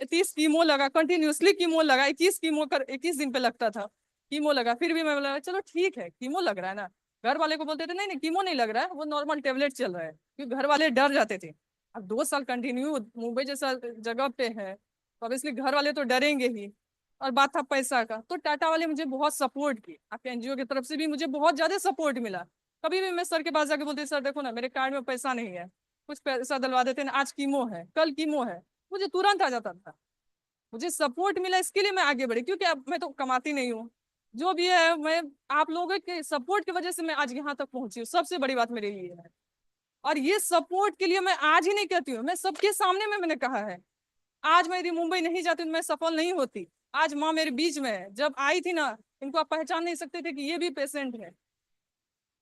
30 chemo लगा, continuously chemo लगा, 21 दिन पे लगता था कीमो लगा। फिर भी मैं बोला चलो ठीक है, कीमो लग रहा है ना। घर वाले को बोलते थे नहीं नहीं कीमो नहीं लग रहा है, वो नॉर्मल टेबलेट चल रहा है, क्योंकि घर वाले डर जाते थे। अब 2 साल कंटिन्यू मुंबई जैसा जगह पे है, तो अब इसलिए घर वाले तो डरेंगे ही। और बात था पैसा का, तो टाटा वाले मुझे बहुत सपोर्ट की, आपके एनजीओ की तरफ से भी मुझे बहुत ज्यादा सपोर्ट मिला। कभी भी मैं सर के पास जाके बोलती सर देखो ना मेरे कार्ड में पैसा नहीं है, कुछ पैसा दिलवा देते ना, आज कीमो है कल कीमो है, मुझे तुरंत आ जाता था। मुझे सपोर्ट मिला, इसके लिए मैं आगे बढ़ी, क्योंकि अब मैं तो कमाती नहीं हूँ। जो भी है मैं आप लोगों के सपोर्ट की वजह से मैं आज यहाँ तक पहुंची हूँ, सबसे बड़ी बात मेरे लिए है। और ये सपोर्ट के लिए मैं आज ही नहीं कहती हूँ, मैं सबके सामने में मैंने कहा है, आज मैं यदि मुंबई नहीं जाती तो मैं सफल नहीं होती। आज माँ मेरे बीच में है, जब आई थी ना, इनको आप पहचान नहीं सकते थे कि ये भी पेशेंट है,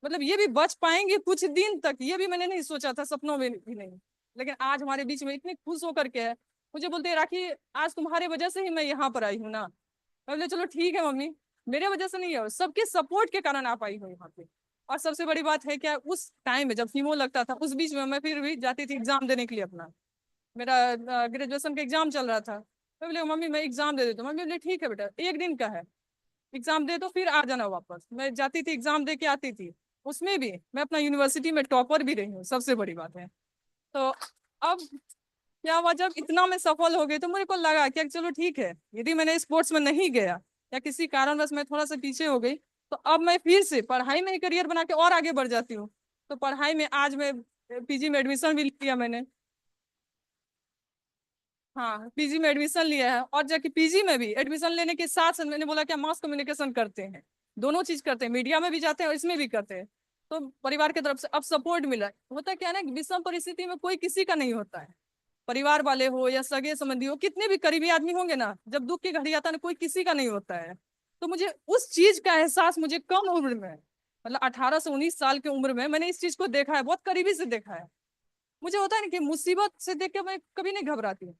मतलब ये भी बच पाएंगे कुछ दिन तक, ये भी मैंने नहीं सोचा था, सपनों में भी नहीं। लेकिन आज हमारे बीच में इतनी खुश होकर के है, मुझे बोलते हैं राखी आज तुम्हारे वजह से ही मैं यहाँ पर आई हूँ ना। मैं बोले चलो ठीक है मम्मी, मेरे वजह से नहीं है, सबके सपोर्ट के कारण आप आई हो यहाँ पे। और सबसे बड़ी बात है क्या, उस टाइम में जब कीमो लगता था उस बीच में मैं फिर भी जाती थी एग्जाम देने के लिए अपना, मेरा ग्रेजुएशन का एग्जाम चल रहा था। मैं बोले मम्मी मैं एग्जाम दे देता हूँ, मम्मी बोले ठीक है बेटा 1 दिन का है, एग्जाम दे दो फिर आ जाना वापस। मैं जाती थी एग्जाम दे के आती थी, उसमें भी मैं अपना यूनिवर्सिटी में टॉपर भी रही हूँ, सबसे बड़ी बात है। तो अब क्या हुआ, जब इतना मैं सफल हो गई तो मेरे को लगा कि चलो ठीक है, यदि मैंने स्पोर्ट्स में नहीं गया या किसी कारणवश मैं थोड़ा सा पीछे हो गई, तो अब मैं फिर से पढ़ाई में करियर बना के और आगे बढ़ जाती हूँ। तो पढ़ाई में आज मैं पीजी में एडमिशन भी लिया मैंने। हाँ पीजी में एडमिशन लिया है, और जाके पीजी में भी एडमिशन लेने के साथ साथ मैंने बोला क्या मास कम्युनिकेशन करते हैं, दोनों चीज करते हैं, मीडिया में भी जाते हैं और इसमें भी करते हैं। तो परिवार की तरफ से अब सपोर्ट मिला। होता क्या है ना कि विषम परिस्थिति में कोई किसी का नहीं होता है, परिवार वाले हो या सगे संबंधी हो, कितने भी करीबी आदमी होंगे ना, जब दुख की घड़ी आता है ना कोई किसी का नहीं होता है। तो मुझे उस चीज का एहसास मुझे कम उम्र में, मतलब 18 से 19 साल की उम्र में मैंने इस चीज को देखा है, बहुत करीबी से देखा है। मुझे होता है ना कि मुसीबत से देख के मैं कभी नहीं घबराती,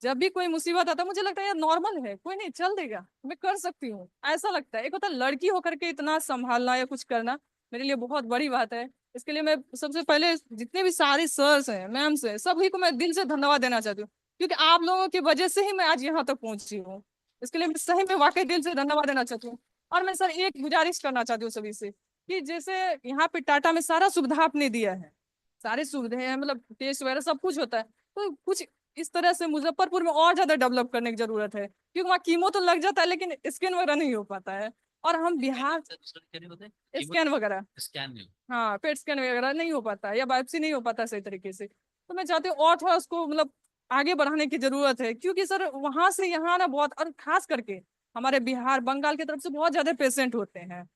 जब भी कोई मुसीबत आता है मुझे लगता है यार नॉर्मल है, कोई नहीं चल देगा, मैं कर सकती हूँ, ऐसा लगता है। एक होता है लड़की होकर के इतना संभालना या कुछ करना, मेरे लिए बहुत बड़ी बात है। इसके लिए मैं सबसे पहले जितने भी सारे सर्स हैं मैम्स हैं सभी को मैं दिल से धन्यवाद देना चाहती हूँ, क्योंकि आप लोगों की वजह से ही मैं आज यहाँ तक पहुंची हूँ। इसके लिए मैं सही में वाकई दिल से धन्यवाद देना चाहती हूँ। और मैं सर एक गुजारिश करना चाहती हूँ सभी से, कि जैसे यहाँ पे टाटा में सारा सुविधा आपने दिया है, सारी सुविधाएं हैं, मतलब टेस्ट वगैरह सब कुछ होता है, तो कुछ इस तरह से मुजफ्फरपुर में और ज्यादा डेवलप करने की जरूरत है, क्योंकि वहाँ कीमो तो लग जाता है लेकिन स्कैन वगैरह नहीं हो पाता है। और हम बिहार स्कैन वगैरह, स्कैन हाँ पेट स्कैन वगैरह नहीं हो पाता है या बायोप्सी नहीं हो पाता सही तरीके से। तो मैं चाहती हूँ और थोड़ा उसको मतलब आगे बढ़ाने की जरूरत है, क्योंकि सर वहां से यहाँ ना बहुत, और खास करके हमारे बिहार बंगाल की तरफ से बहुत ज्यादा पेशेंट होते हैं।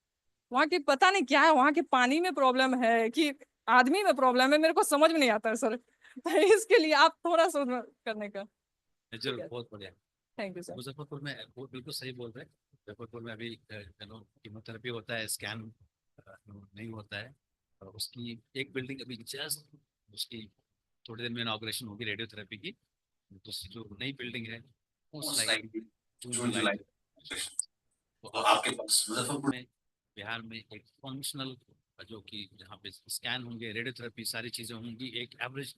वहाँ की पता नहीं क्या है, वहाँ के पानी में प्रॉब्लम है कि आदमी में प्रॉब्लम है, मेरे को समझ में नहीं आता है सर। तो इसके लिए आप थोड़ा सा करने का। ठीक जरूर, है, बहुत बढ़िया। Thank you sir. मुजफ्फरपुर में वो बिल्कुल सही बोल रहे हैं। मुजफ्फरपुर में अभी कीमोथेरेपी होता है, स्कैन नहीं होता है। और उसकी एक बिल्डिंग अभी जस्ट उसकी थोड़ी देर में इनॉग्रेशन होगी रेडियोथेरेपी की। तो जो नई बिल्डिंग है मोस्ट लाइकली जून जुलाई तो तो आपके आपके पास मुजफ्फरपुर में बिहार में एक फंक्शनल जो कि जहाँ पे स्कैन होंगे, रेडियोथेरेपी सारी चीज़ें होंगी, एक एवरेज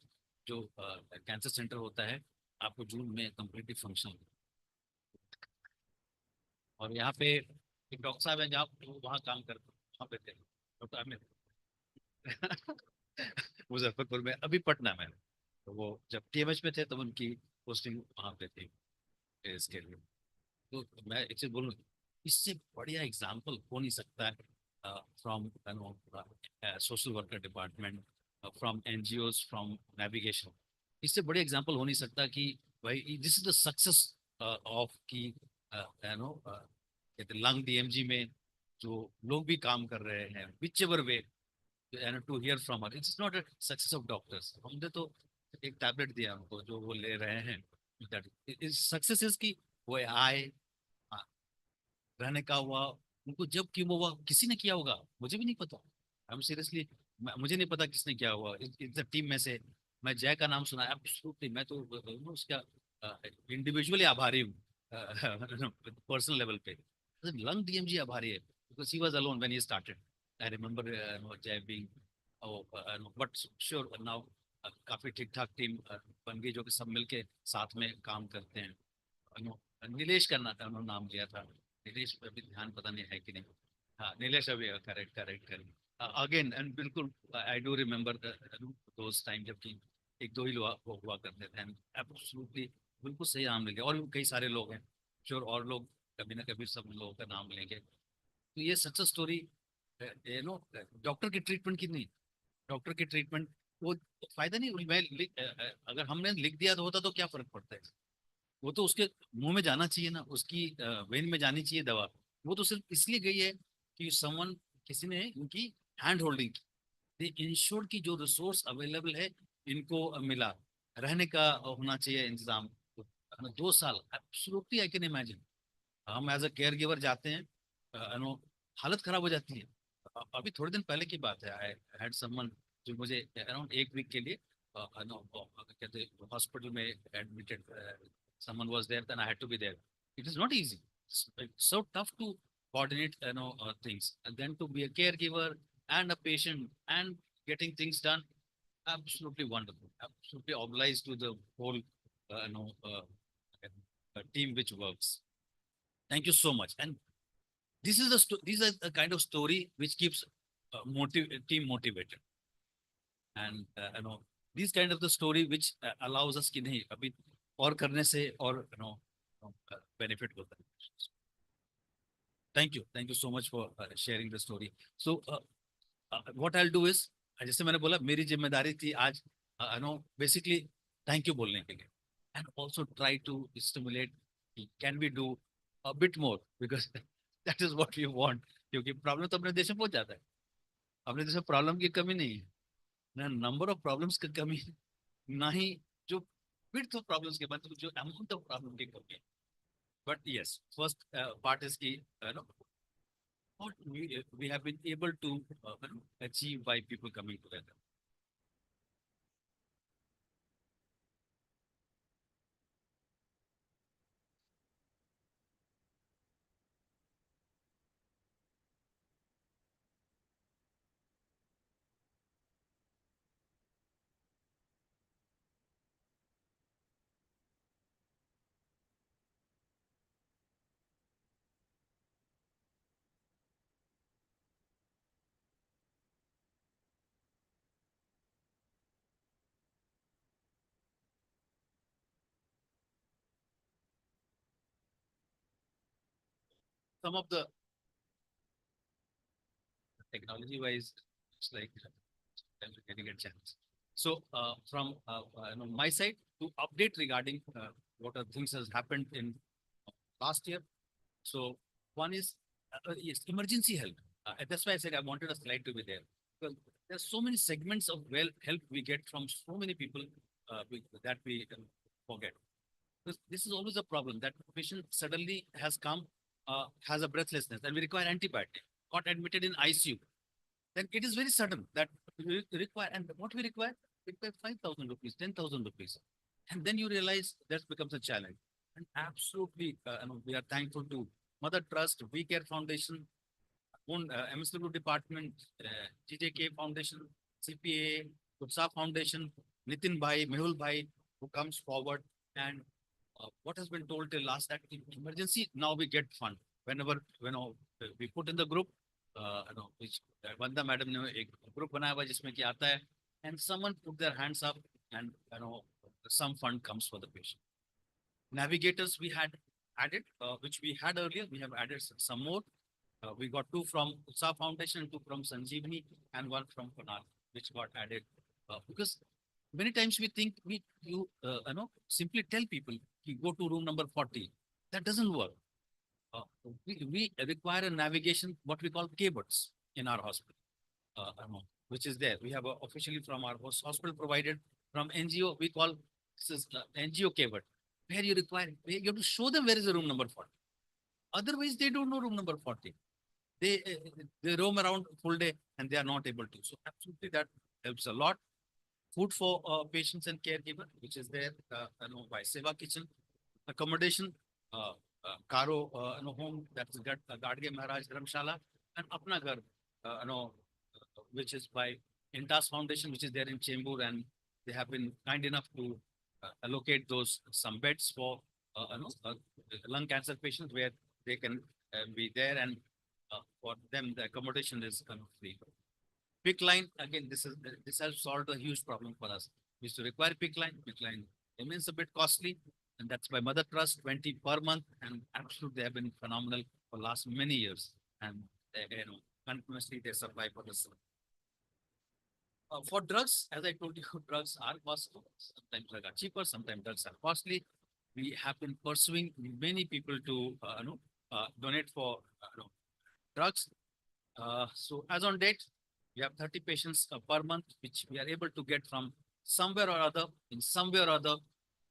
जो कैंसर सेंटर होता है आपको जून में कम्प्लीटली फंक्शनल। और यहाँ पे एक डॉक्टर साहब हैं जहाँ वहाँ काम करते वहाँ पे थे डॉक्टर अमित मुजफ्फरपुर में, अभी पटना में। तो वो जब टीएमएच में थे तब उनकी पोस्टिंग वहाँ पे थी इसके लिए। तो मैं एक चीज बोलूँ, इससे बढ़िया एग्जाम्पल हो नहीं सकता है from social worker department, from NGOs, from navigation. इससे बढ़िया एग्जाम्पल हो नहीं सकता कि भाई this is the success of की नो लंग डीएमजी में जो लोग भी काम कर रहे हैं whichever way to hear from her. It's not a success of doctors. हमने तो एक टैबलेट दिया उनको जो वो ले रहे हैं, दैट इज सक्सेस इज की वो आए, हाँ, रहने का हुआ उनको, जब क्यों हुआ किसी ने किया होगा, मुझे भी नहीं पता। हम सीरियसली मुझे नहीं पता किसने किया हुआ इस टीम में से। मैं जय का नाम सुना एब्सोल्युटली, मैं तो उसका इंडिविजुअली आभारी हूँ पर्सनल लेवल पे। लंग डीएमजी आभारी है because he was alone when he started. I remember जय बीइंग बट श्योर नाउ काफी ठीक ठाक टीम बन गई, जो कि सब मिलके साथ में काम करते हैं। नीलेश करना था, उन्होंने नाम लिया था। नीलेश पे भी ध्यान पता नहीं है कि नहीं। हाँ, नीलेश अभी, correct correct correct, again and बिल्कुल I do remember those time, जबकि एक दो ही लोग हुआ करते थे, एंड एब्सोल्युटली बिल्कुल सही नाम लेंगे, और भी कई सारे लोग हैं श्योर, और लोग कभी ना कभी सब लोगों का नाम लेंगे। तो ये सक्सेस स्टोरी, डॉक्टर की ट्रीटमेंट की नहीं, डॉक्टर की ट्रीटमेंट वो फायदा नहीं, अगर हमने लिख दिया तो होता तो क्या फर्क पड़ता है। वो तो उसके मुंह में जाना चाहिए ना, उसकी वेन में जानी चाहिए दवा। वो तो सिर्फ इसलिए गई है कि समवन, किसी ने उनकी हैंड होल्डिंग की, दे इंश्योर की जो रिसोर्स अवेलेबल है इनको मिला, रहने का होना चाहिए इंतजाम। तो 2 साल एब्सोल्युटली आई कैन इमेजिन। हम एज अ केयर गिवर जाते हैं, नो, हालत खराब हो जाती है। अभी थोड़े दिन पहले की बात है, आई हैड समवन जो मुझे अराउंड 1 वीक के लिए नो कहते हॉस्पिटल में admitted, someone was there, then I had to be there. It is not easy. It's so tough to coordinate, things, and then to be a caregiver and a patient and getting things done. Absolutely wonderful. Absolutely obliged to the whole, team which works. Thank you so much. And these are the kind of story which keeps team motivated, and these kind of the story which allows us कि नहीं अभी और करने से और benefit होता है. Thank you so much for sharing the story. So what I'll do is, जैसे मैंने बोला मेरी जिम्मेदारी थी आज बेसिकली थैंक यू बोलने के लिए, and also try to stimulate, can we do a bit more, because that is what we want. क्योंकि प्रॉब्लम तो अपने देश में बहुत ज्यादा है, अपने देश में प्रॉब्लम की कमी नहीं है, ना नंबर ऑफ प्रॉब्लम्स की कमी है, ना ही जो विड्थ ऑफ प्रॉब्लम्स के बाद जो अमाउंट ऑफ प्रॉब्लम की कमी है. But yes, first part is की what we have been able to achieve by people coming together. Some of the technology wise, it's like getting a chance. So from my side, to update regarding what are things has happened in last year. So one is yes, emergency help. That's why I said I wanted a slide to be there, because there's so many segments of help we get from so many people, that we forget. This is always a problem, that patient suddenly has come, has a breathlessness, and we require antibiotic. Got admitted in ICU, then it is very sudden that we require, and what we require 5,000 rupees, 10,000 rupees. And then you realize that becomes a challenge. And absolutely, we are thankful to Mother Trust, We Care Foundation, own MSW department, GJK Foundation, CPA, Utsa Foundation, Nitin Bhai, Mehul Bhai, who comes forward. And what has been told till last, that in emergency, now we get fund. Whenever, we put in the group, which Vanda madam ने एक group बनाया हुआ जिसमें कि आता है, and someone put their hands up, and some fund comes for the patient. Navigators we had added, which we had earlier, we have added some more. We got 2 from Utsa Foundation, 2 from Sanjeevani, and 1 from Kunal, which got added. Because many times we think simply tell people, you go to room number 40. That doesn't work. We require a navigation, what we call keyboards in our hospital, which is there. We have officially from our hospital provided, from NGO, we call this is NGO keyboard, where you have to show them where is the room number 40. Otherwise, they don't know room number 40. They roam around full day and they are not able to. So absolutely that helps a lot. Food for patients and caregiver, which is there by Seva Kitchen. Accommodation, Karo home, that is Gadge Maharaj Dharamshala, and Apna Ghar, which is by Intas Foundation, which is there in Chembur, and they have been kind enough to allocate those some beds for lung cancer patients where they can be there, and for them the accommodation is kind of free. Pick line, again, this has solved a huge problem for us. We used to require pick line. Pick line remains a bit costly, and that's by Mother Trust, 20 per month, and absolutely they have been phenomenal for last many years. And continuously they supply for this. For drugs, as I told you, drugs are costly. Sometimes drugs are cheaper, sometimes drugs are costly. We have been pursuing many people to donate for drugs. So as on date, we have 30 patients per month, which we are able to get from somewhere or other. In somewhere or other,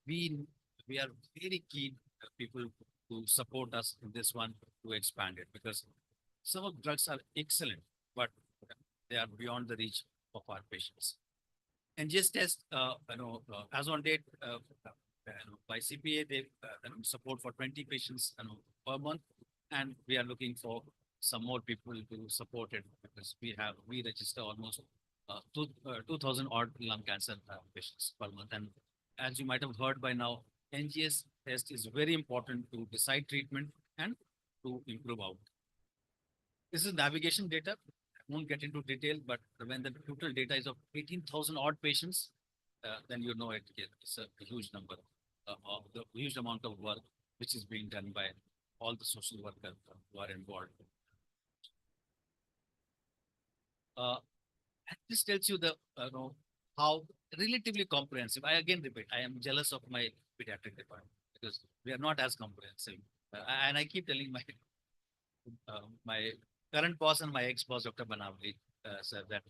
we we are very keen people to support us in this one to expand it, because some of drugs are excellent, but they are beyond the reach of our patients. NGS test, as on date, by CPA, they support for 20 patients per month, and we are looking for some more people to support it, because we register almost 2,000 odd lung cancer patients per month. And as you might have heard by now, NGS test is very important to decide treatment and to improve out. This is navigation data. I won't get into detail, but when the total data is of 18,000 odd patients, then you know it's a huge number of the huge amount of work which is being done by all the social workers who are involved. This tells you the how relatively comprehensive. I again repeat, I am jealous of my pediatric department because we are not as comprehensive. And I keep telling my current boss and my ex-boss, Dr. Banavli, said that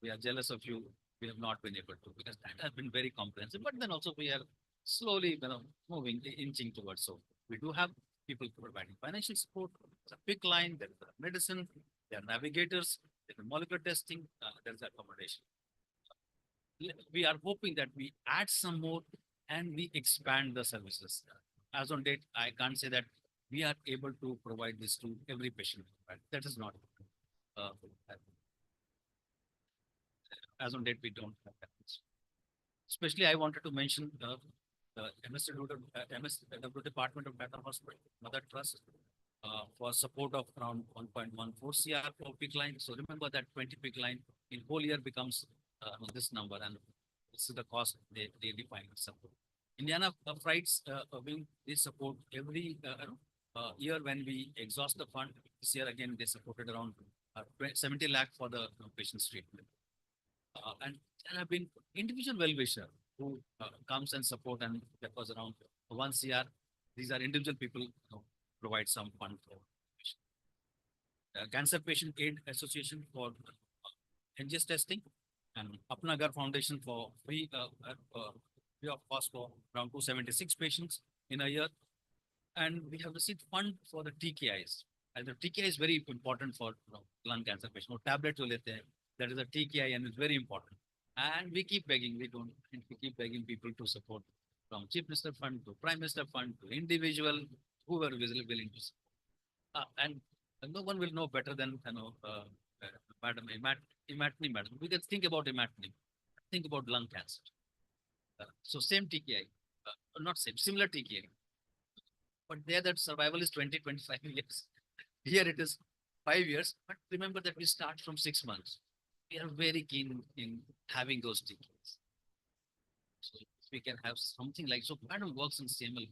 we are jealous of you. We have not been able to, because that has been very comprehensive. But then also we are slowly moving, inching towards. So we do have people providing financial support. There's a pick line, there is medicine, there are navigators, there is molecular testing, there is accommodation. We are hoping that we add some more and we expand the services. As on date, I can't say that we are able to provide this to every patient. Right? That is not. As on date, we don't have that. Especially, I wanted to mention the MSW Department of Data Hospital, Mother Trust, for support of around 1.14 CR for peak line. So remember that 20 peak line in whole year becomes this number, and this is the cost they define support. Indiana Frights wing, they support every year when we exhaust the fund. This year again they supported around 70 lakh for the patient's treatment. And there have been individual well-wisher who comes and support, and that was around 1 CR. These are individual people who provide some fund for patient. Cancer Patient Aid Association for NGS testing, and Apna Ghar Foundation for free of cost for around 276 patients in a year. And we have received fund for the TKIs. And the TKI is very important for lung cancer patients. Tablet that is a TKI, and it's very important. And we keep begging, we keep begging people to support, from Chief Minister Fund to Prime Minister Fund to individual, whoever is willing to support. And no one will know better than Madam Imatni, madam. We can think about Imatni, think about lung cancer. So same TKI, not same, similar TKI. But there that survival is 20, 25 years. Here it is 5 years. But remember that we start from 6 months. We are very keen in having those TKIs. So if we can have something like, so madam works in CML.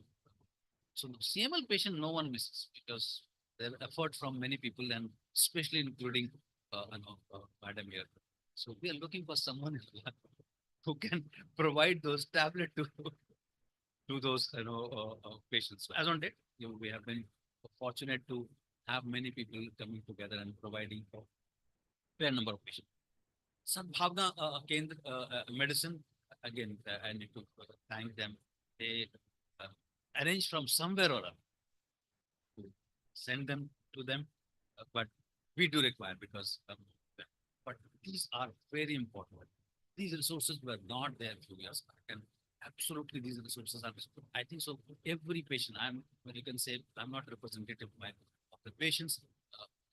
So CML patient, no one misses, because there are effort from many people, and especially including madam here. So we are looking for someone who can provide those tablets to those patients. So as on date, we have been fortunate to have many people coming together and providing for fair number of patients. Sadbhavna Kendra Medicine, again, I need to thank them. They arrange from somewhere or other to send them to them, but we do require, because but these are very important. These resources were not there a few years back, and absolutely these resources are, I think so, every patient. You can say I'm not representative of the patients.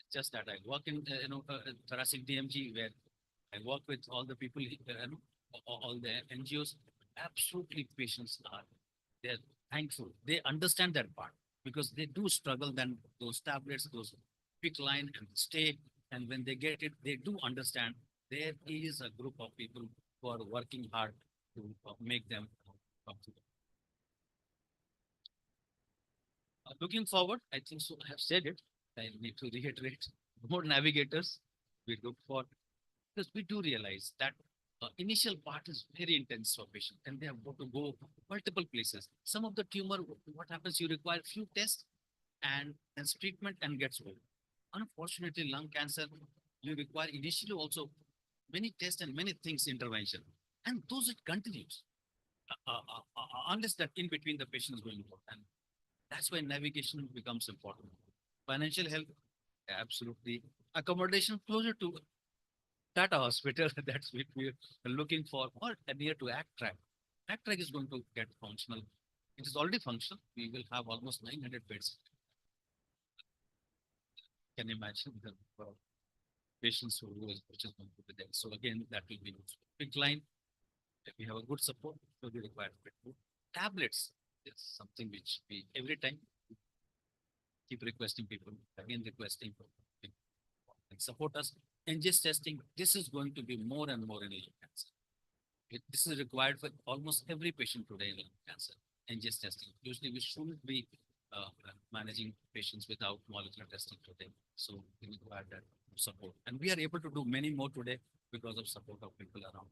It's just that I work in thoracic DMG, where I work with all the people, all the NGOs. absolutely patients are, they're thankful. They understand that part because they do struggle then those tablets, those quick line and stay. And when they get it, they do understand there is a group of people who are working hard to make them comfortable. Looking forward, I think so. I have said it. I need to reiterate. More navigators we look for because we do realize that initial part is very intense for patient and they have got to go multiple places. Some of the tumor, what happens, you require few tests and treatment and gets over. Unfortunately, lung cancer, you require initially also many tests and many things intervention. And those it continues unless that in between the patient is going on. And that's why navigation becomes important. Financial health, absolutely. Accommodation closer to Tata Hospital, that's what we're looking for, or near to ACT track. ACT track is going to get functional. It is already functional. We will have almost 900 beds. Can you imagine the patients which is going to be there. So again, that will be big line. If we have a good support, will be required for tablets. Is something which we every time keep requesting people, again requesting for people and support us. NGS testing, this is going to be more and more in lung cancer. This is required for almost every patient today in lung cancer. NGS testing. Usually we shouldn't be managing patients without molecular testing today. So we require that support. And we are able to do many more today because of support of people around.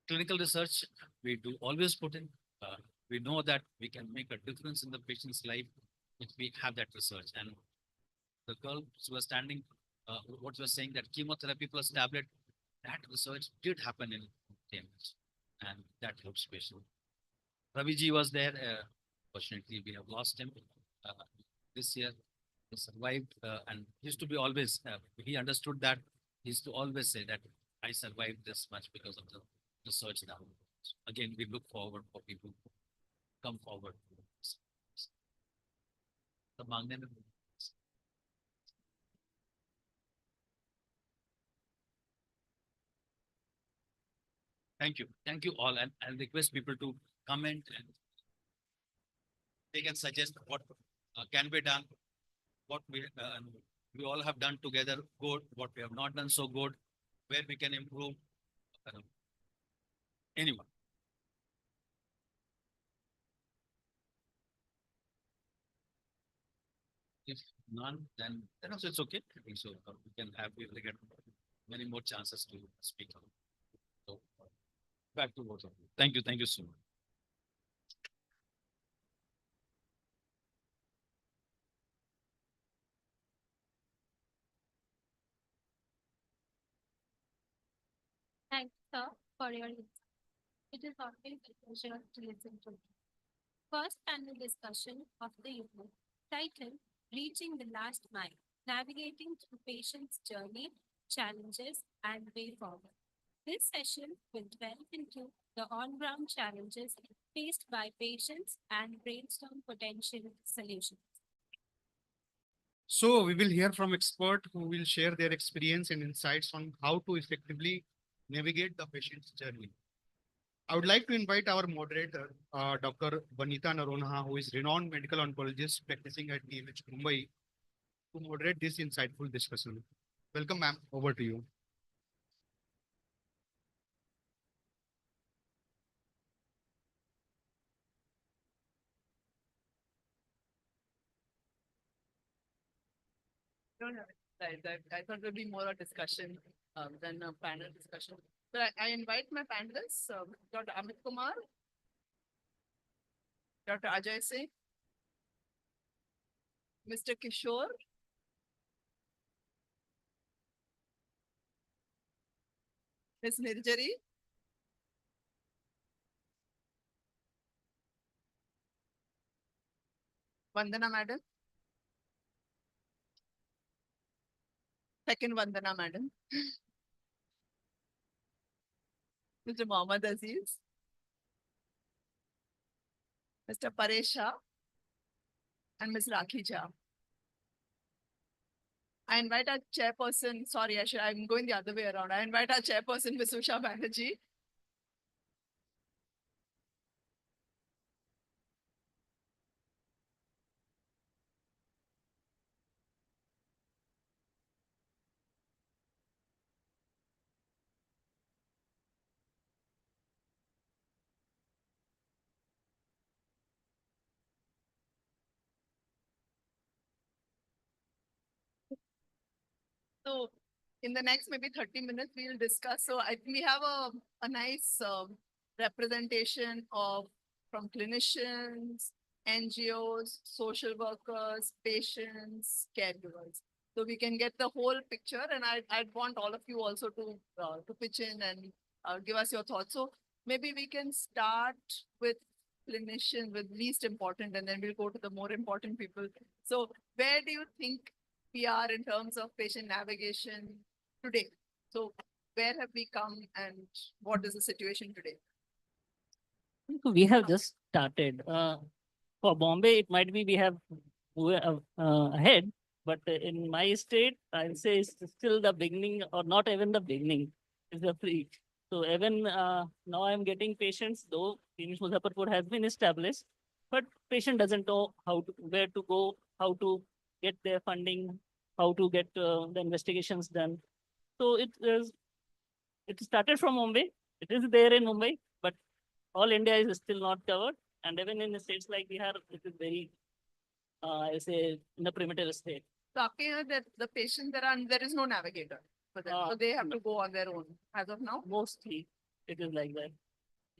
Clinical research, we do always put in. We know that we can make a difference in the patient's life if we have that research. And the girls who were standing, what was saying that chemotherapy plus tablet, that research did happen in TMS, and that helps patients. Raviji was there. Fortunately, we have lost him this year. He survived, and he used to be always. He understood that. He used to always say that I survived this much because of the research done. So again, we look forward for people to come forward. The Magnet. Thank you all, and I'll request people to comment and they can suggest what can be done, what we all have done together good, what we have not done so good, where we can improve. Uh, anyone. If none, then also it's okay. I think so we can have we will get many more chances to speak. So back to both of you. Thank you so much. Thanks, sir, for your insight. It is always a pleasure to listen to you. First panel discussion of the evening, titled Reaching the Last Mile, Navigating Through Patients' Journey, Challenges, and Way Forward. This session will delve into the on-ground challenges faced by patients and brainstorm potential solutions. So we will hear from experts who will share their experience and insights on how to effectively navigate the patient's journey. I would like to invite our moderator, Dr. Vanita Naronha, who is renowned medical oncologist practicing at TMH Mumbai, to moderate this insightful discussion. Welcome, ma'am. Over to you. Don't have it. I thought it would be more a discussion than a panel discussion. But I invite my panelists, Dr. Amit Kumar, Dr. Ajay Singh, Mr. Kishore, Ms. Nirjari, Vandana Madam, second Vandana Madam, Mr. Mohammad Aziz, Mr. Paresha, and Ms. Rakhi Jha. I invite our chairperson, sorry, I'm going the other way around. I invite our chairperson, Ms. Usha Banerjee, So in the next maybe 30 minutes, we'll discuss. So I think we have a nice representation of from clinicians, NGOs, social workers, patients, caregivers. So we can get the whole picture, and I'd want all of you also to pitch in and give us your thoughts. So maybe we can start with clinician, with least important, and then we'll go to the more important people. So where do you think we are in terms of patient navigation today? So where have we come and what is the situation today? We have just started. For Bombay, it might be we have ahead, but in my state, I'll say it's still the beginning, or not even the beginning. It's the free. So even now, I'm getting patients, though Finish Muzaffarpur has been established, but patient doesn't know how to, where to go, how to get their funding, how to get the investigations done. So it started from Mumbai. It is there in Mumbai, but all India is still not covered. And even in states like Bihar, it is very, I say, in a primitive state. So आपके यहाँ that the patient there is no navigator for them, so they have to go on their own as of now. Mostly, it is like that.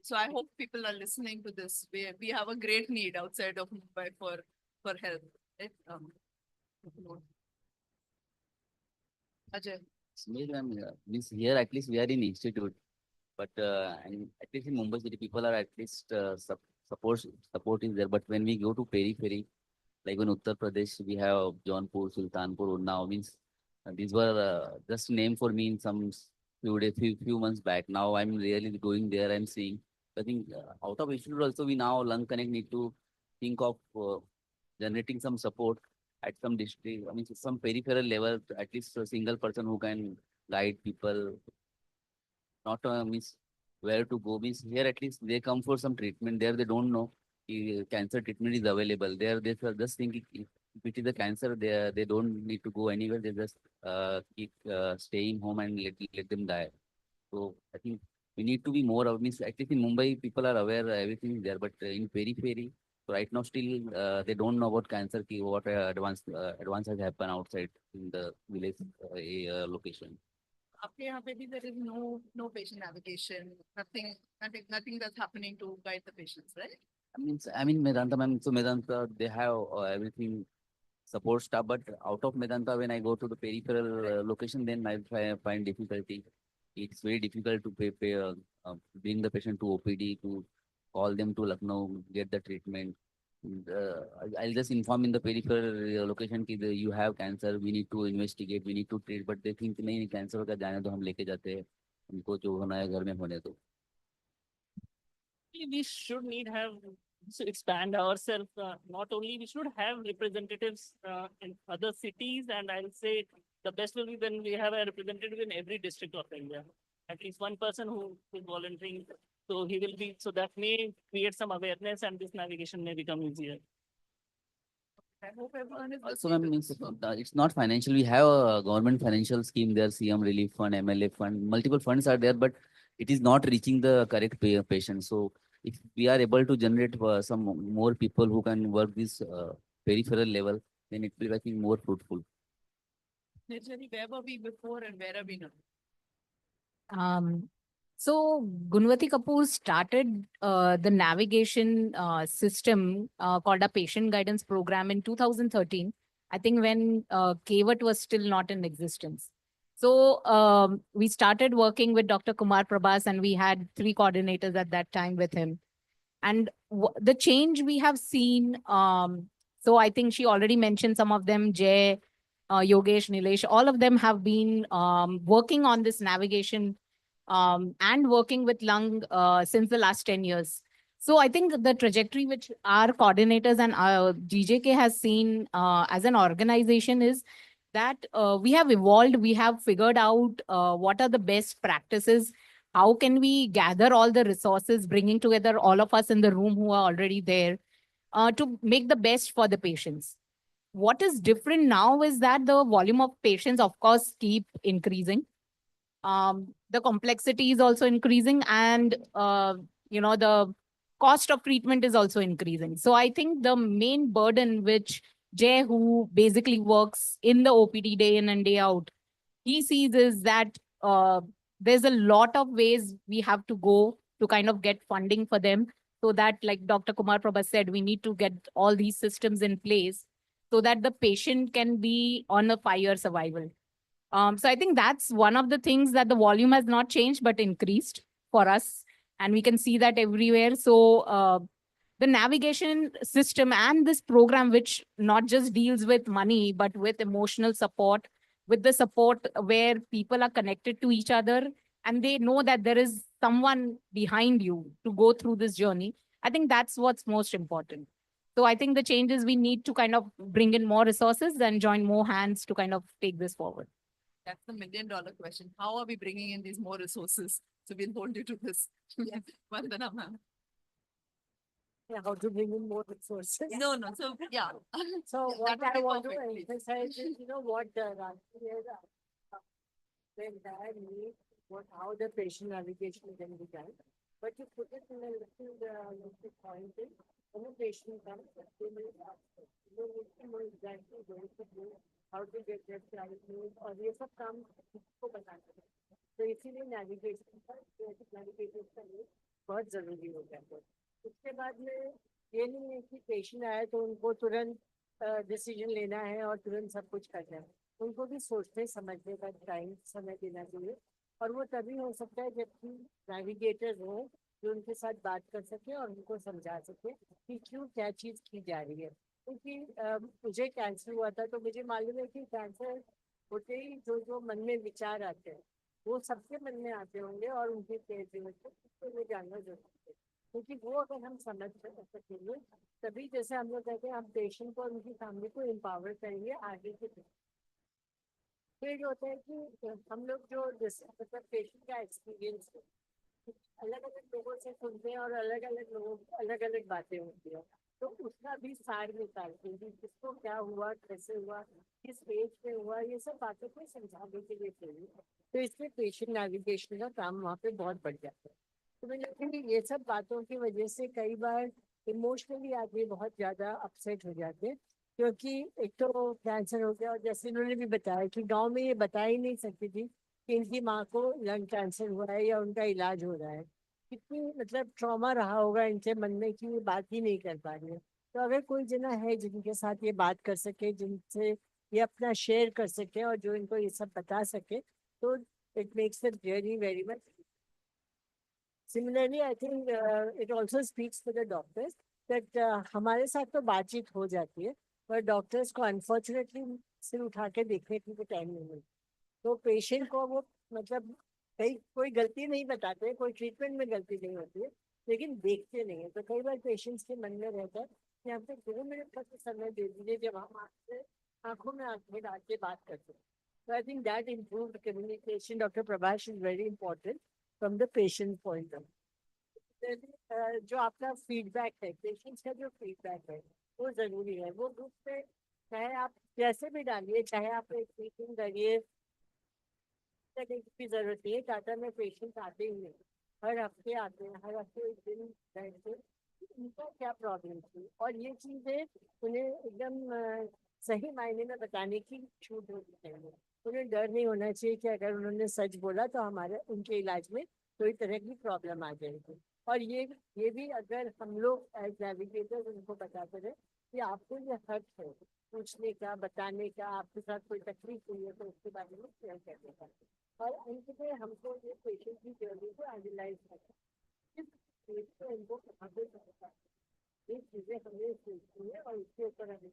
So I hope people are listening to this. We have a great need outside of Mumbai for help. Right? Ajay. Means here at least we are in institute, but and at least in Mumbai city people are at least support is there. But when we go to periphery, like in Uttar Pradesh, we have Jaunpur, Sultanpur, Unnao. Means these were just name for me in some few months back. Now I'm really going there. I'm seeing. I think out of institute also we now Lung Connect need to think of generating some support at some district, I mean, some peripheral level, at least a single person who can guide people, not means where to go. Means here at least they come for some treatment. There they don't know cancer treatment is available. There they just think if it is a cancer, they don't need to go anywhere. They just keep staying home and let them die. So I think we need to be more means at least in Mumbai people are aware everything is there, but in periphery. So right now, still they don't know about cancer, what advance has happened outside in the village location. आपके यहाँ पे भी there is no patient navigation, nothing that's happening to guide the patients, right? I mean Medanta, ma'am. So Medanta, they have everything support staff, but out of Medanta, when I go to the peripheral location, then I find difficulty. It's very difficult to bring the patient to OPD, to call them to Lucknow, get the treatment. I'll just inform in the peripheral location कि you have cancer, we need to investigate, we need to treat, but they think नहीं cancer का जाने दो हम लेके जाते हैं उनको जो होना है घर में होने दो. We should have to expand ourselves. Not only we should have representatives in other cities, and I'll say the best will be when we have a representative in every district of India. At least one person who is volunteering. So he will be, so that may create some awareness and this navigation may become easier. I hope everyone is Also, listening ma'am, to means this. it's not financial. We have a government financial scheme there, CM Relief Fund, MLA Fund, multiple funds are there, but it is not reaching the correct patient. So if we are able to generate some more people who can work this peripheral level, then it will be, I think, more fruitful. Nirjani, where were we before and where are we now? So Gunwati Kapoor started the navigation system called a patient guidance program in 2013. I think when KWAT was still not in existence. So we started working with Dr. Kumar Prabhas and we had 3 coordinators at that time with him. And the change we have seen, so I think she already mentioned some of them, Jay, Yogesh, Nilesh, all of them have been working on this navigation and working with lung since the last 10 years. So I think the trajectory which our coordinators and GJK has seen as an organization is that we have evolved, we have figured out what are the best practices, how can we gather all the resources, bringing together all of us in the room who are already there to make the best for the patients. What is different now is that the volume of patients, of course, keep increasing. The complexity is also increasing and, the cost of treatment is also increasing. So I think the main burden which Jay, who basically works in the OPD day in and day out, he sees is that there's a lot of ways we have to go to kind of get funding for them, so that, like Dr. Kumar Prabha said, we need to get all these systems in place so that the patient can be on a 5-year survival. So I think that's one of the things, that the volume has not changed but increased for us, and we can see that everywhere. So the navigation system and this program, which not just deals with money but with emotional support, with the support where people are connected to each other and they know that there is someone behind you to go through this journey, I think that's what's most important. So I think the changes, we need to kind of bring in more resources and join more hands to kind of take this forward. That's the million-dollar question. How are we bringing in these more resources? So we'll hold you to this. Vandana ma'am. Yeah, how to bring in more resources. No, no, so, yeah. So Yeah, what that would I be want to perfect, please. emphasize is, what the entire need, how the patient navigation can be done. But you put it in a little point, when a patient comes, they will ask, they need to know exactly where to go, how to get their flight made, और ये सब काम को बताना है. तो इसीलिए navigation का लिए बहुत जरूरी हो जाता है. उसके बाद में ये नहीं है कि पेशेंट आए तो उनको तुरंत डिसीजन लेना है और तुरंत सब कुछ करना है. उनको भी सोचने समझने का टाइम, समय देना चाहिए. और वो तभी हो सकता है जबकि नेविगेटर हो जो उनके साथ बात कर सके और उनको समझा सके कि क्यों क्या चीज़ की जा रही है. क्योंकि मुझे कैंसर हुआ था तो मुझे मालूम है कि कैंसर होते ही जो जो मन में विचार आते हैं वो सबके मन में आते होंगे और उनके वो जानना जरूरी है. क्योंकि वो अगर हम समझ सकेंगे तभी, जैसे हम लोग कहते हैं, हम पेशेंट को और उनकी फैमिली को एम्पावर करेंगे आगे के. फिर होता है कि हम लोग जो मतलब पेशेंट का एक्सपीरियंस अलग अलग लोगों से सुनते हैं और अलग अलग लोगों अलग अलग बातें होती है, तो उसका भी सार निकालते हैं किसको क्या हुआ, कैसे हुआ, किस स्टेज पे हुआ, ये सब बातों को समझाने के लिए चाहिए. तो इसमें पेशेंट नेविगेशन का काम वहाँ पे बहुत बढ़ जाता है. तो मुझे लगता है कि ये सब बातों की वजह से कई बार इमोशनली आदमी बहुत ज़्यादा अपसेट हो जाते हैं, क्योंकि एक तो कैंसर हो गया और जैसे इन्होंने भी बताया कि गांव में ये बता ही नहीं सकती थी कि इनकी माँ को लंग कैंसर हुआ है या उनका इलाज हो रहा है. कितनी मतलब ट्रॉमा रहा होगा इनके मन में कि ये बात ही नहीं कर पा रही है. तो अगर कोई जना है जिनके साथ ये बात कर सके, जिनसे ये अपना शेयर कर सके और जो इनको ये सब बता सके, तो it makes it really very much. Similarly, I think it also speaks to the doctors that हमारे साथ तो बातचीत हो जाती है पर डॉक्टर्स को अनफॉर्चुनेटली सिर उठा के देखने के लिए टाइम नहीं मिलता. तो पेशेंट को वो मतलब कई कोई गलती नहीं बताते, कोई ट्रीटमेंट में गलती नहीं होती है, लेकिन देखते नहीं है. तो कई बार पेशेंट्स के मन में रहता है कि हमको 2 मिनट का समय दे दीजिए जब हम आपसे आंखों में आंखें डाल के बात करते हैं. So I think that improved communication, Dr. Prabhash, is very important from the patient point of view. जो आपका फीडबैक है, पेशेंट्स का जो फीडबैक है वो जरूरी है. वो ग्रुप पे चाहे आप जैसे भी डालिए, चाहे आप एक मीटिंग करिए, की जरूरत नहीं है. टाटा में पेशेंट आते ही हैं, हर हफ्ते आते हैं, हर हफ्ते एक दिन बैठते उनका क्या प्रॉब्लम थी और ये चीजें उन्हें एकदम सही मायने में बताने की छूट होनी चाहिए. उन्हें डर नहीं होना चाहिए कि अगर उन्होंने सच बोला तो हमारे उनके इलाज में कोई तरह की प्रॉब्लम आ जाएगी. और ये भी अगर हम लोग एज नेविगेटर उनको बताते रहे कि आपको ये हक है पूछने का, बताने का, आपके साथ कोई तकलीफ हुई है तो उसके बारे में शेयर करने का. और अंत में हमको ये पेशेंट की जर्नी को एनालाइज करना है, उनको कहाँ पे ये चीजें हमें सोचनी है और उसके ऊपर हमें.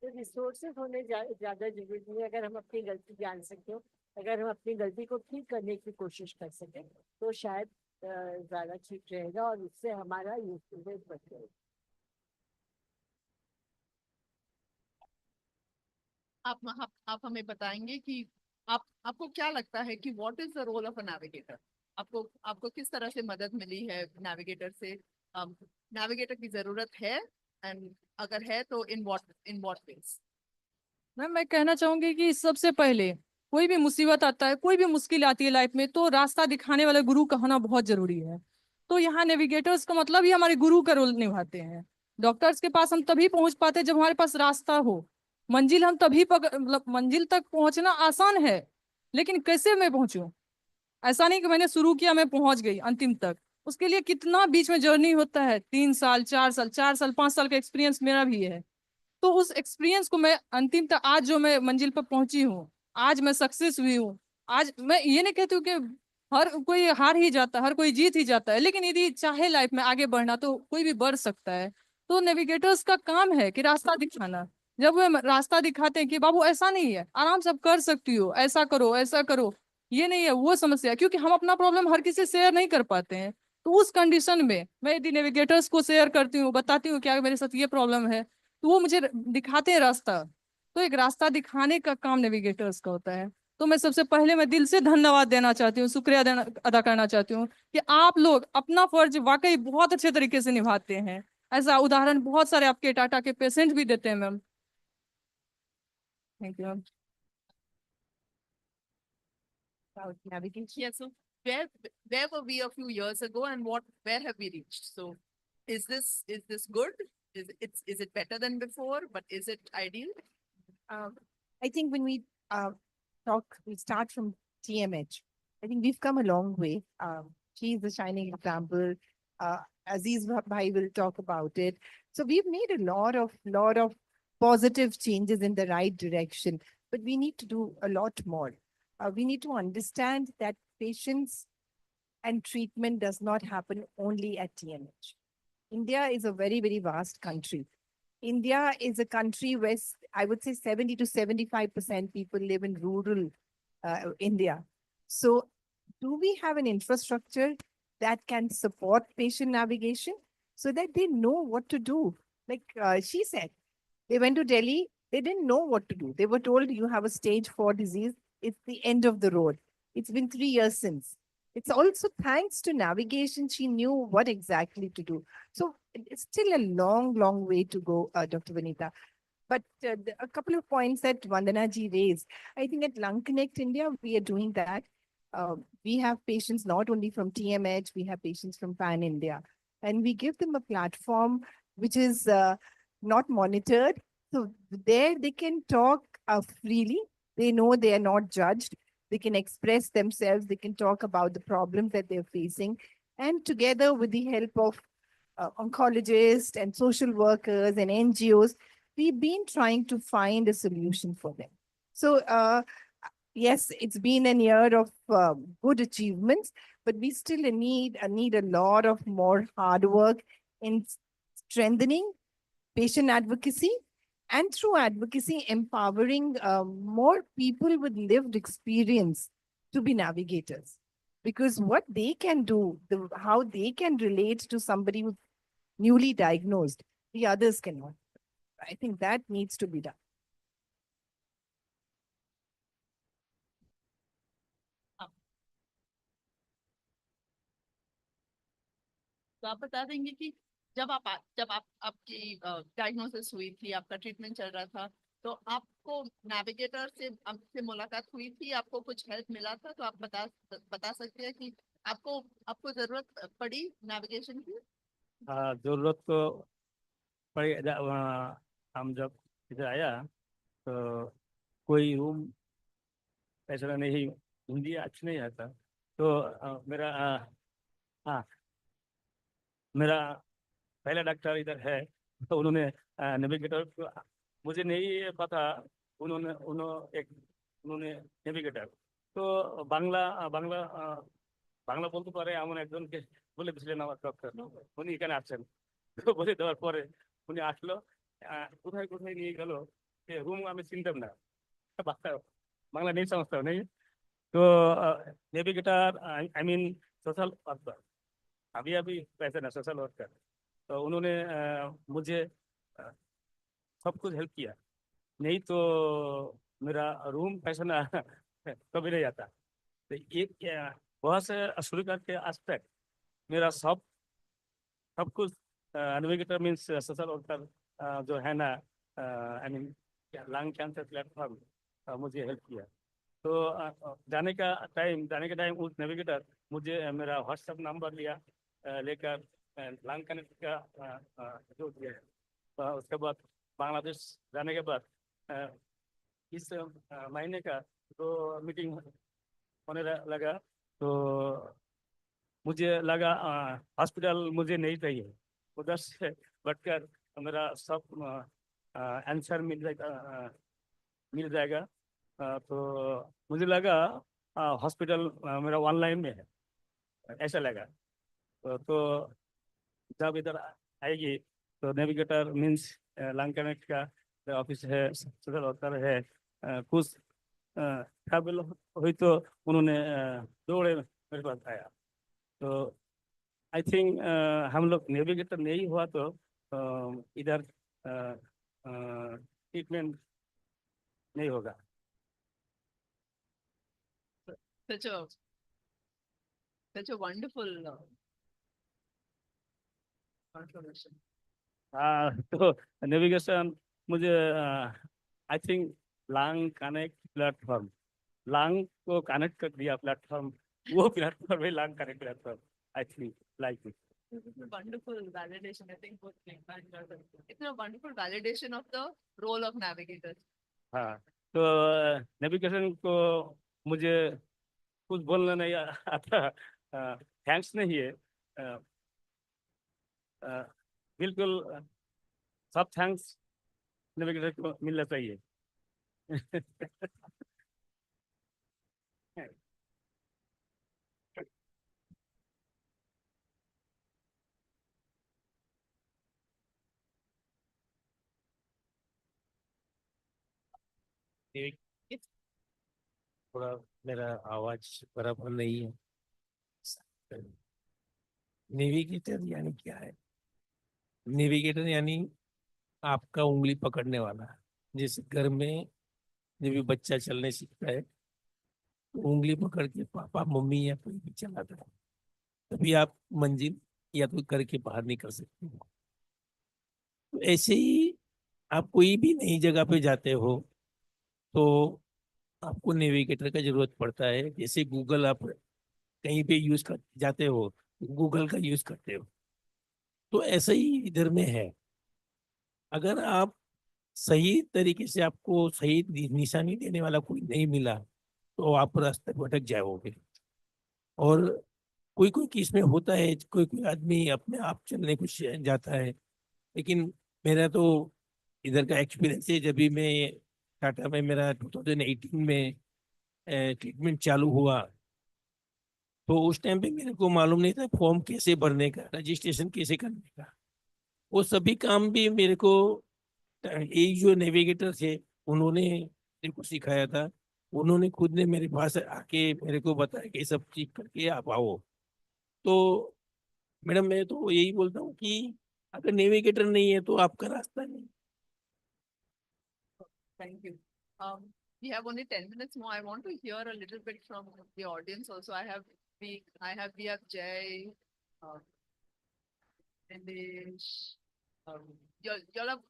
तो रिसोर्सेज होने ज्यादा जरूरी नहीं है. अगर हम अपनी गलती जान सकते हो, अगर हम अपनी गलती को ठीक करने की कोशिश कर सकें तो शायद ज्यादा ठीक रहेगा और उससे हमारा यूजफुलनेस बढ़ जाएगा. आप हमें बताएंगे कि आपको क्या लगता है कि what is the role of a navigator? आपको किस तरह से मदद मिली है नेविगेटर से? नेविगेटर की जरूरत है एंड अगर है तो इन व्हाट वेज? मैम मैं कहना चाहूंगी कि सबसे पहले कोई भी मुसीबत आता है, कोई भी मुश्किल आती है लाइफ में, तो रास्ता दिखाने वाला गुरु का होना बहुत जरूरी है. तो यहाँ नेविगेटर्स का मतलब ही हमारे गुरु का रोल निभाते हैं. डॉक्टर्स के पास हम तभी पहुंच पाते हैं जब हमारे पास रास्ता हो. मंजिल हम तभी मतलब मंजिल तक पहुंचना आसान है लेकिन कैसे मैं पहुंचूं? ऐसा नहीं कि मैंने शुरू किया मैं पहुंच गई अंतिम तक। उसके लिए कितना बीच में जर्नी होता है, 3 साल 4 साल, 4 साल 5 साल का एक्सपीरियंस मेरा भी है। तो उस एक्सपीरियंस को मैं अंतिम तक, आज जो मैं मंजिल पर पहुंची हूँ, आज मैं सक्सेस हुई हूँ। आज मैं ये नहीं कहती हूँ कि हर कोई हार ही जाता है, हर कोई जीत ही जाता है, लेकिन यदि चाहे लाइफ में आगे बढ़ना तो कोई भी बढ़ सकता है। तो नेविगेटर्स का काम है कि रास्ता दिखाना। जब वो रास्ता दिखाते हैं कि बाबू ऐसा नहीं है, आराम से आप कर सकती हो, ऐसा करो ऐसा करो, ये नहीं है वो समस्या, क्योंकि हम अपना प्रॉब्लम हर किसी से शेयर नहीं कर पाते हैं। तो उस कंडीशन में मैं यदि नेविगेटर्स को शेयर करती हूँ, बताती हूँ क्या मेरे साथ ये प्रॉब्लम है, तो वो मुझे दिखाते हैं रास्ता। तो एक रास्ता दिखाने का काम नेविगेटर्स का होता है। तो मैं सबसे पहले मैं दिल से धन्यवाद देना चाहती हूँ, शुक्रिया अदा करना चाहती हूँ कि आप लोग अपना फर्ज वाकई बहुत अच्छे तरीके से निभाते हैं। ऐसा उदाहरण बहुत सारे आपके टाटा के पेशेंट भी देते हैं ma'am. Thank you ma'am. About navigation. Yeah, so where were we a few years ago and where have we reached? So is this good? Is it better than before, but is it ideal? I think when we we start from TMH. I think we've come a long way. She is a shining example. Aziz Bhai will talk about it. So we've made a lot of positive changes in the right direction, but we need to do a lot more. We need to understand that patients and treatment does not happen only at TMH. India is a very, very vast country. India is a country where I would say 70 to 75% people live in rural India. So, do we have an infrastructure that can support patient navigation so that they know what to do? Like she said, they went to Delhi, they didn't know what to do. They were told you have a stage 4 disease, it's the end of the road. It's been 3 years since. It's also thanks to navigation, she knew what exactly to do. So it's still a long, long way to go, Dr. Vanita. But a couple of points that Vandana ji raised. I think at Lung Connect India, we are doing that. We have patients not only from TMH, we have patients from Pan India. And we give them a platform which is not monitored. So there they can talk freely. They know they are not judged. They can express themselves. They can talk about the problems that they're facing. And together with the help of oncologists and social workers and NGOs, we've been trying to find a solution for them. So, yes, it's been a year of good achievements, but we still need a lot of more hard work in strengthening patient advocacy, and through advocacy, empowering more people with lived experience to be navigators. Because what they can do, how they can relate to somebody who's newly diagnosed, the others cannot. I think that needs to be done. तो आप बता देंगे कि जब आपकी diagnosis हुई थी, आपका ट्रीटमेंट चल रहा था, तो आपको नेविगेटर से आपसे मुलाकात हुई थी, आपको कुछ हेल्प मिला था, तो आप बता सकते हैं कि आपको जरूरत पड़ी नेविगेशन की? हाँ, जरूरत तो पड़ी। हम जब इधर आया तो कोई रूम ऐसा नहीं, हिंदी अच्छी नहीं आता। तो हाँ, मेरा पहला डॉक्टर इधर है, तो उन्होंने नेविगेटर, मुझे नहीं पता, उन्होंने नेविगेटर तो বাংলা বাংলা বলতে পারে এমন একজনকে বলে দিয়েছিলেন আমার ডক্টর, উনি এখানে আসছেন। তো বলে দেওয়ার পরে উনি আসলো, কোথায় কোথায় নিয়ে গেল, রুম আমি চিনতাম না, বাংলা বাংলা নেই, সমস্যা নেই। तो navigator I mean social worker, अभी अभी पैसे ना सोशल वर्कर। तो उन्होंने मुझे सब कुछ हेल्प किया, नहीं तो मेरा रूम पैसा ना कभी नहीं आता। तो एक बहुत से शुरू करके एस्पेक्ट मेरा सब कुछ नेविगेटर मीन्स सोशल वर्कर जो है ना, I mean lung cancer platform मुझे हेल्प किया। तो जाने के टाइम उस नेविगेटर मुझे मेरा व्हाट्सएप नंबर लिया, लेकर लंग कनेक्ट का जो दिया है। उसके बाद बांग्लादेश जाने के बाद इस महीने का तो मीटिंग होने लगा, तो मुझे लगा हॉस्पिटल मुझे नहीं चाहिए, उधर से बढ़कर मेरा सब आंसर मिल जाएगा। तो मुझे लगा हॉस्पिटल मेरा ऑनलाइन में है, ऐसा लगा। तो जब इधर आएगी तो नेविगेटर मीन्स लैंड कनेक्ट का ऑफिस है, सदर होता है, कुछ ट्रैवल हुई तो उन्होंने दौड़े मेरे पास आया। तो आई थिंक हम लोग नेविगेटर नहीं हुआ तो इधर ट्रीटमेंट नहीं होगा। Such a wonderful contribution. तो नेविगेशन मुझे I think long connect platform, long को कनेक्ट कर दिया प्लेटफॉर्म, वो प्लेटफॉर्म है long connect platform, I think like it. This is a wonderful validation. I think both it's a wonderful validation of the role of navigators. हाँ, तो navigation को मुझे कुछ बोलना नहीं आता, थैंक्स नहीं है, बिल्कुल सब थैंक्स नेविगेटर को मिलना चाहिए। थोड़ा मेरा आवाज बराबर नहीं है। नेविगेटर यानी क्या है? नेविगेटर यानी आपका उंगली पकड़ने वाला। जैसे घर में जब भी बच्चा चलने सीखता है तो उंगली पकड़ के पापा मम्मी या कोई भी चलाता है, तभी आप मंजिल या तो घर के बाहर निकल सकते हो। तो ऐसे ही आप कोई भी नई जगह पे जाते हो तो आपको नेविगेटर का जरूरत पड़ता है। जैसे गूगल आप कहीं पे यूज कर जाते हो, गूगल का यूज करते हो, तो ऐसा ही इधर में है। अगर आप सही तरीके से, आपको सही निशानी देने वाला कोई नहीं मिला तो आप रास्ते भटक जाओगे। और कोई कोई केस में होता है, कोई कोई आदमी अपने आप चलने को जाता है, लेकिन मेरा तो इधर का एक्सपीरियंस है। जब भी मैं टाटा में मेरा 2018 में ट्रीटमेंट चालू हुआ तो उस टाइम पे मेरे को मालूम नहीं था फॉर्म कैसे भरने का, रजिस्ट्रेशन कैसे करने का। वो सभी काम भी मेरे को एक जो नेविगेटर थे उन्होंने मेरे को सिखाया था। उन्होंने खुद ने मेरे पास आके मेरे को बताया कि ये सब चीज करके आप आओ। तो मैडम मैं तो यही बोलता हूँ कि अगर नेविगेटर नहीं है तो आपका रास्ता नहीं। Thank you. We have only 10 minutes more. I want to hear a little bit from the audience also. We have Jay, Nilesh,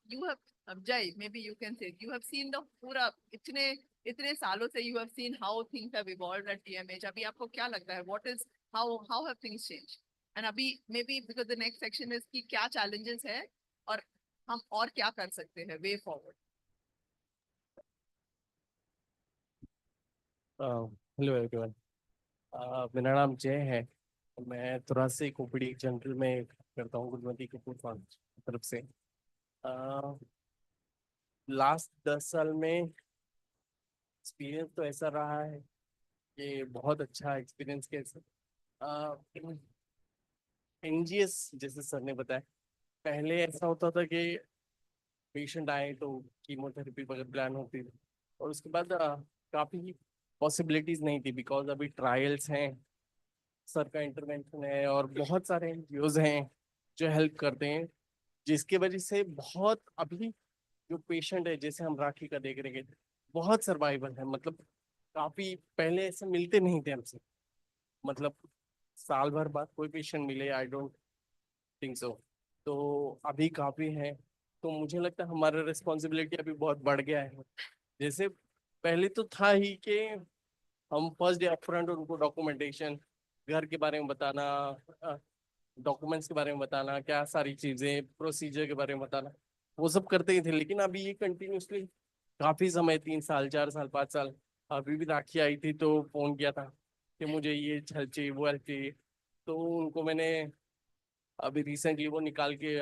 you have Jay, maybe you can say, you have seen the pura, itne सालों से you have seen how things have evolved at TMH. अभी आपको क्या लगता है? How have things changed? And अभी maybe because the next section is कि क्या challenges है और हम और क्या कर सकते हैं way forward. हेलो एवरीवन, मेरा नाम जय है। मैं तुरासी कोपीडी जनरल में करता हूँ गुणवती कपूर फार्म की तरफ से। लास्ट 10 साल में एक्सपीरियंस तो ऐसा रहा है कि बहुत अच्छा एक्सपीरियंस। कैसे एनजीएस जैसे सर ने बताया, पहले ऐसा होता था कि पेशेंट आए तो कीमोथेरेपी वगैरह प्लान होती थी, और उसके बाद काफ़ी पॉसिबिलिटीज नहीं थी, बिकॉज अभी ट्रायल्स हैं, सर का इंटरवेंशन है, और बहुत सारे एनजीओज हैं जो हेल्प करते हैं, जिसकी वजह से बहुत अभी जो पेशेंट है, जैसे हम राखी का देख रहे हैं, बहुत सर्वाइवल है। मतलब काफ़ी पहले ऐसे मिलते नहीं थे हमसे, मतलब साल भर बाद कोई पेशेंट मिले, आई डोंट थिंक सो। तो अभी काफ़ी है, तो मुझे लगता है हमारा रिस्पॉन्सिबिलिटी अभी बहुत बढ़ गया है। जैसे पहले तो था ही कि हम फर्स्ट डे अपफ्रंट उनको डॉक्यूमेंटेशन, घर के बारे में बताना, डॉक्यूमेंट्स के बारे में बताना, क्या सारी चीज़ें प्रोसीजर के बारे में बताना, वो सब करते ही थे। लेकिन अभी ये कंटिन्यूसली काफी समय 3 साल 4 साल 5 साल अभी भी राखी आई थी तो फोन किया था कि मुझे ये हेल्प चाहिए वो हेल्प चाहिए, तो उनको मैंने अभी रिसेंटली वो निकाल के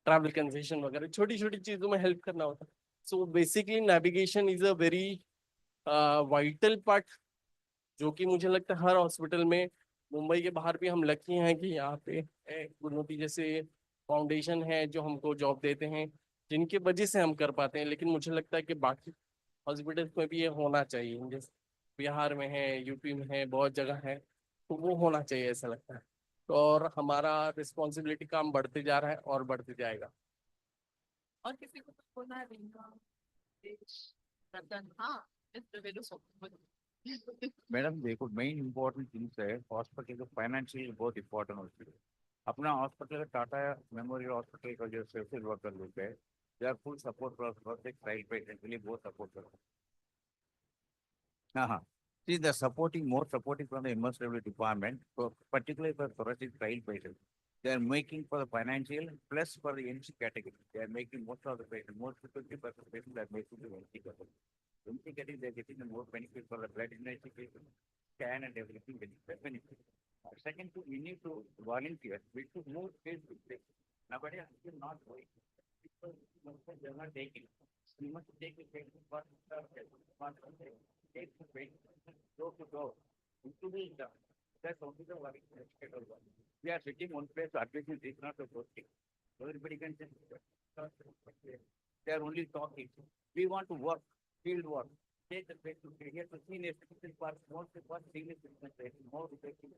ट्रैवल कंसेशन वगैरह छोटी छोटी चीजों में हेल्प करना होता। So basically navigation is a very vital part, जो कि मुझे लगता है हर हॉस्पिटल में, मुंबई के बाहर भी हम लकी हैं कि यहाँ पे गुरुमती जैसे फाउंडेशन है जो हमको जॉब देते हैं, जिनके वजह से हम कर पाते हैं। लेकिन मुझे लगता है कि बाकी हॉस्पिटल्स में भी ये होना चाहिए, जैसे बिहार में है, यूपी में है, बहुत जगह है, तो वो होना चाहिए ऐसा लगता है। तो और हमारा रिस्पॉन्सिबिलिटी काम बढ़ते जा रहा है और बढ़ते जाएगा। और किसी को कुछ बोलना है रिंका, देश, रतन? हाँ, इस वेलु मैडम देखो, मेन इम्पोर्टेंट थिंग्स है हॉस्पिटल का फाइनेंशियल बहुत इंपॉर्टेंट होती है। अपना हॉस्पिटल टाटा मेमोरियल हॉस्पिटल का जो सोशल वर्कर लोग है, they are full support for child patient के लिए बहुत सपोर्ट करते हैं। हाँ हाँ, see the supporting more supporting from the MSW department, for particularly for thoracic child patients. They are making for the financial plus for the NC category. They are making most of the patients, most 50% of patients are making the NC category. NC category, they are getting the more benefit for the blood investigation, scan and everything, benefit. Second, we need to volunteer. We should move face to face. Nobody is not going. People they are not taking. We must take the patient for take the patient door to door. Into the that's only the worry. We are sitting one place, admission is not a good thing. Everybody can just they are only talking. We want to work, field work. Take the patient here to senior citizen part, more senior citizen patient, more patient.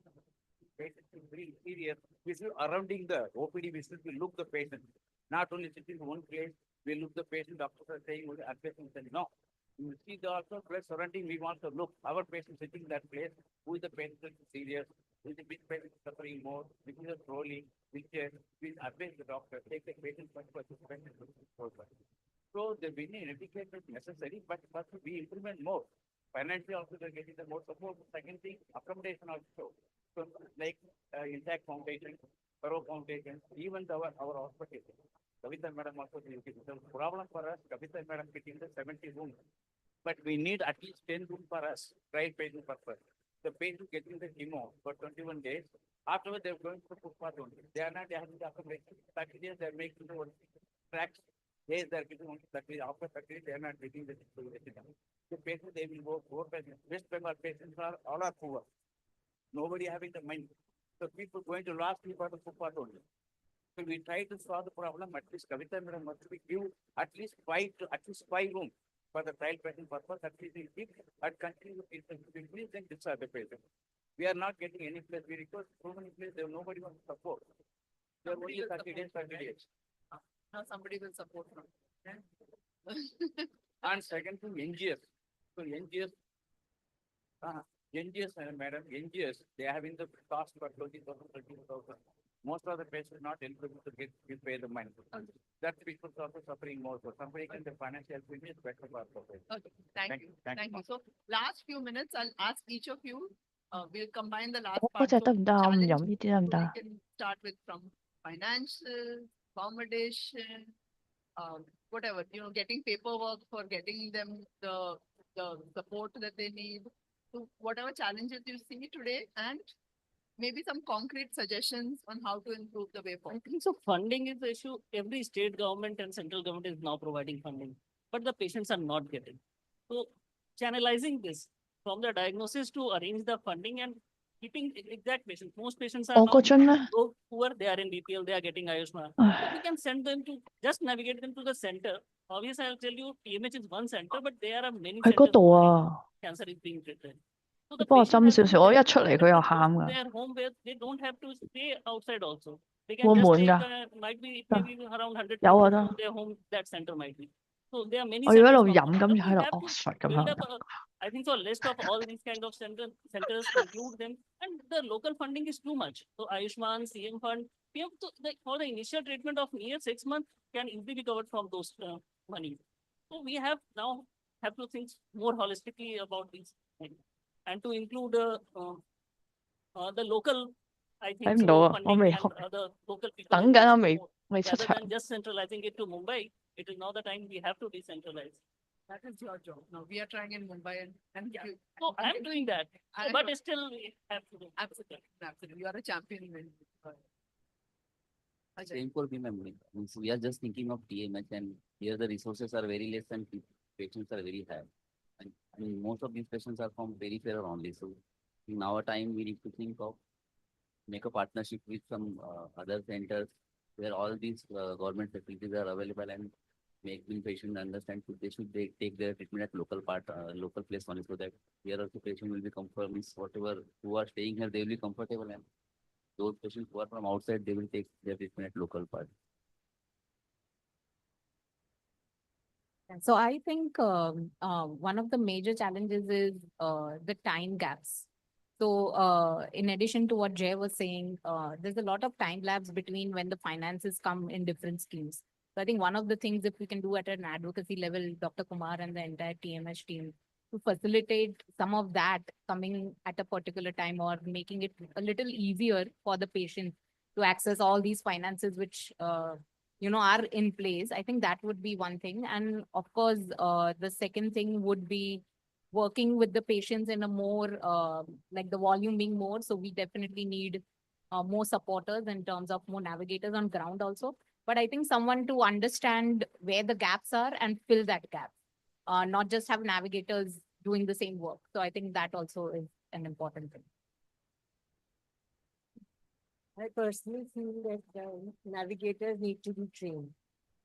Patient is very serious. We should surrounding the OPD, we should look the patient. Not only sitting in one place, we look the patient, doctors are saying, no. You see the also place surrounding, we want to look our patient sitting in that place, who is the patient is serious, who is the big patient suffering more, which is a trolley, wheelchair, we advise the doctor, take the patient first for the patient. So the winning education is necessary, but first we implement more. Financially also they're getting the more support. Second thing, accommodation also. So like Intact Foundation, Faro Foundation, even our hospital. Kavita Madam also, the problem for us, Kavita Madam getting the 70 rooms. But we need at least 10 rooms for us, right patient purpose. The patient getting the chemo for 21 days. Afterwards, they're going to footpath only. They are not having the accommodation. 30 days, they're making the tracks. Days they're getting only 30 days. After 30 days, they are not getting the patient, they will go poor patients. West Bengal patients are all are poor. Nobody having the money. So people going to last for the footpath only. So we try to solve the problem. At least Kavita Madam must be give at least five rooms for the child patient purpose. At least we keep at continue increase then discharge the patient. We are not getting any place. We request so many places. There nobody wants to support. There are only 30 days, 30 days. Now somebody will support now. And second thing, NGS. So NGS, madam, NGS, they are having the cost for 20,000, 30,000. Most of the patients not eligible to pay the money. That people are also suffering more. So somebody can the financial help is better for us. Okay, thank you. Thank you. So last few minutes, I'll ask each of you. We'll combine the last 嗰 part. 隻 So 得唔得啊？我唔 challenge, 飲呢啲得唔 so 得 we 啊？ can start with from financial, accommodation, whatever, getting paperwork for getting them the support that they need. So whatever challenges you see today, and maybe some concrete suggestions on how to improve the way I forward. think so. Funding is the issue. Every state government and central government is now providing funding, but the patients are not getting. So channelizing this from the diagnosis to arrange the funding and keeping exact patients. Most patients are 我 now 嗰樽咧， so poor, they are in BPL, they are getting Ayushman. So 唉， we can send them to just navigate them to the center. Obviously, I'll tell you, TMH is one center, but there are many 喺嗰 centers 度 where 啊！ cancer is being treated. So 你 the 幫我 patient 斟 has 少 to 少，我 be 一出嚟佢又 close 喊 to 噶， their home where they don't have to stay outside also. They 會 can 唔 just 會 take, 㗎？ might be 得 maybe around 100 有 people 啊 from 得， their home, that center might be. So there are many 我要一 centers 路 now. 飲，跟 So 住 we 喺度 have to Oxford 咁 build 樣 up, I think so, a list of all these kind of centers, include them, and the local funding is too much. So Ayushman, CM fund, we have to, for the initial treatment of near 6 months can easily be covered from those money. So we have now have to think more holistically about these things and to include the local, I 睇 think 唔到 so, 啊！我 funding 未 and 開， other local people 等緊啊，未 involved. 未出 Rather 場。 than just centralizing it to Mumbai, it is now the time we have to decentralize. That is your job. Now we are trying in Mumbai and Yeah. you, So I'm doing that, I but know. still we have to do. absolutely, absolutely. You are a champion in Ajay. Same for me, ma'am. Means we are just thinking of TMH and here the resources are very less and patients are very high. And I mean, most of these patients are from peripheral only. So in our time, we need to think of make a partnership with some other centers where all these government facilities are available and making patient understand they should take their treatment at local place only so that here also patient will be comfortable. Means whatever who are staying here, they will be comfortable and those patients who are from outside, they will take their treatment at local part. So I think one of the major challenges is the time gaps. So in addition to what Jay was saying, there's a lot of time lapse between when the finances come in different schemes. So I think one of the things if we can do at an advocacy level, Dr. Kumar and the entire TMH team to facilitate some of that coming at a particular time or making it a little easier for the patient to access all these finances which are in place. I think that would be one thing. And of course, the second thing would be working with the patients in a more, like the volume being more. So we definitely need more supporters in terms of more navigators on ground also. But I think someone to understand where the gaps are and fill that gap, not just have navigators doing the same work. So I think that also is an important thing. I personally feel that navigators need to be trained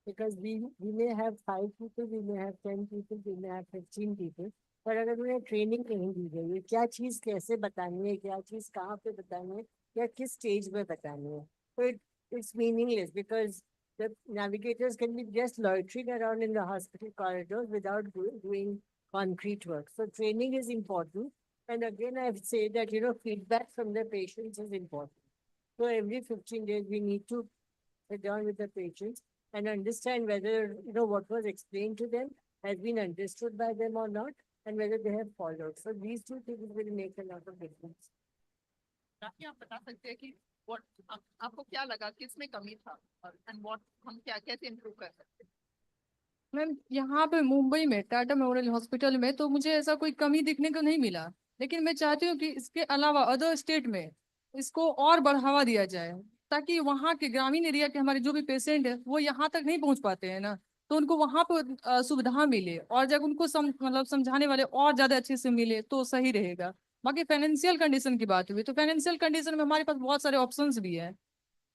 because we may have 5 people, we may have 10 people, we may have 15 people. पर अगर उन्हें training नहीं दी गई है क्या चीज कैसे बतानी है क्या चीज कहाँ पे बतानी है या किस स्टेज में बतानी है तो it's meaningless because the navigators can be just loitering around in the hospital corridors without doing concrete work. So training is important. And again, I would say that, feedback from the patients is important. So every 15 days, we need to sit down with the patients and understand whether, what was explained to them has been understood by them or not, and whether they have followed. So these two things will make a lot of difference. राखी, आप बता सकते हैं कि what आपको क्या लगा किसमें कमी था और and what हम क्या कैसे improve कर सकते हैं? मैम यहाँ पे मुंबई में टाटा मेमोरियल हॉस्पिटल में तो मुझे ऐसा कोई कमी दिखने को नहीं मिला, लेकिन मैं चाहती हूँ कि इसके अलावा अदर स्टेट में इसको और बढ़ावा दिया जाए ताकि वहाँ के ग्रामीण एरिया के हमारे जो भी पेशेंट है वो यहाँ तक नहीं पहुँच पाते हैं ना, तो उनको वहाँ पर सुविधा मिले और जब उनको मतलब समझाने वाले और ज्यादा अच्छे से मिले तो सही रहेगा। बाकी फाइनेंशियल कंडीशन की बात हुई तो फाइनेंशियल कंडीशन में हमारे पास बहुत सारे ऑप्शंस भी हैं।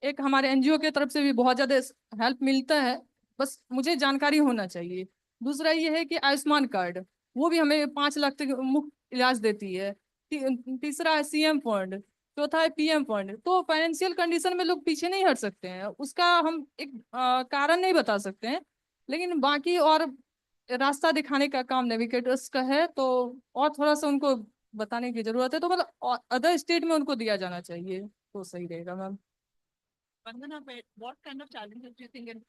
एक हमारे एनजीओ की तरफ से भी बहुत ज्यादा हेल्प मिलता है, बस मुझे जानकारी होना चाहिए। दूसरा ये है कि आयुष्मान कार्ड वो भी हमें 5 लाख तक मुफ्त इलाज देती है। तीसरा है सीएम फंड, चौथा है पीएम फंड। तो फाइनेंशियल कंडीशन में लोग पीछे नहीं हट सकते हैं, उसका हम एक कारण नहीं बता सकते हैं, लेकिन बाकी और रास्ता दिखाने का काम नेविगेटर्स का है, तो और थोड़ा सा उनको बताने की जरूरत है। तो मतलब अदर स्टेट में उनको दिया जाना चाहिए तो सही रहेगा ma'am. Vandana, what kind of challenges do you think? And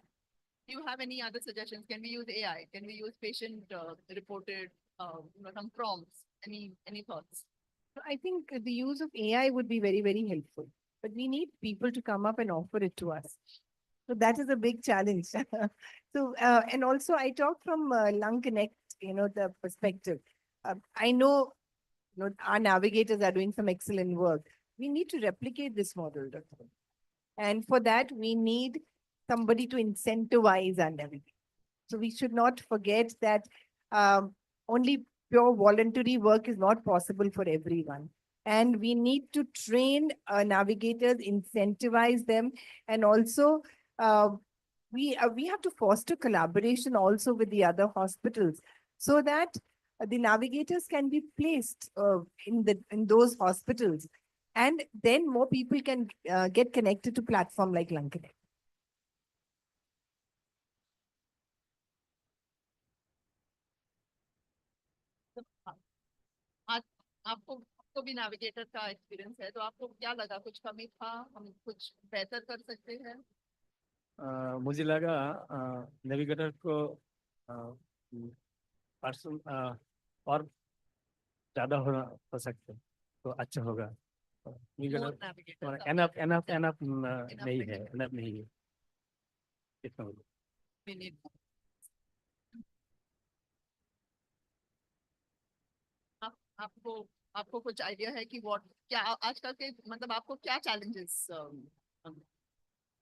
do you have any other suggestions? Can we use AI? Can we use patient reported, some prompts? Any thoughts? I think the use of AI would be very, very helpful, but we need people to come up and offer it to us. So that is a big challenge. So, and also I talk from Lung Connect, the perspective. I know, our navigators are doing some excellent work. We need to replicate this model, Dr. And for that, we need somebody to incentivize our navigators. So we should not forget that only pure voluntary work is not possible for everyone. And we need to train navigators, incentivize them, and also we have to foster collaboration also with the other hospitals so that the navigators can be placed in those hospitals, and then more people can get connected to platform like Lung Connect. आपको भी navigator का experience है, तो आपको क्या लगा कुछ कमी था, हम कुछ बेहतर कर सकते हैं? मुझे लगा नेविगेटर को पर्सन और ज्यादा हो सकते तो अच्छा होगा। More navigators. एनफ नहीं है, एनफ नहीं है इतना। We need आपको आपको कुछ आइडिया है कि व्हाट क्या आजकल के मतलब आपको क्या चैलेंजेस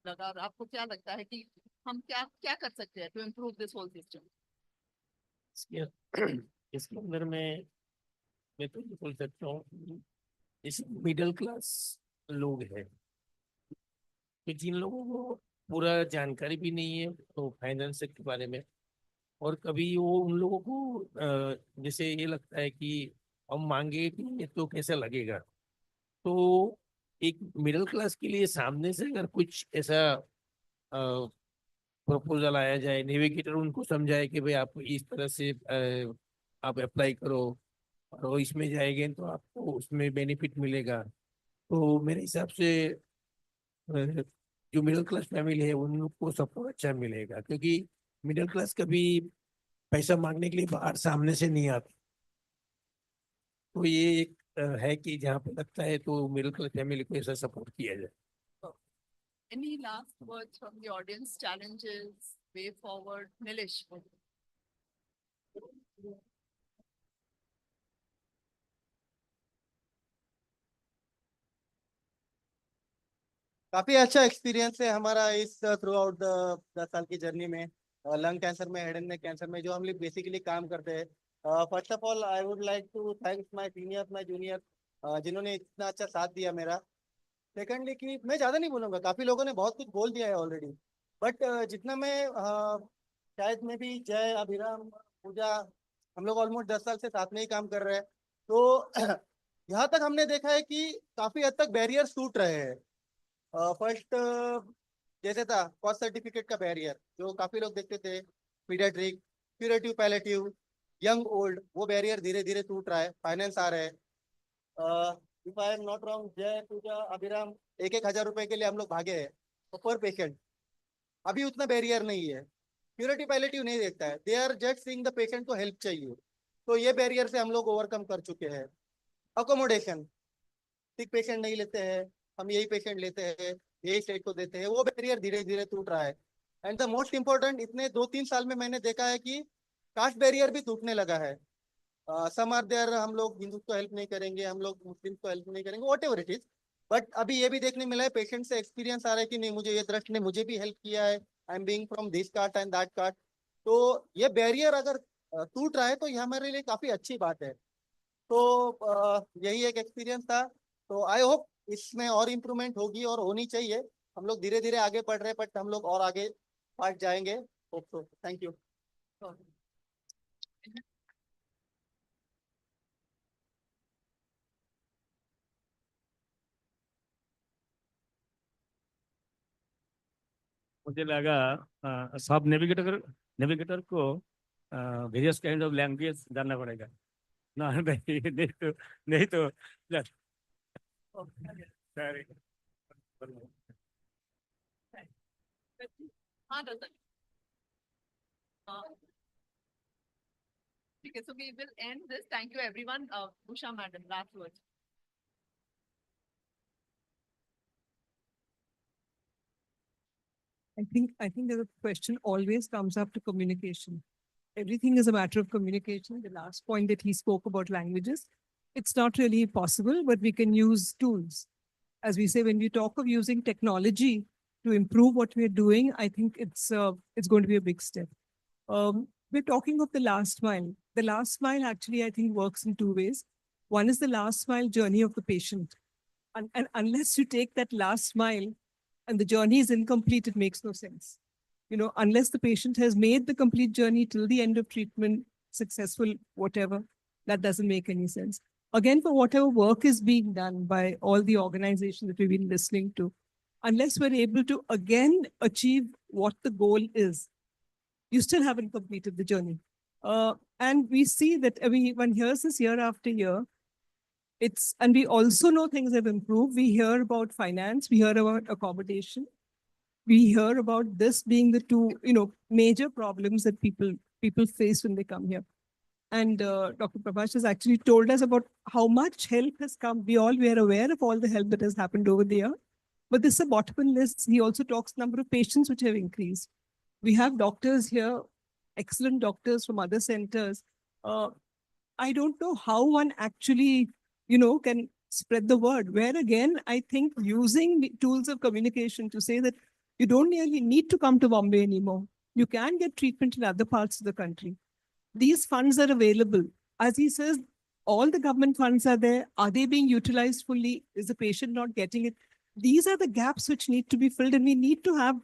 लगा और आपको क्या लगता है कि हम क्या क्या कर सकते हैं to improve this whole system? इसके इसके अंदर मैं तो ये बोल सकता हूँ कि जैसे मिडिल क्लास लोग हैं कि जिन लोगों को पूरा जानकारी भी नहीं है तो फाइनेंस के बारे में, और कभी वो उन लोगों को जैसे ये लगता है कि हम मांगे कि ये तो कैसे लगेगा, तो एक मिडिल क्लास के लिए सामने से अगर कुछ ऐसा प्रपोजल आया जाए, नेविगेटर उनको समझाए कि भाई आप इस तरह से आप अप्लाई करो और वो इसमें जाएंगे तो आपको उसमें बेनिफिट मिलेगा, तो मेरे हिसाब से जो मिडिल क्लास फैमिली है उनको सपोर्ट अच्छा मिलेगा, क्योंकि मिडिल क्लास कभी पैसा मांगने के लिए बाहर सामने से नहीं आती। तो ये एक है कि जहाँ पे लगता है तो मिडिल क्लास फैमिली को ऐसा सपोर्ट किया जाए। Any last words from the audience? Challenges, way forward, Nilesh? काफी अच्छा एक्सपीरियंस है हमारा इस थ्रू आउट द 10 साल की जर्नी में, लंग कैंसर में, हेड एंड नेक कैंसर में जो हम लोग बेसिकली काम करते हैं। First of all I would like to thanks my senior, my junior, जिन्होंने इतना अच्छा साथ दिया मेरा। सेकंडली कि मैं ज्यादा नहीं बोलूंगा, काफी लोगों ने बहुत कुछ बोल दिया है ऑलरेडी, बट जितना मैं शायद में भी जय, अभिराम, पूजा, हम लोग ऑलमोस्ट 10 साल से साथ में ही काम कर रहे हैं, तो यहाँ तक हमने देखा है कि काफी हद तक बैरियर्स टूट रहे हैं। फर्स्ट जैसे था कॉस्ट सर्टिफिकेट का बैरियर जो काफी लोग देखते थे, paediatric, curative, palliative, young old, वो बैरियर धीरे धीरे टूट रहा है, फाइनेंस आ रहा है। If I am not wrong, जय, पूजा, अभिराम, 1,000 रुपए के लिए हम लोग भागे हैं तो पर पेशेंट, अभी उतना बैरियर नहीं है। क्यूरेटिव पैलेटिव नहीं देखता है, they are just seeing the patient को हेल्प चाहिए, तो ये बैरियर से हम लोग ओवरकम कर चुके हैं। अकोमोडेशन, सिक पेशेंट नहीं लेते हैं, हम यही पेशेंट लेते हैं, यही स्टेट को देते हैं, वो बैरियर धीरे धीरे टूट रहा है। एंड द मोस्ट इम्पोर्टेंट, इतने 2-3 साल में मैंने देखा है कि कास्ट बैरियर भी टूटने लगा है। सम आर देयर, हम लोग हिंदू को हेल्प नहीं करेंगे, हम लोग मुस्लिम को हेल्प नहीं करेंगे, what ever it is, but अभी ये भी देखने मिला है पेशेंट से एक्सपीरियंस आ रहा है कि नहीं, मुझे ये ट्रस्ट ने मुझे भी हेल्प किया है, I am being from this caste and that caste, तो ये बैरियर अगर टूट रहा है तो ये हमारे लिए काफी अच्छी बात है। तो यही एक एक्सपीरियंस था, तो आई होप इसमें और इम्प्रूवमेंट होगी और होनी चाहिए। हम लोग धीरे धीरे आगे बढ़ रहे हैं, बट हम लोग और आगे बढ़ जाएंगे, होप सो। Thank you. मुझे लगा सब नेविगेटर को वेरियस काइंड ऑफ लैंग्वेज जानना पड़ेगा ना, नहीं तो sorry. हाँ डॉक्टर, ठीक है, so we will end this. Thank you everyone. Usha madam, last words. I think the question always comes up to communication. Everything is a matter of communication. The last point that he spoke about languages, it's not really possible, but we can use tools. As we say, when we talk of using technology to improve what we're doing, I think it's going to be a big step. We're talking of the last mile. The last mile actually, I think, works in two ways. One is the last mile journey of the patient. And unless you take that last mile and the journey is incomplete, it makes no sense. You know, unless the patient has made the complete journey till the end of treatment, successful, whatever, that doesn't make any sense. Again, for whatever work is being done by all the organizations that we've been listening to, unless we're able to again achieve what the goal is, you still haven't completed the journey. And we see that everyone hears this year after year. And we also know things have improved. We hear about finance, we hear about accommodation, we hear about this being the two, major problems that people face when they come here. And Dr. Prabhash has actually told us about how much help has come. We are aware of all the help that has happened over the year, but this is a bottom list. He also talks number of patients which have increased. We have doctors here, excellent doctors from other centers. I don't know how one actually, can spread the word. Where again, I think using the tools of communication to say that you don't really need to come to Bombay anymore. You can get treatment in other parts of the country. These funds are available. As he says, all the government funds are there. Are they being utilized fully? Is the patient not getting it? These are the gaps which need to be filled, and we need to have,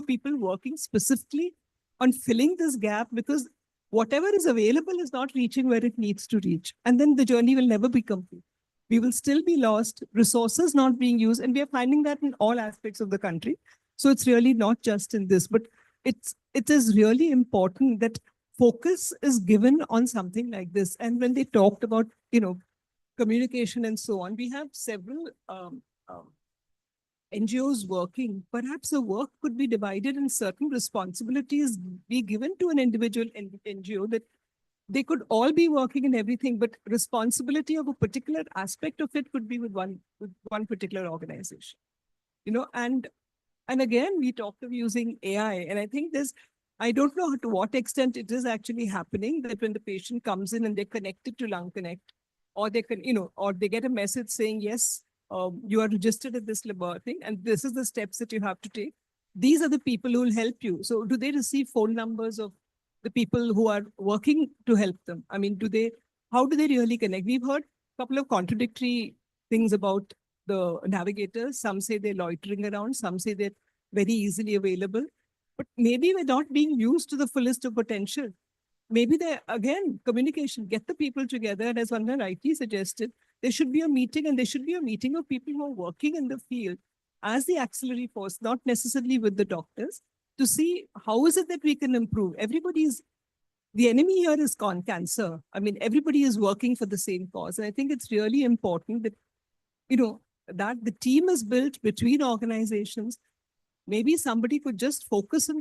people working specifically on filling this gap, because whatever is available is not reaching where it needs to reach. And then the journey will never be complete. We will still be lost, resources not being used, and we are finding that in all aspects of the country. So it's really not just in this, but it is really important that focus is given on something like this. And when they talked about, communication and so on, we have several NGOs working. Perhaps the work could be divided and certain responsibilities be given to an individual NGO, that they could all be working in everything, but responsibility of a particular aspect of it could be with one particular organization. And again, we talked of using AI, and I think I don't know to what extent it is actually happening, that when the patient comes in and they're connected to Lung Connect, or they can, or they get a message saying, yes, you are registered at this laboratory, and this is the steps that you have to take. These are the people who will help you. So do they receive phone numbers of the people who are working to help them? I mean, how do they really connect? We've heard a couple of contradictory things about the navigators. Some say they're loitering around, some say they're very easily available, but maybe we're not being used to the fullest of potential. Maybe again, communication, get the people together. And as Vandana rightly suggested, there should be a meeting, and there should be a meeting of people who are working in the field as the auxiliary force, not necessarily with the doctors, to see how is it that we can improve. The enemy here is cancer. I mean, everybody is working for the same cause. And I think it's really important that, that the team is built between organizations. Maybe somebody could just focus on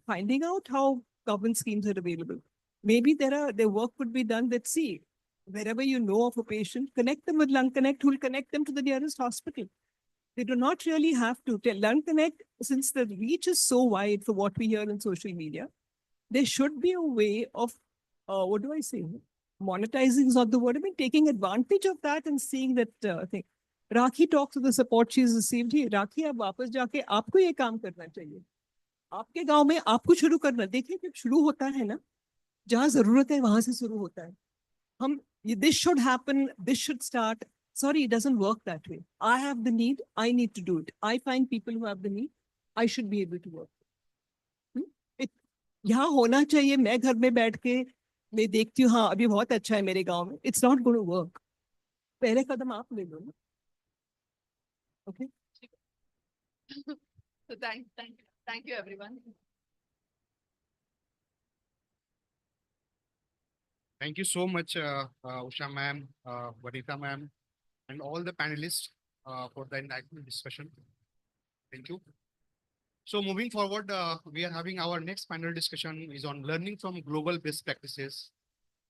finding out how government schemes are available. Maybe their work could be done that, see, wherever you know of a patient, connect them with Lung Connect, who will connect them to the nearest hospital. They do not really have to. Lung Connect, since the reach is so wide for what we hear in social media, there should be a way of, what do I say? Monetizing is not the word. I mean, taking advantage of that and seeing that thing. Rakhi talks to the support she's received. Hey, Rakhi, आप वापस जाके आपको ये काम करना चाहिए. आपके गांव में आपको शुरू करना. देखिए, जब शुरू होता है ना, जहां जरूरत है वहां से शुरू होता है. This should happen. This should start. Sorry, it doesn't work that way. I have the need. I need to do it. I find people who have the need. I should be able to work. यहाँ होना चाहिए. मैं घर में बैठ के मैं देखती हूँ, हाँ अभी बहुत अच्छा है मेरे गांव में. It's not going to work. पहले कदम आप ले लो ना. Okay. So thank you, everyone. Thank you so much, Usha ma'am, Vanita ma'am, and all the panelists for the enlightening discussion. Thank you. So moving forward, we are having our next panel discussion is on learning from global best practices.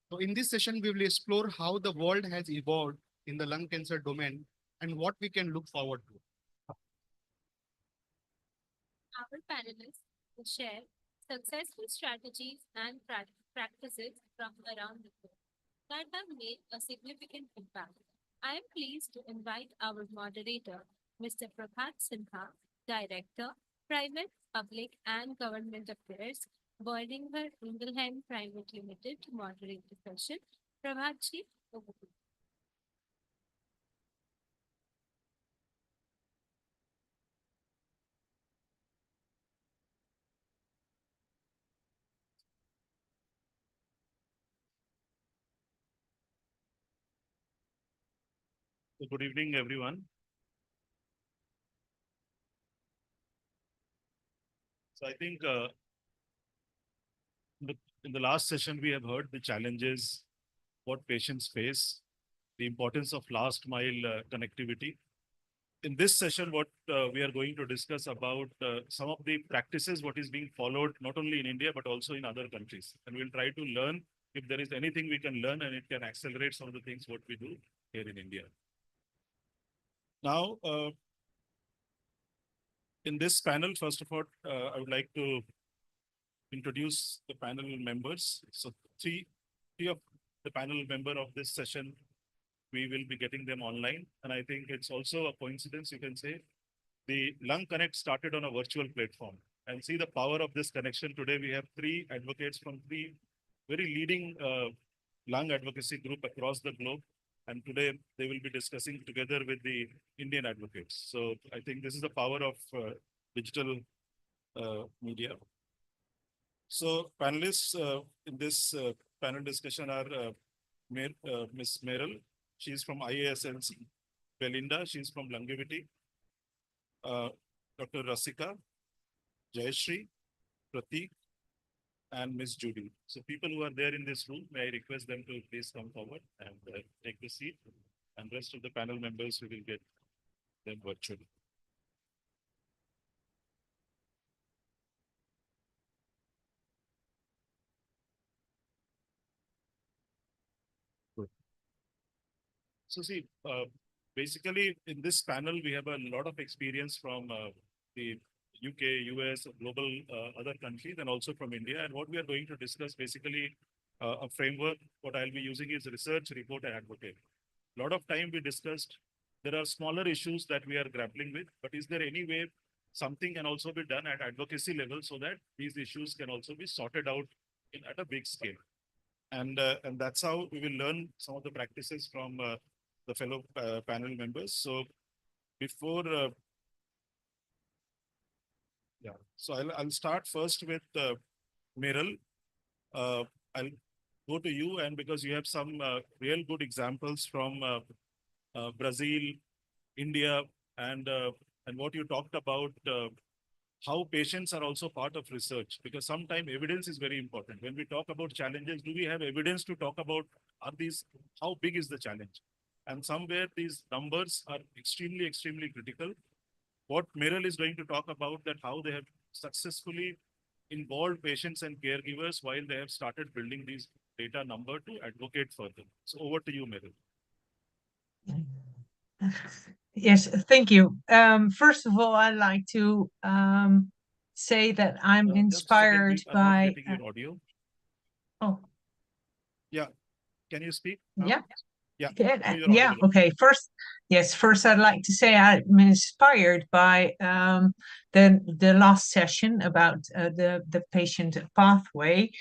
So in this session, we will explore how the world has evolved in the lung cancer domain and what we can look forward to. Our panelists will share successful strategies and practices from around the world that have made a significant impact. I am pleased to invite our moderator, Mr. Prabhat Sinha, Director, Private, Public and Government Affairs, Boidinger Ingelheim Private Limited, to moderate the session. Prabhatji, over to you. So good evening, everyone. So I think in the last session, we have heard the challenges, what patients face, the importance of last mile connectivity. In this session, what we are going to discuss about some of the practices, what is being followed, not only in India, but also in other countries. And we'll try to learn if there is anything we can learn and it can accelerate some of the things what we do here in India. Now, in this panel, first of all, I would like to introduce the panel members. So three of the panel member of this session, we will be getting them online. And I think it's also a coincidence, you can say. The Lung Connect started on a virtual platform. And see the power of this connection. Today, we have 3 advocates from 3 very leading lung advocacy group across the globe. And today they will be discussing together with the Indian advocates. So I think this is the power of digital media. So panelists in this panel discussion are Ms. Meryl, she's from IASLC. Belinda, she's from Longevity. Dr. Rasika, Jayashree, Pratik, and Ms. Judy. So people who are there in this room, may I request them to please come forward and take the seat. And rest of the panel members, we will get them virtually. Good. So see, basically in this panel, we have a lot of experience from the UK, US, global other countries, and also from India. And what we are going to discuss basically a framework. What I'll be using is research, report, and advocate. A lot of time we discussed, there are smaller issues that we are grappling with, but is there any way something can also be done at advocacy level so that these issues can also be sorted out at a big scale? And that's how we will learn some of the practices from the fellow panel members. So before, so I'll start first with Meral. I'll go to you, and because you have some real good examples from Brazil, India, and what you talked about, how patients are also part of research, because sometimes evidence is very important. When we talk about challenges, do we have evidence to talk about, how big is the challenge? And somewhere these numbers are extremely, extremely critical. What Meryl is going to talk about, that how they have successfully involved patients and caregivers while they have started building these data number to advocate further. So over to you, Meryl. Yes, thank you. First of all, I'd like to say that I'm inspired I'm not by. getting your audio. Oh, Yeah. Can you speak now? yeah. Yeah. Yeah, now you're yeah, audible. okay. First I'd like to say I'm inspired by the last session about the patient pathway.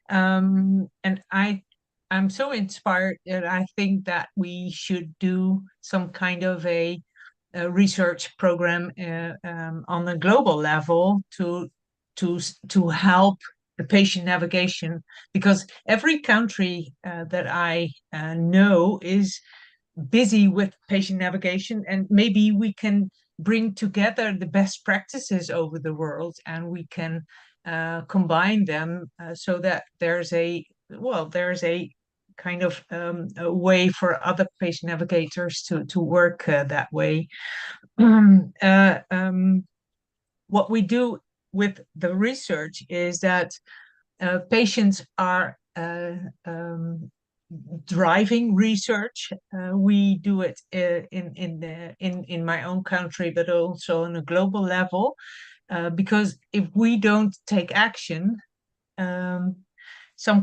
And I'm so inspired that I think that we should do some kind of a research program on a global level to help the patient navigation, because every country that I know is busy with patient navigation, and maybe we can bring together the best practices over the world and we can combine them so that there's a kind of a way for other patient navigators to work that way. What we do with the research is that patients are driving research. We do it in my own country, but also on a global level, because if we don't take action, some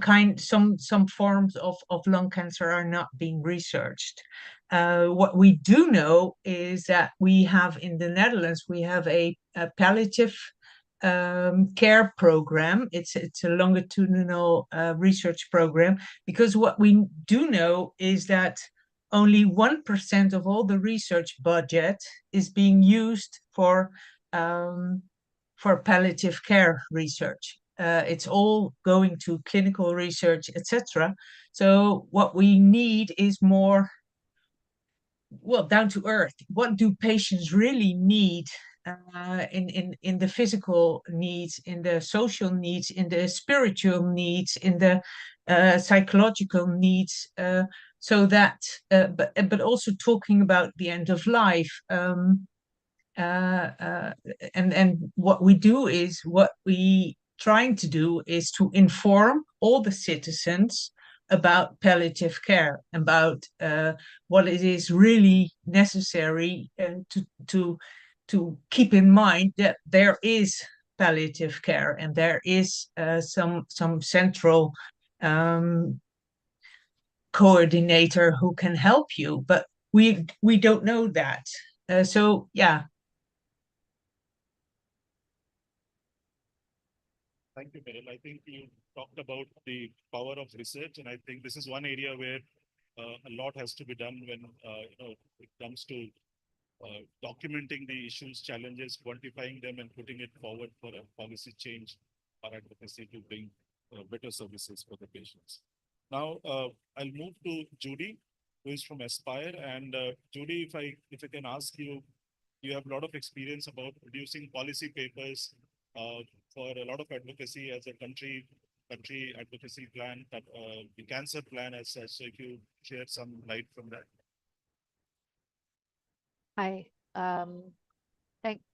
forms of lung cancer are not being researched. What we do know is that we have in the Netherlands, we have a palliative care program. It's a longitudinal research program, because what we do know is that only 1% of all the research budget is being used for palliative care research. It's all going to clinical research, etc. So what we need is more, down to earth. What do patients really need in the physical needs, in the social needs, in the spiritual needs, in the psychological needs, so that, but also talking about the end of life. And what we trying to do is to inform all the citizens about palliative care, about what it is really necessary to keep in mind that there is palliative care and there is some central coordinator who can help you, but we don't know that. So yeah. Thank you, Meryl. I think you talked about the power of research, and I think this is one area where a lot has to be done when it comes to documenting the issues, challenges, quantifying them, and putting it forward for a policy change or advocacy to bring better services for the patients. Now, I'll move to Judy, who is from Aspire. And Judy, if I can ask you, you have a lot of experience about producing policy papers for a lot of advocacy as a country advocacy plan, the cancer plan as such. So if you share some light from that. Hi,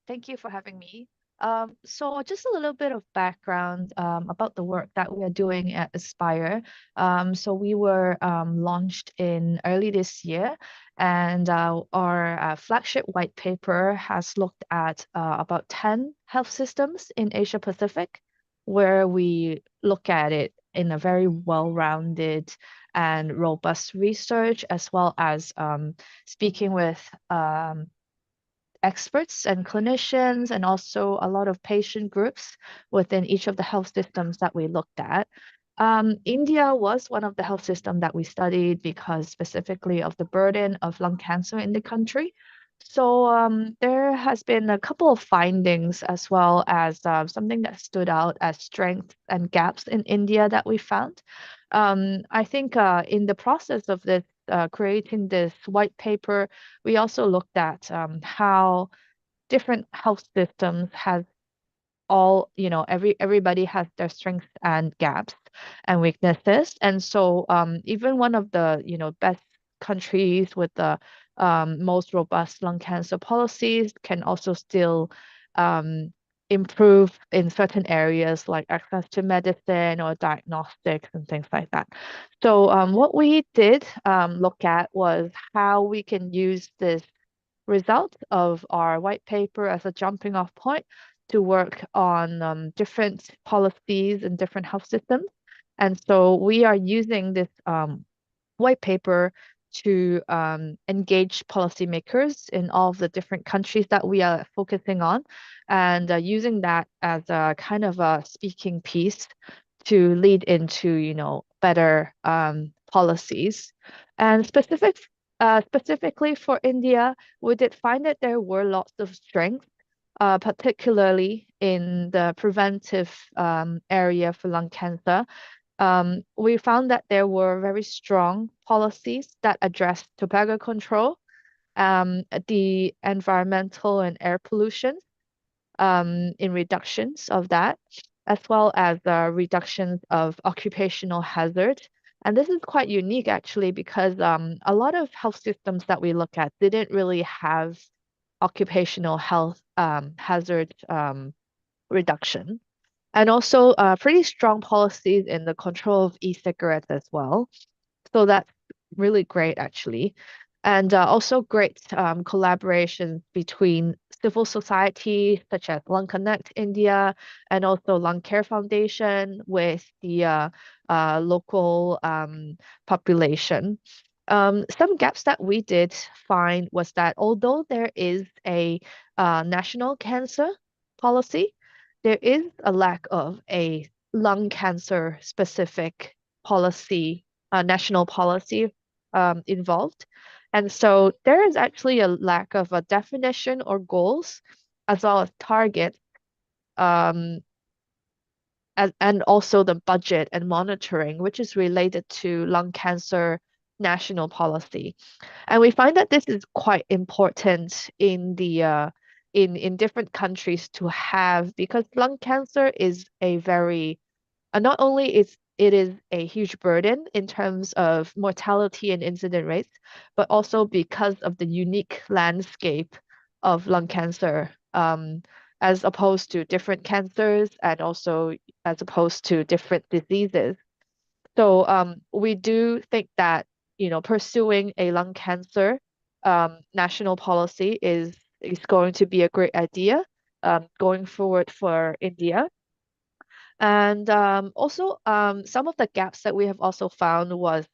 thank you for having me. So just a little bit of background about the work that we are doing at Aspire. So we were launched in early this year, and our flagship white paper has looked at about 10 health systems in Asia Pacific, where we look at it in a very well-rounded and robust research, as well as speaking with experts and clinicians, and also a lot of patient groups within each of the health systems that we looked at. India was one of the health systems that we studied because specifically of the burden of lung cancer in the country. So there has been a couple of findings, as well as something that stood out as strengths and gaps in India that we found. I think in the process of this creating this white paper, we also looked at how different health systems has all, everybody has their strengths and gaps and weaknesses. And so even one of the, best countries with the most robust lung cancer policies can also still um, improve in certain areas like access to medicine or diagnostics and things like that. So what we did look at was how we can use this result of our white paper as a jumping off point to work on different policies and different health systems. And so we are using this white paper to engage policymakers in all of the different countries that we are focusing on, and using that as a kind of a speaking piece to lead into, better policies. And specifically for India, we did find that there were lots of strengths, particularly in the preventive area for lung cancer. We found that there were very strong policies that addressed tobacco control, the environmental and air pollution, in reductions of that, as well as reductions of occupational hazard. And this is quite unique actually, because a lot of health systems that we look at didn't really have occupational health hazard reduction. And also pretty strong policies in the control of e-cigarettes as well. So that's really great, actually. And also great collaboration between civil society, such as Lung Connect India, and also Lung Care Foundation with the local population. Some gaps that we did find was that although there is a national cancer policy, there is a lack of a lung cancer specific policy, national policy involved. And so there is actually a lack of a definition or goals, as well as targets, um, and also the budget and monitoring, which is related to lung cancer national policy. And we find that this is quite important in the in different countries to have, because lung cancer is a very not only is it is a huge burden in terms of mortality and incident rates, but also because of the unique landscape of lung cancer, as opposed to different cancers, and also as opposed to different diseases. So we do think that, pursuing a lung cancer national policy is going to be a great idea going forward for India. And also some of the gaps that we have also found was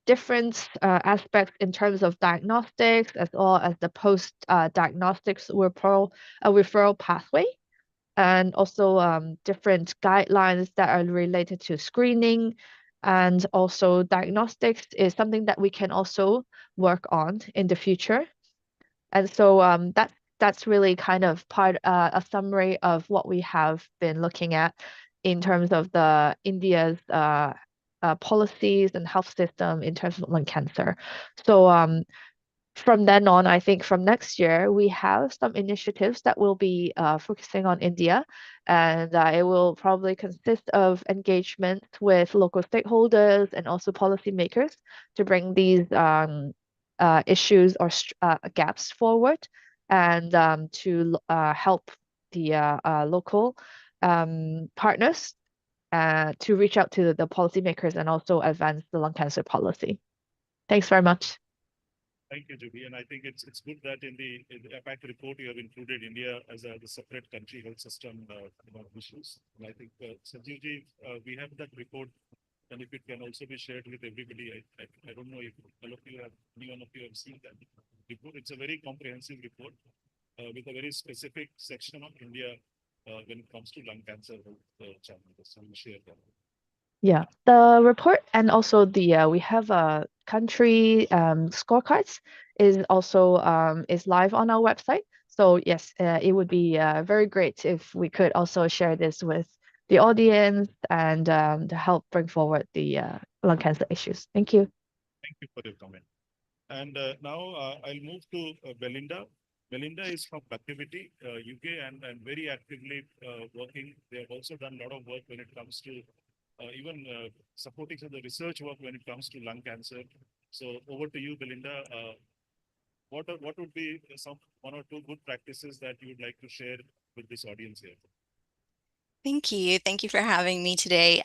different aspects in terms of diagnostics as well as the post diagnostics referral pathway, and also different guidelines that are related to screening, and also diagnostics is something that we can also work on in the future. And so that's really kind of a summary of what we have been looking at in terms of the India's policies and health system in terms of lung cancer. So from then on, I think from next year, we have some initiatives that will be focusing on India, and it will probably consist of engagement with local stakeholders and also policymakers to bring these issues or gaps forward, and to help the local partners to reach out to the policymakers and also advance the lung cancer policy. Thanks very much. Thank you, Juby. And I think it's good that in the APAC report, you have included India as a separate country health system issues. And I think, Sanjeevji, we have that report, and if it can also be shared with everybody, I don't know if all of you have, any one of you have seen that report. It's a very comprehensive report with a very specific section of India when it comes to lung cancer health challenges. So we'll share that. Yeah, the report and also the we have a country scorecards is also is live on our website. So yes, it would be very great if we could also share this with the audience and to help bring forward the lung cancer issues. Thank you. Thank you for your comment. And now I'll move to Belinda. Belinda is from Activity, UK, and very actively working. They have also done a lot of work when it comes to even supporting some of the research work when it comes to lung cancer. So over to you, Belinda. What would be some one or two good practices that you would like to share with this audience here? Thank you. Thank you for having me today.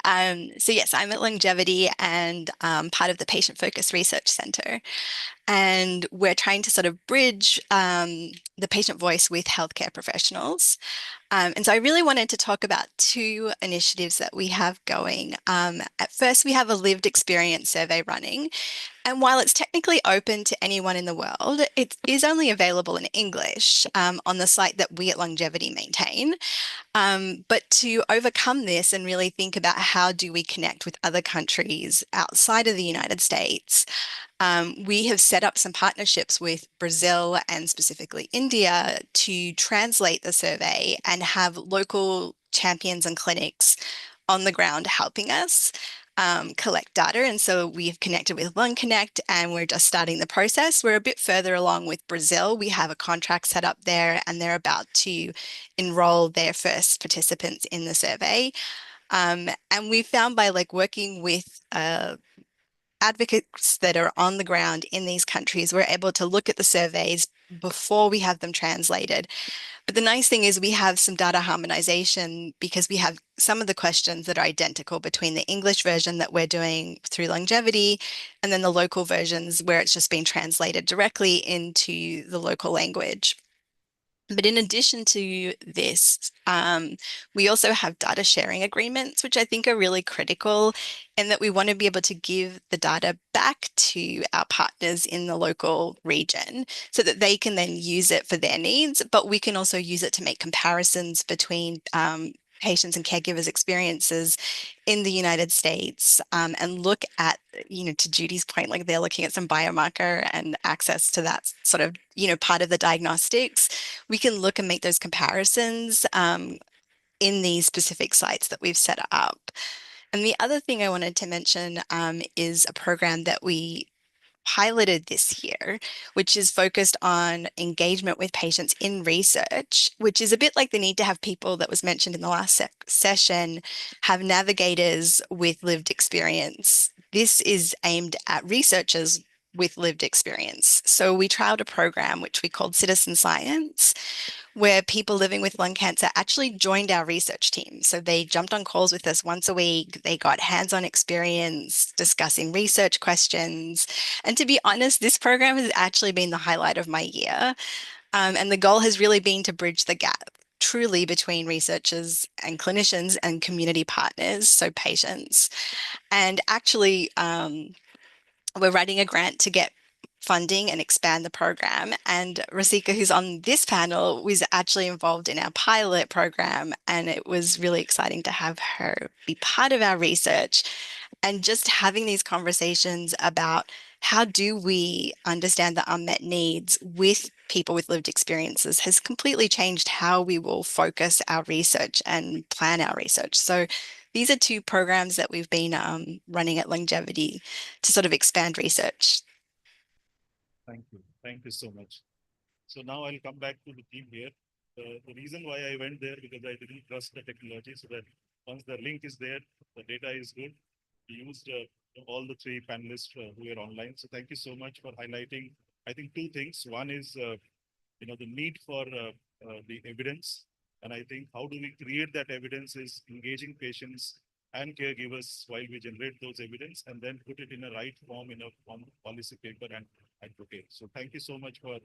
So yes, I'm at Longevity and part of the Patient Focused Research Center. And we're trying to sort of bridge the patient voice with healthcare professionals. And so I really wanted to talk about two initiatives that we have going. At first, we have a lived experience survey running. And while it's technically open to anyone in the world, it is only available in English on the site that we at Longevity maintain. But to overcome this and really think about how do we connect with other countries outside of the United States, we have set up some partnerships with Brazil and specifically India to translate the survey and have local champions and clinics on the ground helping us collect data. And so we've connected with Lung Connect and we're just starting the process. We're a bit further along with Brazil. We have a contract set up there and they're about to enroll their first participants in the survey. And we found by working with advocates that are on the ground in these countries, we're able to look at the surveys before we have them translated. But the nice thing is we have some data harmonization because we have some of the questions that are identical between the English version that we're doing through Longevity and then the local versions where it's just been translated directly into the local language. But in addition to this, we also have data sharing agreements, which I think are really critical in that we want to be able to give the data back to our partners in the local region so that they can then use it for their needs, but we can also use it to make comparisons between patients and caregivers' experiences in the United States and look at, to Judy's point, they're looking at some biomarker and access to that sort of, part of the diagnostics. We can look and make those comparisons in these specific sites that we've set up. And the other thing I wanted to mention is a program that we piloted this year, which is focused on engagement with patients in research, which is a bit like the need to have people that was mentioned in the last session, have navigators with lived experience. This is aimed at researchers with lived experience. So we trialed a program which we called Citizen Science, where people living with lung cancer actually joined our research team. So they jumped on calls with us once a week. They got hands-on experience discussing research questions. And to be honest, this program has actually been the highlight of my year. And the goal has really been to bridge the gap truly between researchers and clinicians and community partners, so patients. And actually, we're writing a grant to get funding and expand the program. And Rasika, who's on this panel, was actually involved in our pilot program. And it was really exciting to have her be part of our research and just having these conversations about how do we understand the unmet needs with people with lived experiences has completely changed how we will focus our research and plan our research. So these are two programs that we've been running at Longevity to sort of expand research. Thank you. Thank you so much. So now I'll come back to the team here. The reason why I went there because I didn't trust the technology, so that once the link is there, the data is good. We used all the three panelists who are online. So thank you so much for highlighting, I think, two things. One is, the need for the evidence. And I think how do we create that evidence is engaging patients and caregivers while we generate those evidence and then put it in a right form in a form policy paper and advocate. So thank you so much for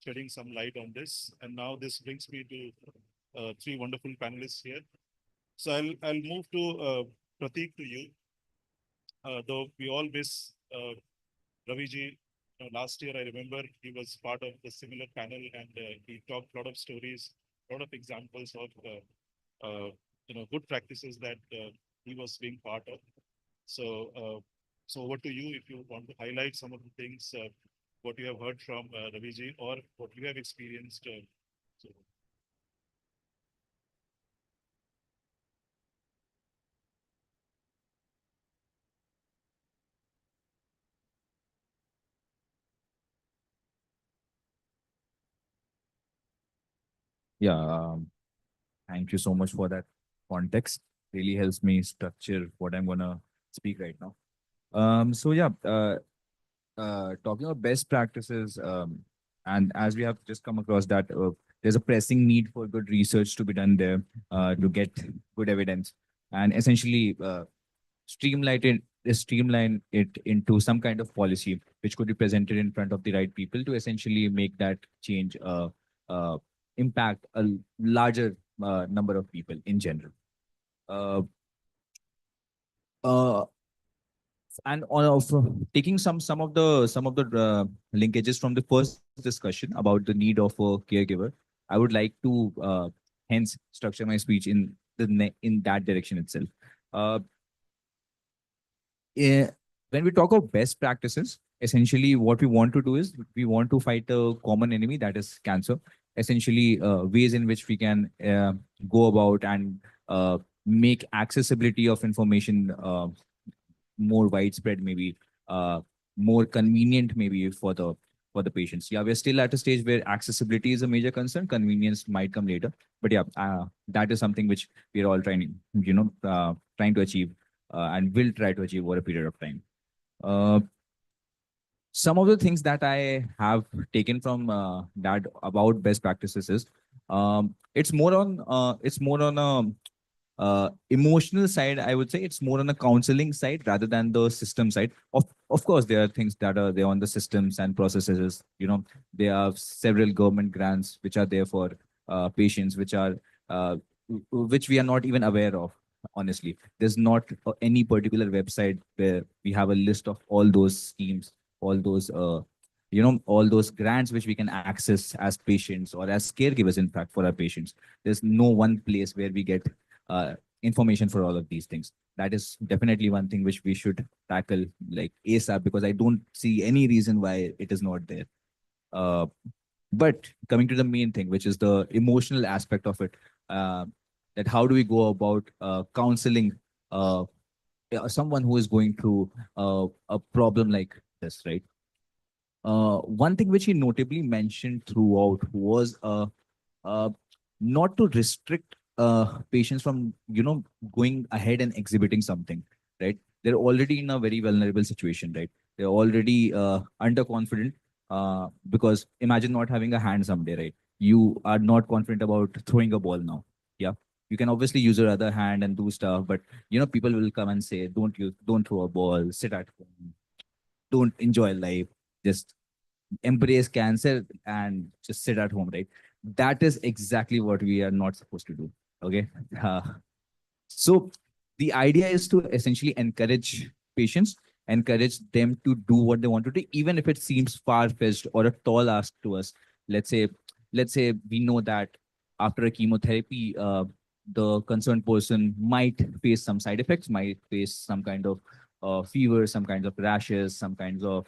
shedding some light on this. And now this brings me to three wonderful panelists here. So I'll move to Prateek, to you. Though we all miss Raviji. Last year, I remember he was part of the similar panel and he talked a lot of stories, a lot of examples of good practices that he was being part of. So, so over to you if you want to highlight some of the things what you have heard from Raviji or what you have experienced. So. Yeah, thank you so much for that context. Really helps me structure what I'm gonna speak right now. So yeah, talking about best practices, and as we have just come across that there's a pressing need for good research to be done there to get good evidence, and essentially streamline it into some kind of policy which could be presented in front of the right people to essentially make that change uh, impact a larger number of people in general. Uh, uh, and on of taking some of the linkages from the first discussion about the need of a caregiver, I would like to hence structure my speech in in that direction itself. Uh, when we talk of best practices, essentially what we want to do is we want to fight a common enemy, that is cancer. Essentially, ways in which we can go about and make accessibility of information more widespread, maybe more convenient, maybe for the patients. Yeah, we're still at a stage where accessibility is a major concern. Convenience might come later, but yeah, that is something which we're all trying, trying to achieve, and will try to achieve over a period of time. Some of the things that I have taken from that about best practices is it's more on emotional side. I would say it's more on a counseling side rather than the system side. Of course, there are things that are there on the systems and processes. There are several government grants which are there for patients, which we are not even aware of. Honestly, there's not any particular website where we have a list of all those schemes, all those all those grants which we can access as patients or as caregivers, in fact, for our patients. There's no one place where we get information for all of these things. That is definitely one thing which we should tackle like ASAP, because I don't see any reason why it is not there. But coming to the main thing, which is the emotional aspect of it, that how do we go about counseling someone who is going through a problem like this, right? One thing which he notably mentioned throughout was uh, not to restrict patients from going ahead and exhibiting something, right? They're already in a very vulnerable situation, right? They're already underconfident, because imagine not having a hand someday, right? You are not confident about throwing a ball now. Yeah, you can obviously use your other hand and do stuff, but people will come and say, don't throw a ball, sit at home, don't enjoy life, just embrace cancer and just sit at home, right? That is exactly what we are not supposed to do. Okay. So the idea is to essentially encourage patients, encourage them to do what they want to do, even if it seems far-fetched or a tall ask to us. Let's say, let's say we know that after a chemotherapy, the concerned person might face some side effects, might face some kind of fever, some kinds of rashes, some kinds of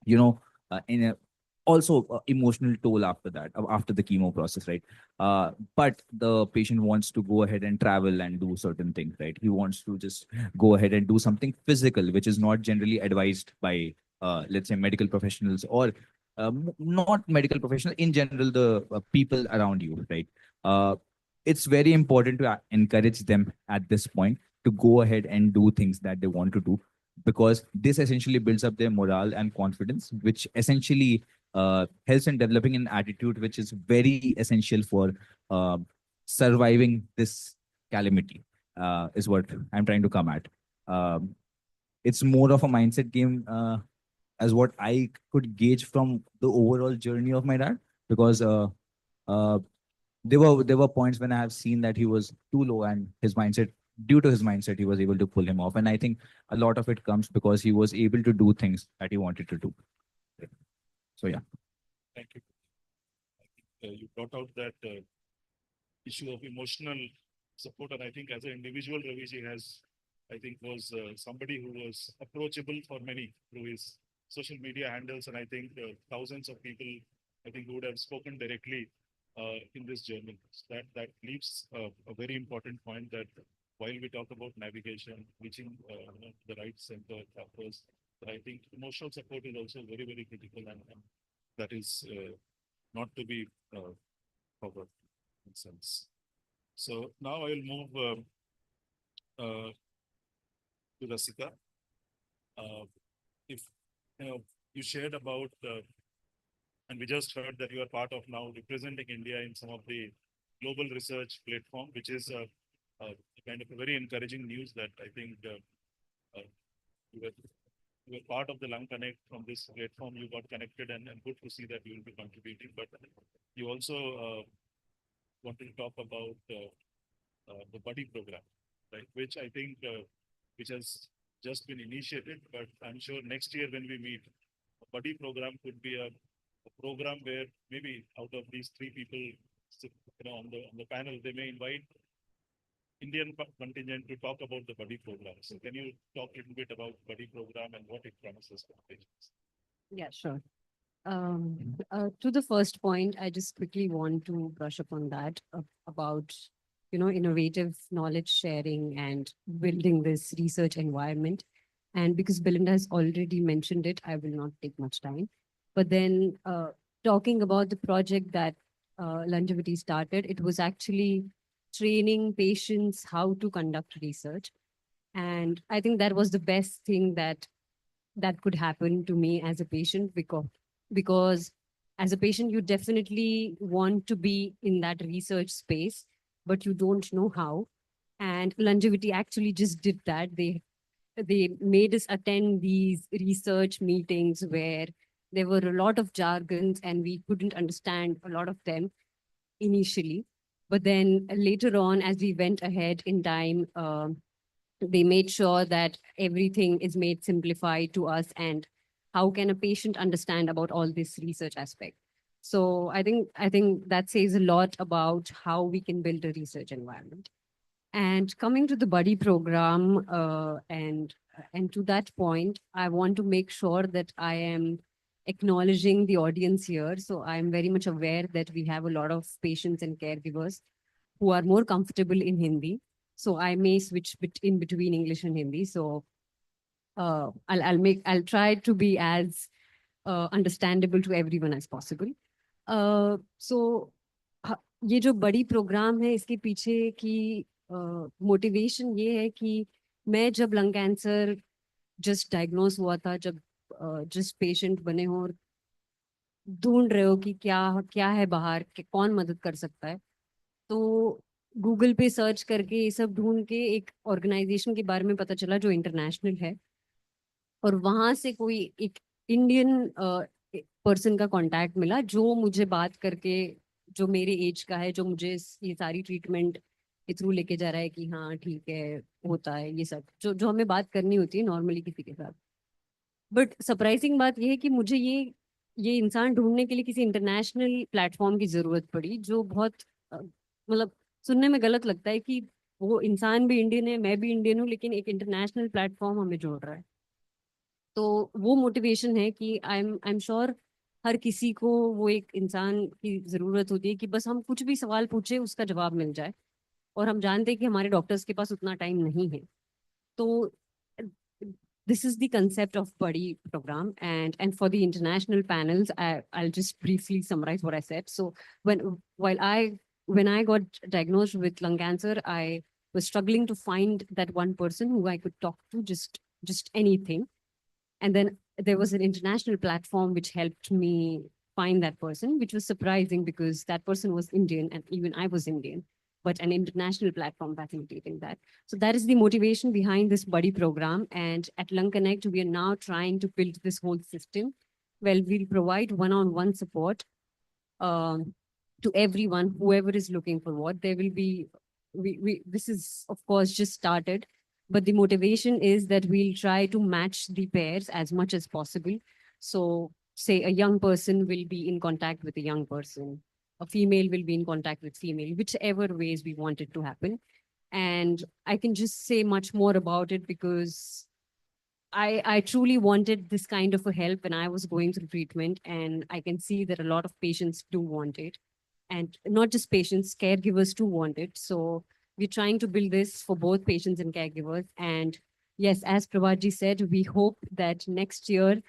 you know, in a, also emotional toll after that, after the chemo process, right? But the patient wants to go ahead and travel and do certain things, right? He wants to just go ahead and do something physical, which is not generally advised by, let's say, medical professionals or not medical professional in general, the people around you, right? It's very important to encourage them at this point to go ahead and do things that they want to do, because this essentially builds up their morale and confidence, which essentially helps in developing an attitude which is very essential for uh, surviving this calamity, is what I'm trying to come at. It's more of a mindset game, as what I could gauge from the overall journey of my dad, because uh, there were points when I have seen that he was too low, and his mindset, due to his mindset, he was able to pull him off. And I think a lot of it comes because he was able to do things that he wanted to do. So yeah. Thank you. You brought out that issue of emotional support, and I think as an individual, Raviji has, I think, was somebody who was approachable for many through his social media handles, and I think thousands of people, I think, who would have spoken directly in this journey. That leaves a very important point, that while we talk about navigation, reaching the right center factors, I think emotional support is also very, very critical, and that is not to be forgotten in sense. So now I will move to Rasika. If you shared about, and we just heard that you are part of now representing India in some of the global research platform, which is a kind of a very encouraging news, that I think you were part of the Lung Connect from this platform. You got connected, and good to see that you will be contributing. But you also wanted to talk about the buddy program, right? Which I think which has just been initiated, but I'm sure next year when we meet, a buddy program could be a program where maybe out of these three people, on the panel, they may invite Indian contingent to talk about the buddy program. So can you talk a little bit about buddy program and what it promises for patients? Yeah, sure. To the first point, I just quickly want to brush up on that about, innovative knowledge sharing and building this research environment. And because Belinda has already mentioned it, I will not take much time. But then talking about the project that Longevity started, it was actually training patients how to conduct research. And I think that was the best thing that could happen to me as a patient, because as a patient you definitely want to be in that research space, but you don't know how. And Longevity actually just did that. They made us attend these research meetings where there were a lot of jargons and we couldn't understand a lot of them initially. But then later on, as we went ahead in time, they made sure that everything is made simplified to us, and how can a patient understand about all this research aspect. So I think that says a lot about how we can build a research environment. And coming to the buddy program, and to that point, I want to make sure that I am acknowledging the audience here. So I'm very much aware that we have a lot of patients and caregivers who are more comfortable in Hindi. So I may switch in between English and Hindi. So I'll try to be as understandable to everyone as possible. So ये जो बड़ी programme है, इसके पीछे की motivation ये है कि मैं जब लंग कैंसर जस्ट डायग्नोस हुआ था, जब जस्ट पेशेंट बने हो और ढूंढ रहे हो कि क्या क्या है बाहर, कि कौन मदद कर सकता है, तो गूगल पे सर्च करके ये सब ढूंढ के एक ऑर्गेनाइजेशन के बारे में पता चला जो इंटरनेशनल है, और वहां से कोई एक इंडियन पर्सन का कांटेक्ट मिला जो मुझे बात करके जो मेरे एज का है, जो मुझे ये सारी ट्रीटमेंट के थ्रू लेके जा रहा है कि हाँ ठीक है, होता है ये सब, जो जो हमें बात करनी होती है नॉर्मली किसी के साथ। बट सरप्राइजिंग बात यह है कि मुझे ये इंसान ढूंढने के लिए किसी इंटरनेशनल प्लेटफॉर्म की जरूरत पड़ी, जो बहुत मतलब सुनने में गलत लगता है कि वो इंसान भी इंडियन है, मैं भी इंडियन हूँ, लेकिन एक इंटरनेशनल प्लेटफॉर्म हमें जोड़ रहा है। तो वो मोटिवेशन है कि आई एम श्योर हर किसी को वो एक इंसान की जरूरत होती है कि बस हम कुछ भी सवाल पूछे उसका जवाब मिल जाए। और हम जानते हैं कि हमारे डॉक्टर्स के पास उतना टाइम नहीं है। तो this is the concept of buddy program, and for the international panels, I'll just briefly summarize what I said. So when I got diagnosed with lung cancer, I was struggling to find that one person who I could talk to, just anything. And then there was an international platform which helped me find that person, which was surprising because that person was Indian and even I was Indian, but an international platform facilitating that. So that is the motivation behind this buddy program. And at Lung Connect, we are now trying to build this whole system. Well, we'll provide one-on-one support to everyone, whoever is looking for what. There will be, this is of course just started, but the motivation is that we'll try to match the pairs as much as possible. So say a young person will be in contact with a young person, a female will be in contact with female, whichever ways we want it to happen. And I can just say much more about it because I truly wanted this kind of a help when I was going through treatment, and I can see that a lot of patients do want it. And not just patients, caregivers too want it. So we're trying to build this for both patients and caregivers. And yes, as Prabhatji said, we hope that next year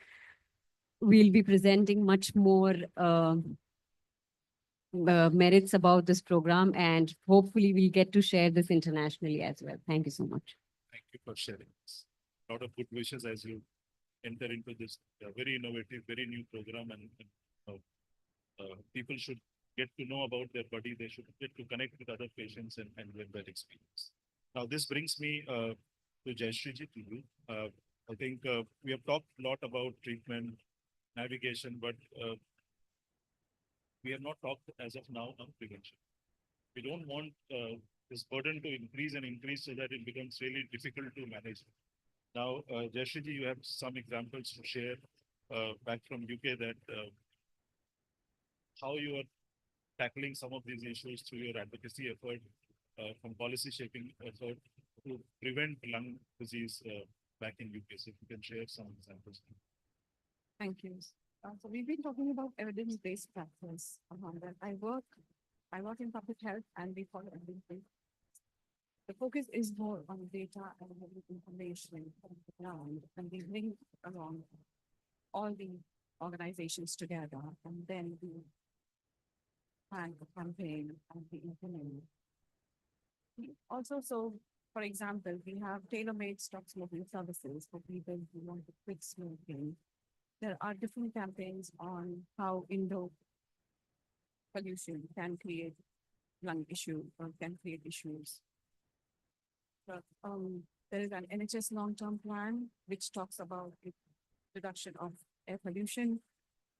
we'll be presenting much more merits about this program, and hopefully we'll get to share this internationally as well. Thank you so much. Thank you for sharing this. A lot of good wishes as you enter into this very innovative, very new program, and people should get to know about their body. They should get to connect with other patients and live that experience. Now, this brings me to Jayashriji, to you. I think we have talked a lot about treatment, navigation, but we have not talked as of now on prevention. We don't want this burden to increase and increase so that it becomes really difficult to manage. Now, Jayashriji, you have some examples to share back from UK that how you are tackling some of these issues through your advocacy effort, from policy shaping effort to prevent lung disease back in UK. So if you can share some examples. Thank you. So we've been talking about evidence-based practice. That I work in public health and we follow evidence-based. The focus is more on data and information from the ground, and we bring along all the organizations together, and then we plan the campaign and we implement. Also, so for example, we have tailor-made stop smoking services for people who want to quit smoking. There are different campaigns on how indoor pollution can create lung issue or can create issues. But, there is an NHS long-term plan which talks about the reduction of air pollution.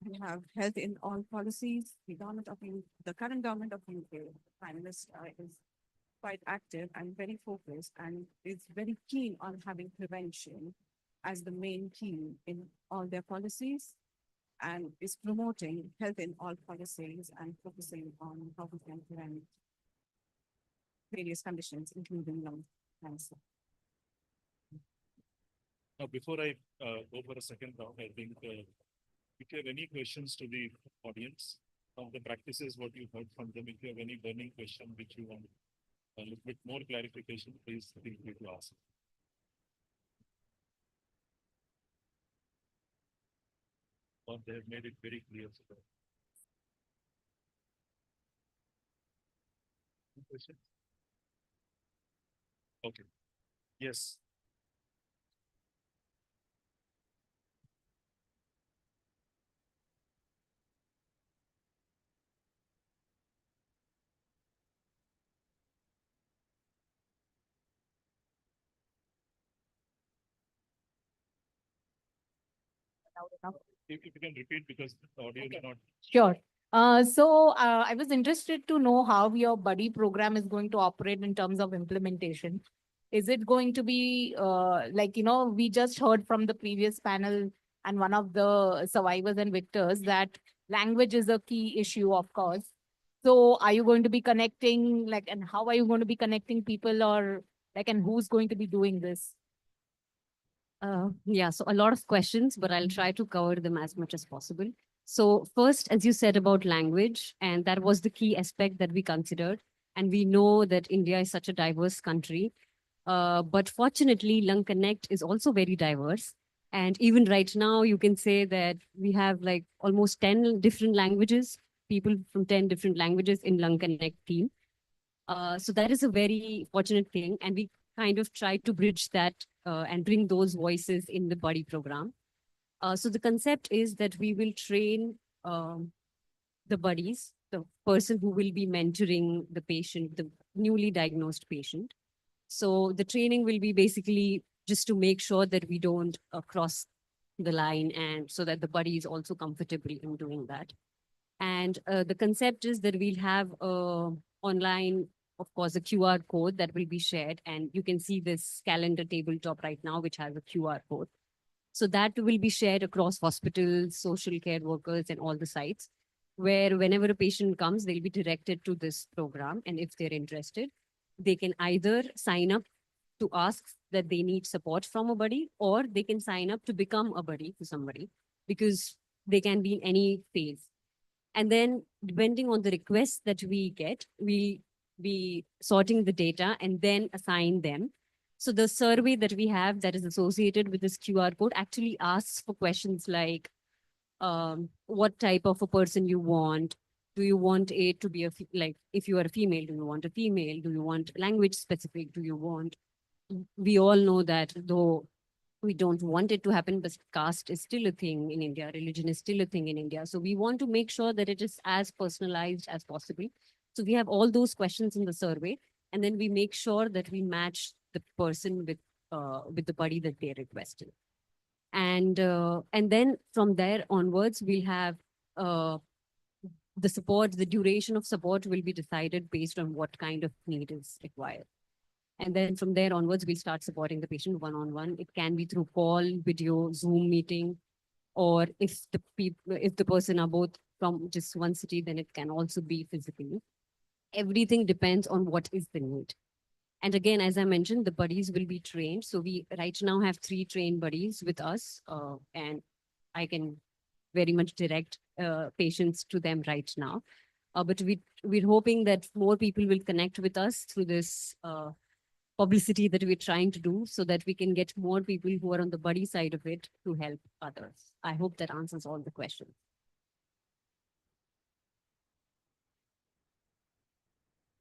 We have health in all policies. The current government of UK, the Prime Minister, is quite active and very focused and is very keen on having prevention as the main key in all their policies, and is promoting health in all policies and focusing on how we can prevent various conditions, including lung cancer. Now, before I go for a second round, I think if you have any questions to the audience from the practices, what you heard from them, if you have any burning question which you want a little bit more clarification, please feel free to ask. Or they have made it very clear. Any questions? Okay. Yes. If you can repeat because the audio is not. Sure. I was interested to know how your buddy program is going to operate in terms of implementation. Is it going to be like, we just heard from the previous panel and one of the survivors and victors that language is a key issue, of course. So are you going to be connecting, like, and how are you going to be connecting people, or like, and who's going to be doing this? Yeah, so a lot of questions, but I'll try to cover them as much as possible. So first, as you said about language, and that was the key aspect that we considered. And we know that India is such a diverse country. But fortunately, Lung Connect is also very diverse. And even right now, you can say that we have like almost 10 different languages, people from 10 different languages in Lung Connect team. So that is a very fortunate thing. And we kind of try to bridge that and bring those voices in the buddy program. So the concept is that we will train the buddies, the person who will be mentoring the patient, the newly diagnosed patient. So the training will be basically just to make sure that we don't cross the line, and so that the buddy is also comfortable in doing that. And the concept is that we'll have online, of course, a QR code that will be shared. And you can see this calendar tabletop right now, which has a QR code. So that will be shared across hospitals, social care workers, and all the sites, where whenever a patient comes, they'll be directed to this program. And if they're interested, they can either sign up to ask that they need support from a buddy, or they can sign up to become a buddy to somebody, because they can be in any phase. And then depending on the requests that we get, we be sorting the data and then assign them. So the survey that we have that is associated with this QR code actually asks for questions like, what type of a person you want? Do you want it to be like, if you are a female, do you want a female? Do you want language specific? Do you want, we all know that though we don't want it to happen, but caste is still a thing in India, religion is still a thing in India. So we want to make sure that it is as personalized as possible. So we have all those questions in the survey, and then we make sure that we match the person with the buddy that they requested. And then from there onwards, we'll have the support, the duration of support will be decided based on what kind of need is required. And then from there onwards, we'll start supporting the patient one-on-one. It can be through call, video, Zoom meeting, or if the person are both from just one city, then it can also be physically. Everything depends on what is the need. And again, as I mentioned, the buddies will be trained. So we right now have 3 trained buddies with us, and I can very much direct patients to them right now. But we're hoping that more people will connect with us through this publicity that we're trying to do, so that we can get more people who are on the buddy side of it to help others. I hope that answers all the questions.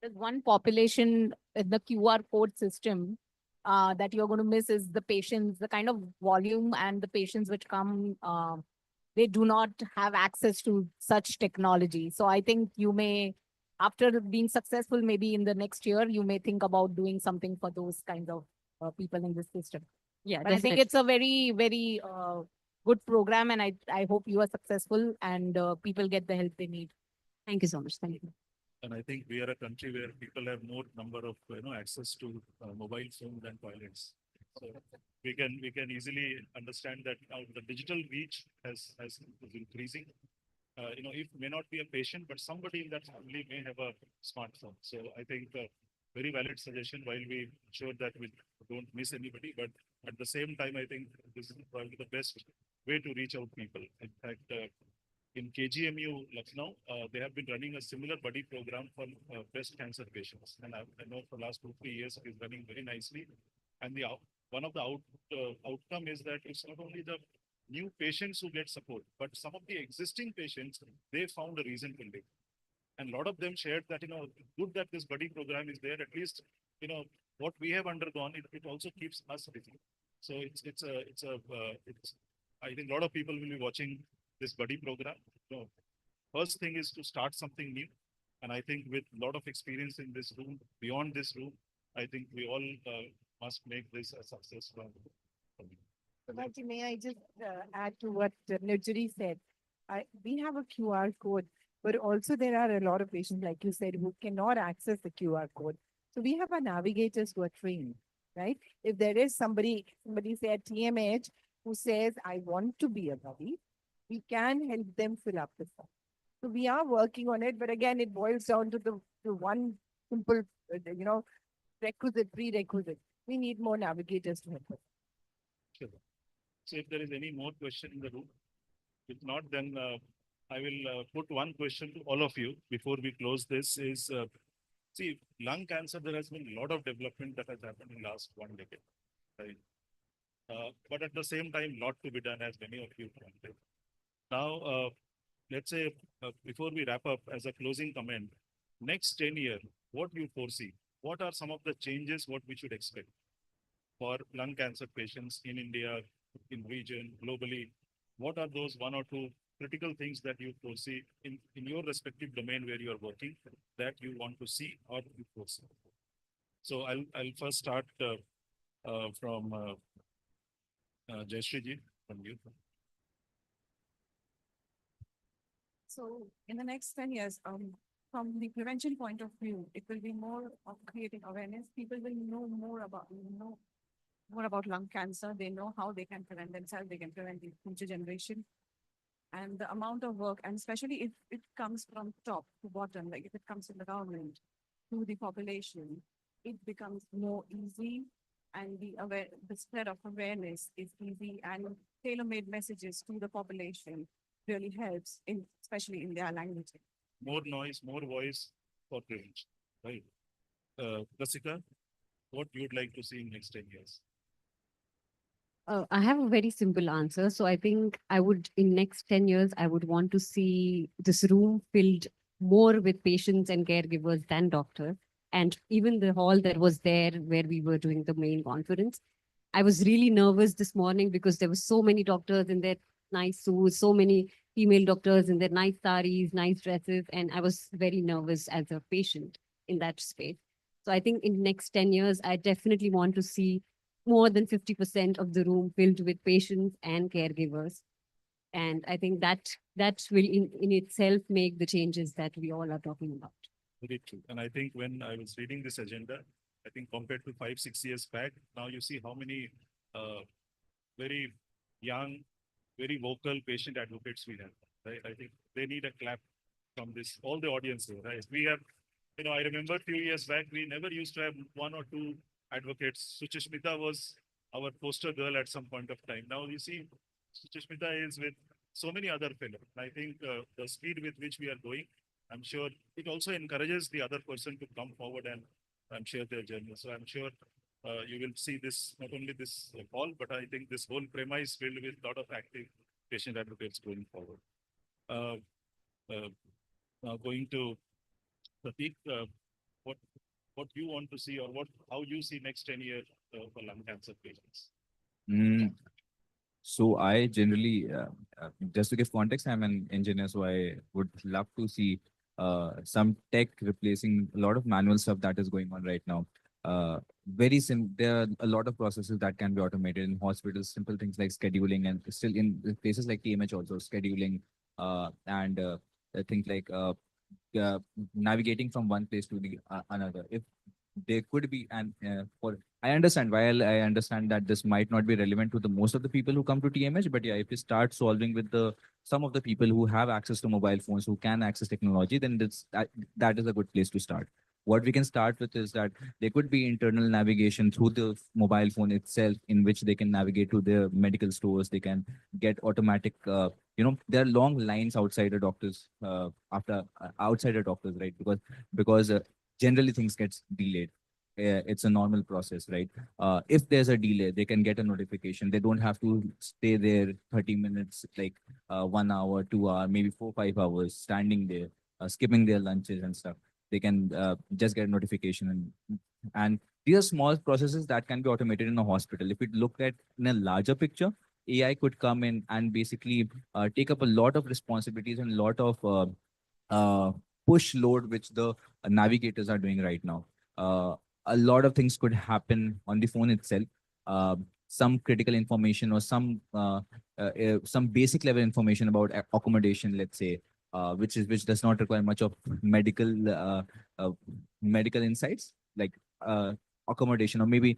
There's one population in the QR code system that you're going to miss is the patients, the kind of volume and the patients which come, they do not have access to such technology. So I think you may, after being successful, maybe in the next year, you may think about doing something for those kinds of people in this system. Yeah, but I think it's a very, very good program, and I hope you are successful and people get the help they need. Thank you so much. Thank you. And I think we are a country where people have more number of access to mobile phones than toilets. So we can easily understand that now the digital reach is increasing. If may not be a patient, but somebody in that family may have a smartphone. So I think very valid suggestion, while we ensure that we don't miss anybody, but at the same time, I think this is probably the best way to reach out people. In fact, in KGMU Lucknow, they have been running a similar buddy program for breast cancer patients. And I know for the last 2-3 years, it is running very nicely. And one of the outcome is that it's not only the new patients who get support, but some of the existing patients, they found a reason to live. And a lot of them shared that, good that this buddy program is there. At least, what we have undergone, it also keeps us busy. So I think a lot of people will be watching this buddy program. So first thing is to start something new. And I think with a lot of experience in this room, beyond this room, I think we all must make this a success. May I just add to what Nirjari said? We have a QR code But also there are a lot of patients, like you said, who cannot access the QR code. So we have our navigators who are trained, right? If there is somebody say at TMH who says, I want to be a buddy, we can help them fill up the form. So we are working on it, but again, it boils down to the one simple, prerequisite. We need more navigators to help us. Sure. So if there is any more question in the room, if not, then I will put one question to all of you before we close this is, see, lung cancer, there has been a lot of development that has happened in last 1 decade, right? But at the same time, lot to be done, as many of you pointed. Now, let's say, before we wrap up, as a closing comment, next 10 years, what you foresee? What are some of the changes, what we should expect for lung cancer patients in India, in region, globally? What are those one or two critical things that you foresee in your respective domain where you are working that you want to see or you foresee? So I'll first start from Jayashree ji, from you. So in the next 10 years, from the prevention point of view, it will be more of creating awareness. People will know more about lung cancer. They know how they can prevent themselves. They can prevent the future generation. And the amount of work, and especially if it comes from top to bottom, like if it comes from the government to the population, it becomes more easy, and the spread of awareness is easy, and tailor-made messages to the population really helps, especially in their language. More noise, more voice for prevention, right? Rasika, what you would like to see in next 10 years? I have a very simple answer. So I think in next 10 years, I would want to see this room filled more with patients and caregivers than doctors. And even the hall that was there where we were doing the main conference, I was really nervous this morning because there were so many doctors in their nice suits, so many female doctors in their nice saris, nice dresses. And I was very nervous as a patient in that space. So I think in next 10 years, I definitely want to see more than 50% of the room filled with patients and caregivers. And I think that will in itself make the changes that we all are talking about. Very true. And I think when I was reading this agenda, I think compared to 5-6 years back, now you see how many very young, very vocal patient advocates we have, right? I think they need a clap from all the audience here, right? We have, I remember a few years back, we never used to have one or two advocates. Suchishmita was our poster girl at some point of time. Now you see, Suchishmita is with so many other fellows. I think the speed with which we are going, I'm sure it also encourages the other person to come forward and share their journey. So I'm sure you will see this, not only this call, but I think this whole premise filled with a lot of active patient advocates going forward. Now going to Prateek, what you want to see, or how you see next 10 years for lung cancer patients? So I generally, just to give context, I'm an engineer, so I would love to see some tech replacing a lot of manual stuff that is going on right now. There are a lot of processes that can be automated in hospitals, simple things like scheduling, and still in places like TMH also scheduling, and things like navigating from one place to the another. If there could be, and I understand, while I understand that this might not be relevant to the most of the people who come to TMH, but yeah, if you start solving with some of the people who have access to mobile phones, who can access technology, then that is a good place to start. What we can start with is that there could be internal navigation through the mobile phone itself, in which they can navigate to their medical stores. They can get automatic, there are long lines outside the doctors, outside the doctors, right? Because generally things gets delayed. It's a normal process, right? If there's a delay, they can get a notification. They don't have to stay there 30 minutes, like 1 hour, 2 hour, maybe 4-5 hours standing there, skipping their lunches and stuff. They can just get a notification, and these are small processes that can be automated in a hospital. If we look at in a larger picture, AI could come in and basically take up a lot of responsibilities and a lot of push load which the navigators are doing right now. A lot of things could happen on the phone itself. Some critical information or some basic level information about accommodation, let's say, which does not require much of uh, medical insights, like accommodation, or maybe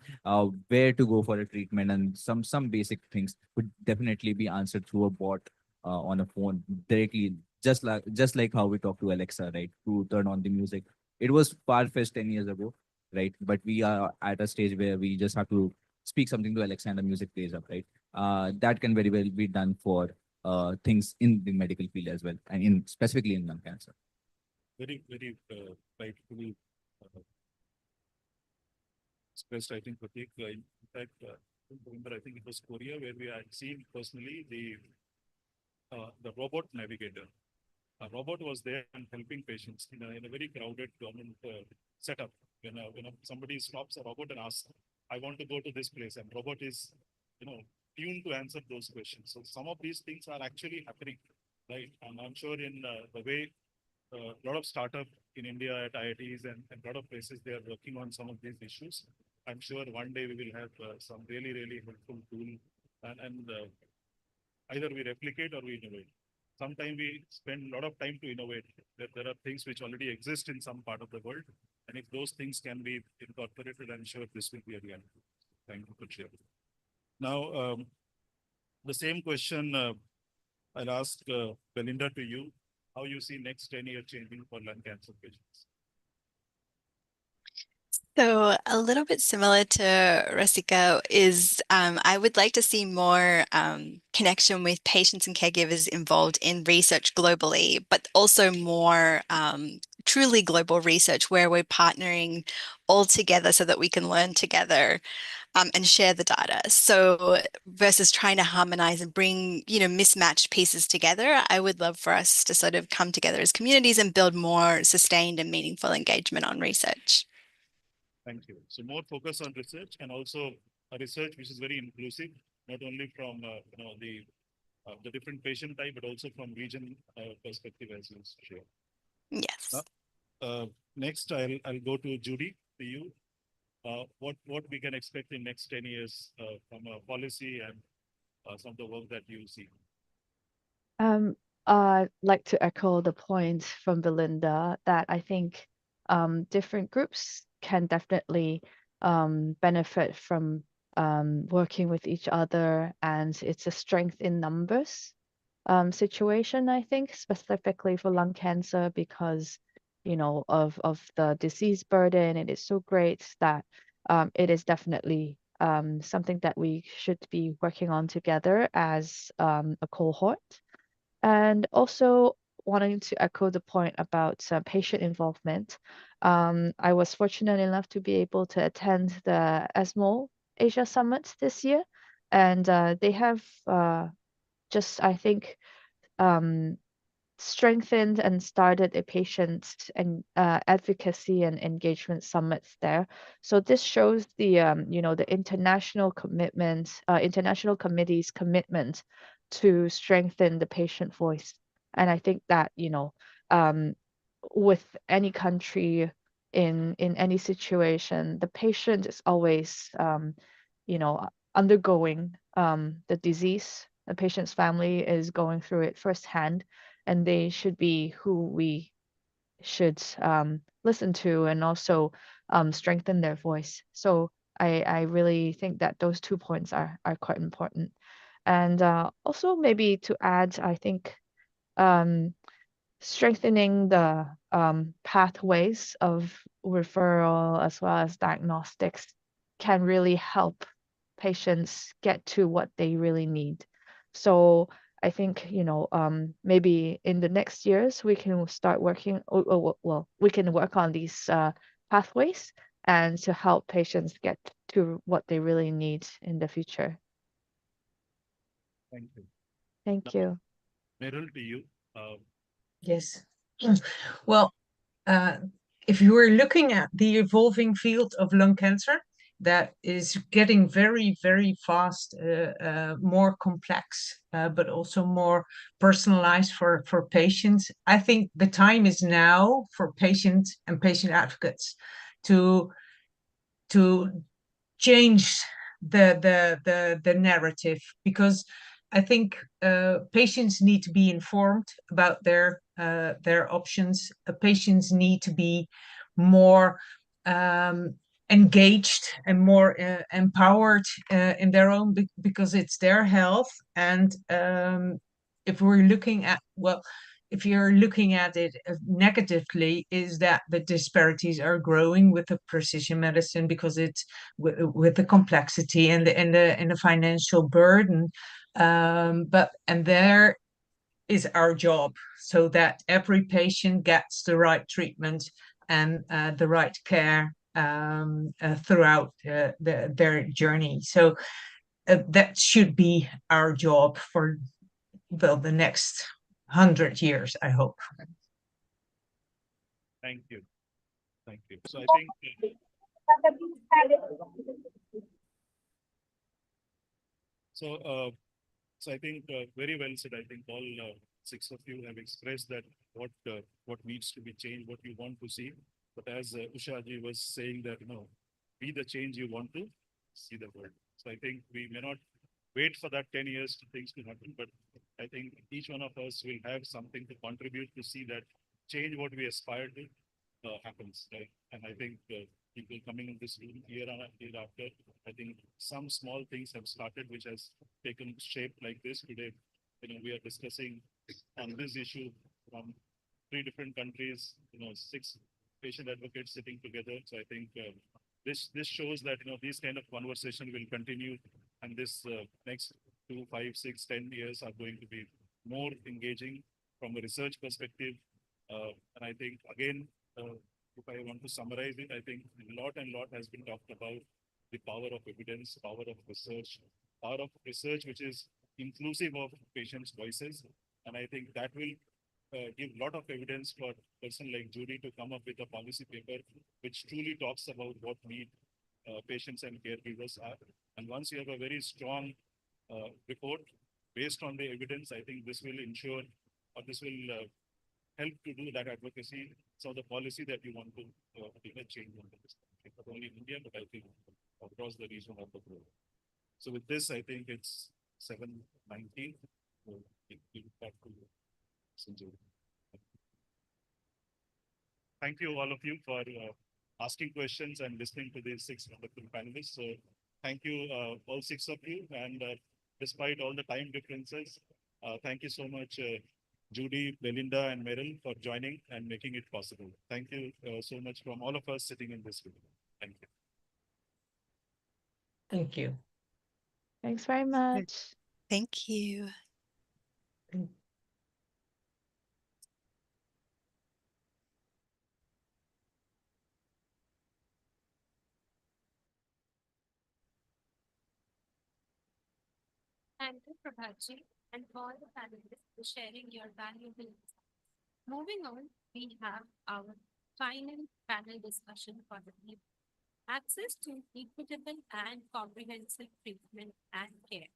where to go for a treatment, and some basic things would definitely be answered through a bot on a phone directly, just like how we talk to Alexa, right? To turn on the music. It was far-fetched 10 years ago, right? But we are at a stage where we just have to speak something to Alexa and the music plays up, right? That can very well be done for things in the medical field as well, and in specifically in lung cancer. Very rightfully expressed, I think, Pratik. In fact, I don't remember, I think it was Korea where we had seen personally the robot navigator. A robot was there and helping patients in a very crowded government setup. When somebody stops a robot and asks, "I want to go to this place," and robot is, tuned to answer those questions. So some of these things are actually happening, right? And I'm sure in the way a lot of startup in India at IITs and a lot of places, they are working on some of these issues. I'm sure one day we will have some really helpful tool, and either we replicate or we innovate. Sometimes we spend a lot of time to innovate. There are things which already exist in some part of the world, and if those things can be incorporated, I'm sure this will be a reality. Thank you for sharing. Now, the same question I'll ask Belinda to you. How you see next 10 years changing for lung cancer patients? So a little bit similar to Rasika is I would like to see more connection with patients and caregivers involved in research globally, but also more truly global research where we're partnering all together so that we can learn together and share the data. So versus trying to harmonize and bring, mismatched pieces together, I would love for us to sort of come together as communities and build more sustained and meaningful engagement on research. Thank you. So more focus on research, and also a research which is very inclusive, not only from the different patient type, but also from region perspective as you share. Yes. Next, I'll go to Judy, to you. What we can expect in next 10 years from a policy and some of the work that you see? I'd like to echo the points from Belinda that I think different groups can definitely benefit from working with each other, and it's a strength in numbers situation, I think, specifically for lung cancer because, of the disease burden. It is so great that it is definitely something that we should be working on together as a cohort. And also wanting to echo the point about patient involvement. I was fortunate enough to be able to attend the ESMO Asia Summit this year, and they have just, I think, strengthened and started a patient and advocacy and engagement summits there. So this shows the the international commitment, international committee's commitment to strengthen the patient voice. And I think that with any country in any situation, the patient is always undergoing the disease. The patient's family is going through it firsthand, and they should be who we should listen to and also strengthen their voice. So I really think that those 2 points are quite important. And also maybe to add, I think strengthening the pathways of referral as well as diagnostics can really help patients get to what they really need. So I think, maybe in the next years, we can start working, well, we can work on these pathways and to help patients get to what they really need in the future. Thank you. Thank you. Meryl, to you. Yes. Well, if you are looking at the evolving field of lung cancer, that is getting very, very fast, more complex, but also more personalized for patients. I think the time is now for patients and patient advocates to change the narrative, because I think patients need to be informed about their their options. Patients need to be more engaged and more empowered in their own because it's their health. And if we're looking at, well, if you're looking at it negatively, is that the disparities are growing with the precision medicine because it's with the complexity and the financial burden. And there is our job, so that every patient gets the right treatment and the right care throughout their journey. So that should be our job for the next 100 years, I hope. Thank you. Thank you. So I think so I think very well said. I think all six of you have expressed that what needs to be changed, what you want to see. But as Usha ji was saying that, be the change you want to see the world. So I think we may not wait for that 10 years to things to happen, but I think each one of us will have something to contribute to see that change what we aspire to happens, right? And I think people coming in this room year after, I think some small things have started which has taken shape like this today. We are discussing on this issue from 3 different countries, 6 patient advocates sitting together. So I think this shows that these kind of conversation will continue, and this next 2, 5, 6, 10 years are going to be more engaging from a research perspective. And I think again, if I want to summarize it, I think a lot has been talked about the power of evidence, power of research which is inclusive of patients' voices. And I think that will give a lot of evidence for a person like Judy to come up with a policy paper which truly talks about what need patients and caregivers are. And once you have a very strong report based on the evidence, I think this will ensure, or this will help to do that advocacy. So the policy that you want to change on this, not only in India, but I think across the region of the globe. So with this, I think it's 7:19. So give it back to Sanjay. Thank you all of you for asking questions and listening to these 6 wonderful panelists. So thank you all 6 of you. And despite all the time differences, thank you so much, Judy, Belinda, and Meryl for joining and making it possible. Thank you so much from all of us sitting in this room. Thank you. Thank you. Thanks very much. Thank you. Thank you, Prabhaji, and all the panelists for sharing your valuable insights. Moving on, we have our final panel discussion for the evening. Access to equitable and comprehensive treatment and care.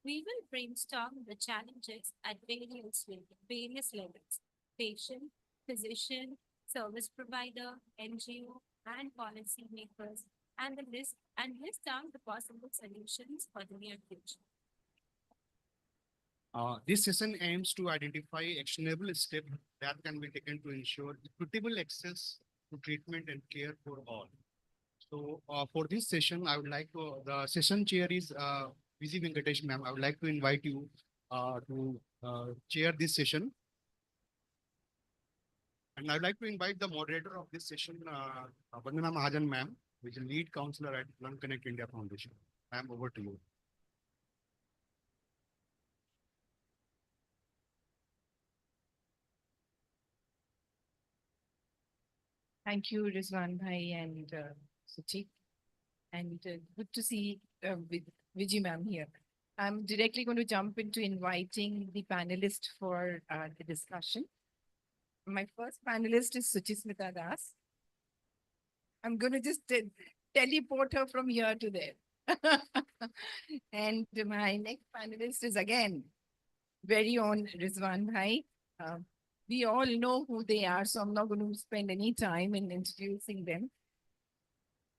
We will brainstorm the challenges at various levels: patient, physician, service provider, NGO, and policy makers, and list down the possible solutions for the near future. This session aims to identify actionable steps that can be taken to ensure equitable access to treatment and care for all. So for this session, I would like to, the session chair is Viji Venkatesh ma'am. I would like to invite you to chair this session. And I'd like to invite the moderator of this session, Vandana Mahajan ma'am, who is a lead counselor at Lung Connect India Foundation. Ma'am, over to you. Thank you, Rizwan Bhai and Suchi. And good to see Vijay ma'am here. I'm directly going to jump into inviting the panelists for the discussion. My first panelist is Suchismita Das. I'm going to just teleport her from here to there. And my next panelist is again very own Rizwan Bhai. We all know who they are, so I'm not going to spend any time in introducing them.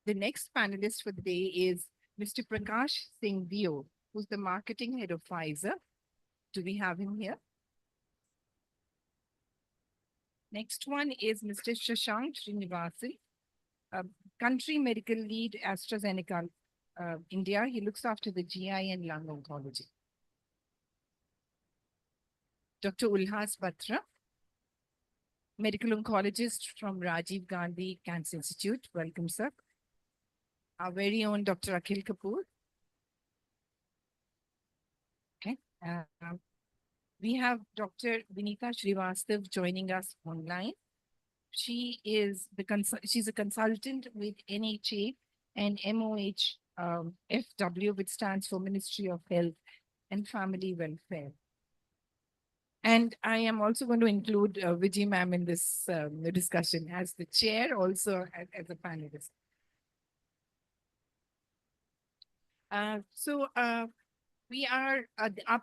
The next panelist for the day is Mr. Prakash Singh Dio, who's the marketing head of Pfizer. Do we have him here? Next one is Mr. Shashank Srinivasan, Country Medical Lead, AstraZeneca, India. He looks after the GI and lung oncology. Dr. Ulhas Batra, medical oncologist from Rajiv Gandhi Cancer Institute. Welcome, sir. Our very own Dr. Akhil Kapoor. Okay. We have Dr. Vinita Srivastav joining us online. She is she's a consultant with NHA and MOH FW, which stands for Ministry of Health and Family Welfare. And I am also going to include Vijay ma'am in this discussion as the chair, also as a panelist. Our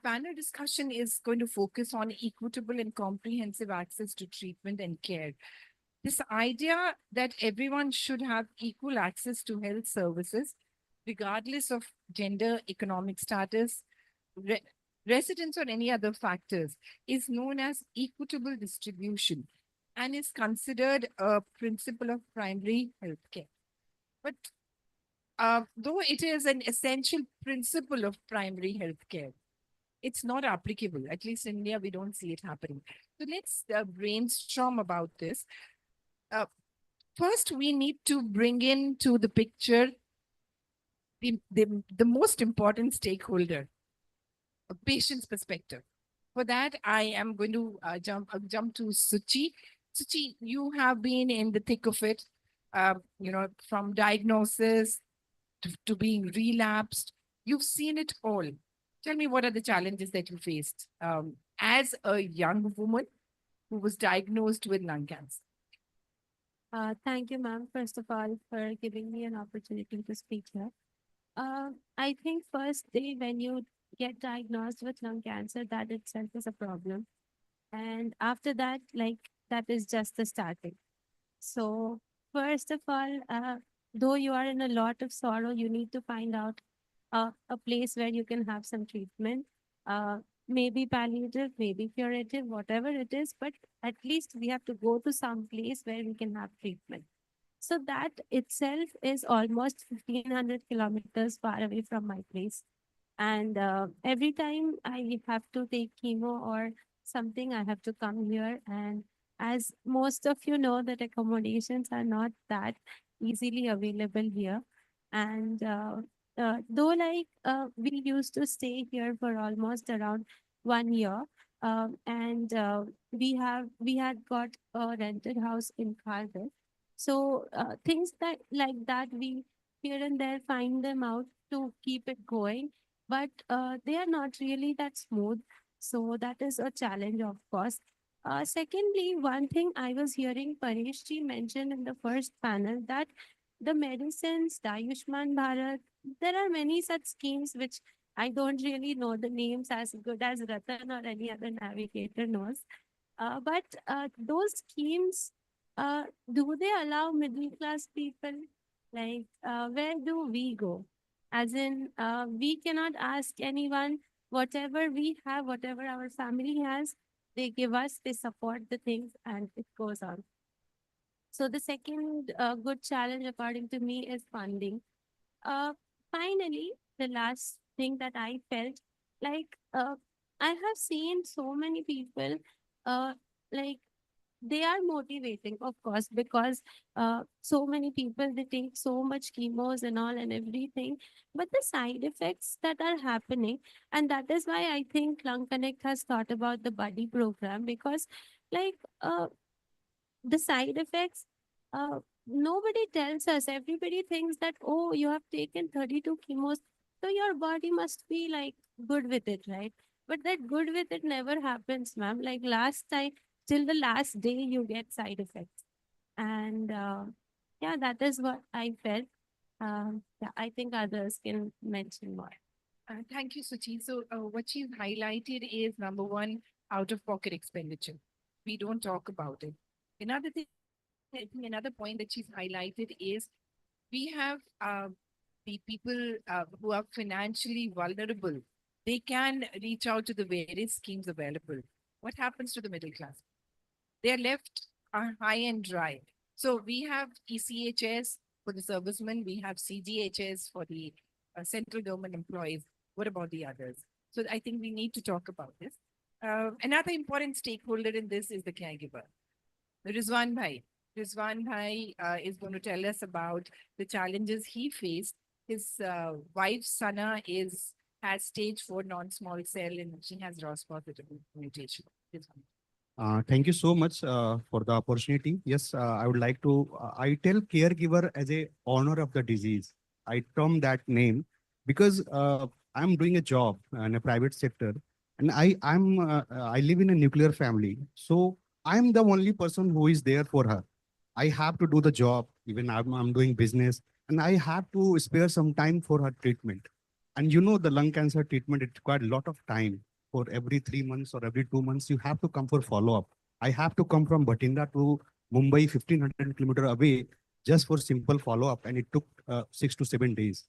panel discussion is going to focus on equitable and comprehensive access to treatment and care. This idea that everyone should have equal access to health services, regardless of gender, economic status, residence, or any other factors, is known as equitable distribution and is considered a principle of primary healthcare. But though it is an essential principle of primary healthcare, it's not applicable. At least in India, we don't see it happening. So let's brainstorm about this. First, we need to bring into the picture the most important stakeholder, a patient's perspective. For that, I am going to jump to Suchi. Suchi, you have been in the thick of it, from diagnosis to being relapsed. You've seen it all. Tell me, what are the challenges that you faced as a young woman who was diagnosed with lung cancer? Thank you, ma'am, first of all, for giving me an opportunity to speak here. I think first day when you get diagnosed with lung cancer, that itself is a problem. And after that, that is just the starting. So first of all, though you are in a lot of sorrow, you need to find out a place where you can have some treatment. Maybe palliative, maybe curative, whatever it is, but at least we have to go to some place where we can have treatment. So that itself is almost 1500 kilometers far away from my place. And every time I have to take chemo or something, I have to come here. And as most of you know, that accommodations are not that easily available here. And though we used to stay here for almost around 1 year, and we had got a rented house in Cardiff. So things that we here and there find them out to keep it going, but they are not really that smooth. So that is a challenge, of course. Secondly, one thing I was hearing Paresh ji mention in the first panel, that the medicines, the Ayushman Bharat, there are many such schemes which I don't really know the names as good as Ratan or any other navigator knows. But those schemes, do they allow middle class people? Where do we go? As in, we cannot ask anyone, whatever we have, whatever our family has, they give us, they support the things, and it goes on. So the second good challenge, according to me, is funding. Finally, the last thing that I felt, I have seen so many people, like they are motivating, of course, because so many people, they take so much chemos and all and everything, but the side effects that are happening, and that is why I think Lung Connect has thought about the buddy program, because like the side effects, nobody tells us. Everybody thinks that, oh, you have taken 32 chemos, so your body must be like good with it, right? But that good with it never happens, ma'am. Like last time, till the last day, you get side effects. And yeah, that is what I felt. Yeah, I think others can mention more. Thank you, Suchi. So what she's highlighted is number one, out-of-pocket expenditure. We don't talk about it. Another thing, I think another point that she's highlighted is we have the people who are financially vulnerable. They can reach out to the various schemes available. What happens to the middle class? They are left are high and dry. So we have ECHS for the servicemen, we have CGHS for the central government employees. What about the others? So I think we need to talk about this. Another important stakeholder in this is the caregiver. Rizwan Bhai. Rizwan Bhai is going to tell us about the challenges he faced. His wife Sana has stage 4 non-small cell and she has ROS positive mutation. Thank you so much for the opportunity. Yes, I would like to, I tell caregiver as a honor of the disease. I term that name because I'm doing a job in a private sector and I live in a nuclear family. So I'm the only person who is there for her. I have to do the job, even I'm doing business and I have to spare some time for her treatment. And you know, the lung cancer treatment, it required a lot of time. For every 3 months or every 2 months, you have to come for follow-up. I have to come from Bhatinda to Mumbai, 1500 kilometer away, just for simple follow-up. And it took 6 to 7 days.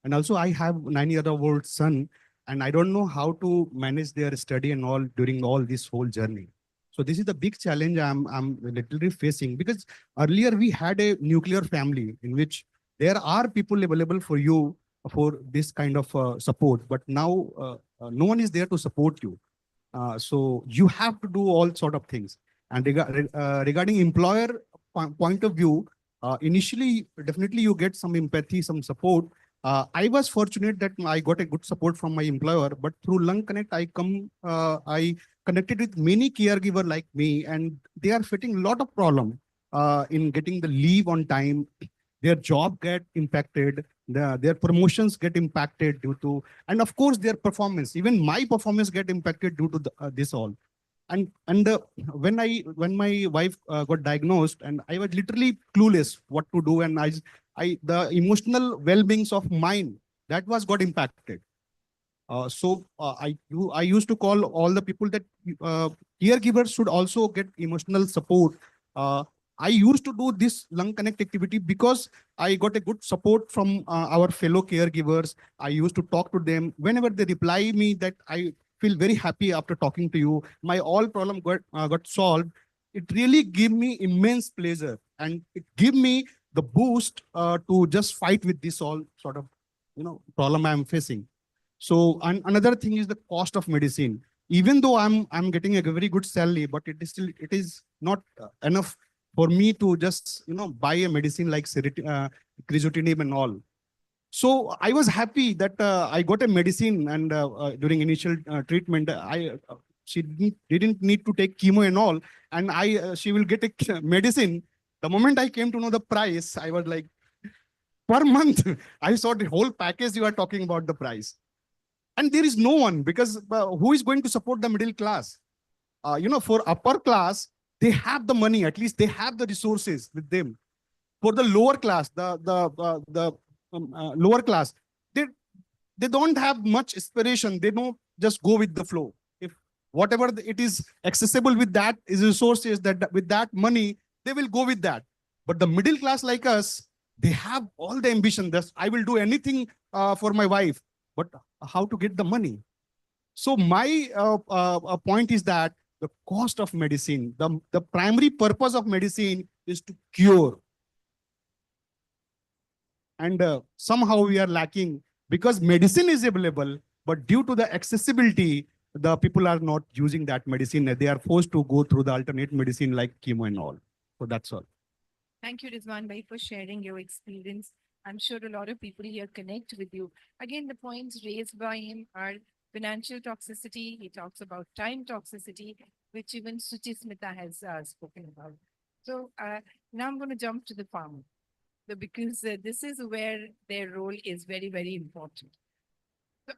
And also I have 9-year-old son, and I don't know how to manage their study and all during all this whole journey. So this is the big challenge I'm literally facing, because earlier we had a nuclear family in which there are people available for you for this kind of support, but now no one is there to support you. So you have to do all sort of things. And regarding employer point of view, initially, definitely you get some empathy, some support. I was fortunate that I got a good support from my employer, but through Lung Connect, I connected with many caregiver like me, and they are facing a lot of problem in getting the leave on time. Their job get impacted, their promotions get impacted due to, and of course their performance, even my performance get impacted due to this all. And when my wife got diagnosed, and I was literally clueless what to do, and I the emotional well-beings of mine, that was got impacted. I used to call all the people that caregivers should also get emotional support. Uh, I used to do this Lung Connect activity because I got a good support from our fellow caregivers. I used to talk to them. Whenever they reply me that I feel very happy after talking to you, my all problem got solved. It really gave me immense pleasure, and it gave me the boost to just fight with this all sort of problem I'm facing. So another thing is the cost of medicine. Even though I'm getting a very good salary, but it is not enough for me to just buy a medicine like crizotinib and all. So I was happy that I got a medicine, and during initial treatment, she didn't need to take chemo and all, and she will get a medicine. The moment I came to know the price, I was like, per month. I saw the whole package you are talking about the price. And there is no one, because who is going to support the middle class? For upper class, they have the money, at least they have the resources with them. For the lower class, the lower class, they don't have much inspiration. They don't just go with the flow. If whatever it is accessible with that is resources, that with that money, they will go with that. But the middle class like us, they have all the ambition. That I will do anything for my wife, but how to get the money? So my point is that the cost of medicine, the primary purpose of medicine is to cure. And somehow we are lacking, because medicine is available, but due to the accessibility, the people are not using that medicine. They are forced to go through the alternate medicine like chemo and all. So that's all. Thank you, Rizwan Bhai, for sharing your experience. I'm sure a lot of people here connect with you. Again, the points raised by him are financial toxicity. He talks about time toxicity, which even Suchi Smita has spoken about. So now I'm going to jump to the farmer, because this is where their role is very, very important.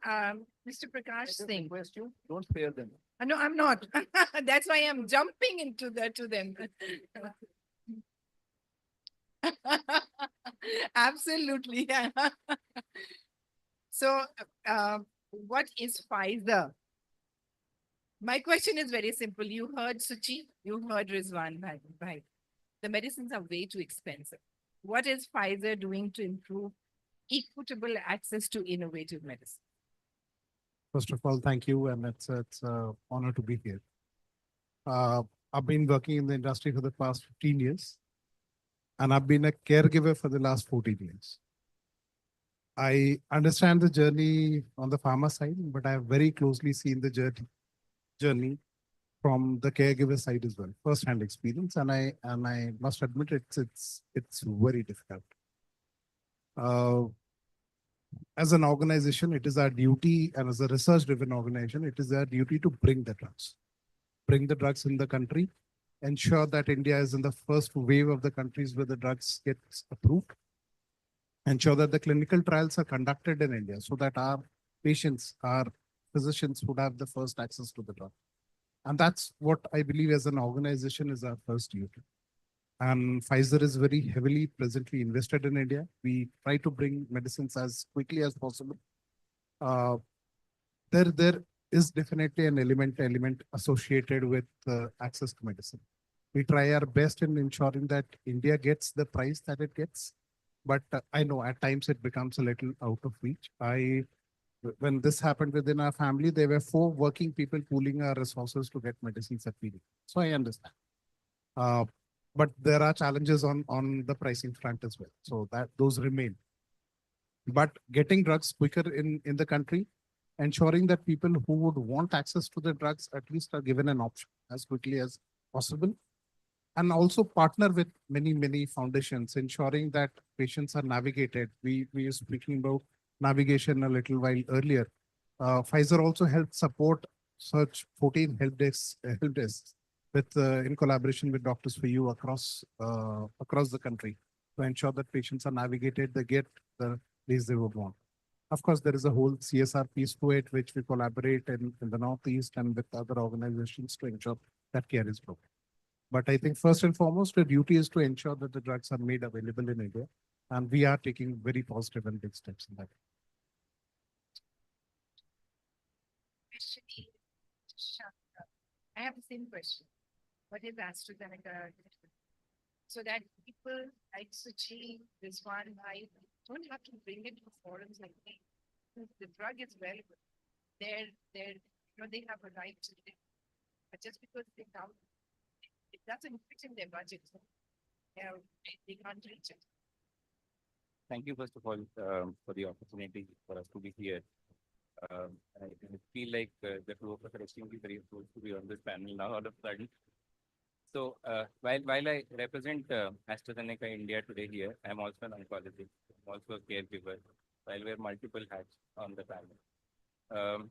Mr. Prakash Singh. Request you, don't spare them. No, I'm not. That's why I'm jumping into to them. Absolutely. So, what is Pfizer? My question is very simple. You heard Suchi, you heard Rizwan Bhai. The medicines are way too expensive. What is Pfizer doing to improve equitable access to innovative medicine? First of all, thank you, and it's an honor to be here. I've been working in the industry for the past 15 years, and I've been a caregiver for the last 14 years. I understand the journey on the pharma side, but I have very closely seen the journey from the caregiver side as well, first-hand experience, and I must admit it's very difficult. As an organization, it is our duty, and as a research-driven organization, it is our duty to bring the drugs in the country, ensure that India is in the first wave of the countries where the drugs get approved, ensure that the clinical trials are conducted in India so that our patients, our physicians would have the first access to the drug. And that's what I believe as an organization is our first duty. And Pfizer is very heavily presently invested in India. We try to bring medicines as quickly as possible. There is definitely an element associated with access to medicine. We try our best in ensuring that India gets the price that it gets, but I know at times it becomes a little out of reach. When this happened within our family, there were 4 working people pooling our resources to get medicines that we need. So I understand. But there are challenges on the pricing front as well. So that those remain. But getting drugs quicker in the country, ensuring that people who would want access to the drugs at least are given an option as quickly as possible. And also partner with many foundations, ensuring that patients are navigated. We were speaking about navigation a little while earlier. Pfizer also helped support such 14 help desks with in collaboration with Doctors for You across the country to ensure that patients are navigated, they get the place they would want. Of course, there is a whole CSR piece to it, which we collaborate in the Northeast and with other organizations to ensure that care is provided. But I think first and foremost, the duty is to ensure that the drugs are made available in India. And we are taking very positive and big steps in that. I have the same question. What is AstraZeneca? So that people like Suchi, this one, I don't have to bring it to forums like me. The drug is available. They have a right to it. But just because they come, it doesn't fit in their budget. They can't reach it. Thank you, first of all, for the opportunity for us to be here. I feel like the two of us are extremely very close to be on this panel now all of a sudden. So while I represent AstraZeneca India today here, I'm also an oncologist, I'm also a caregiver. I'll wear multiple hats on the panel.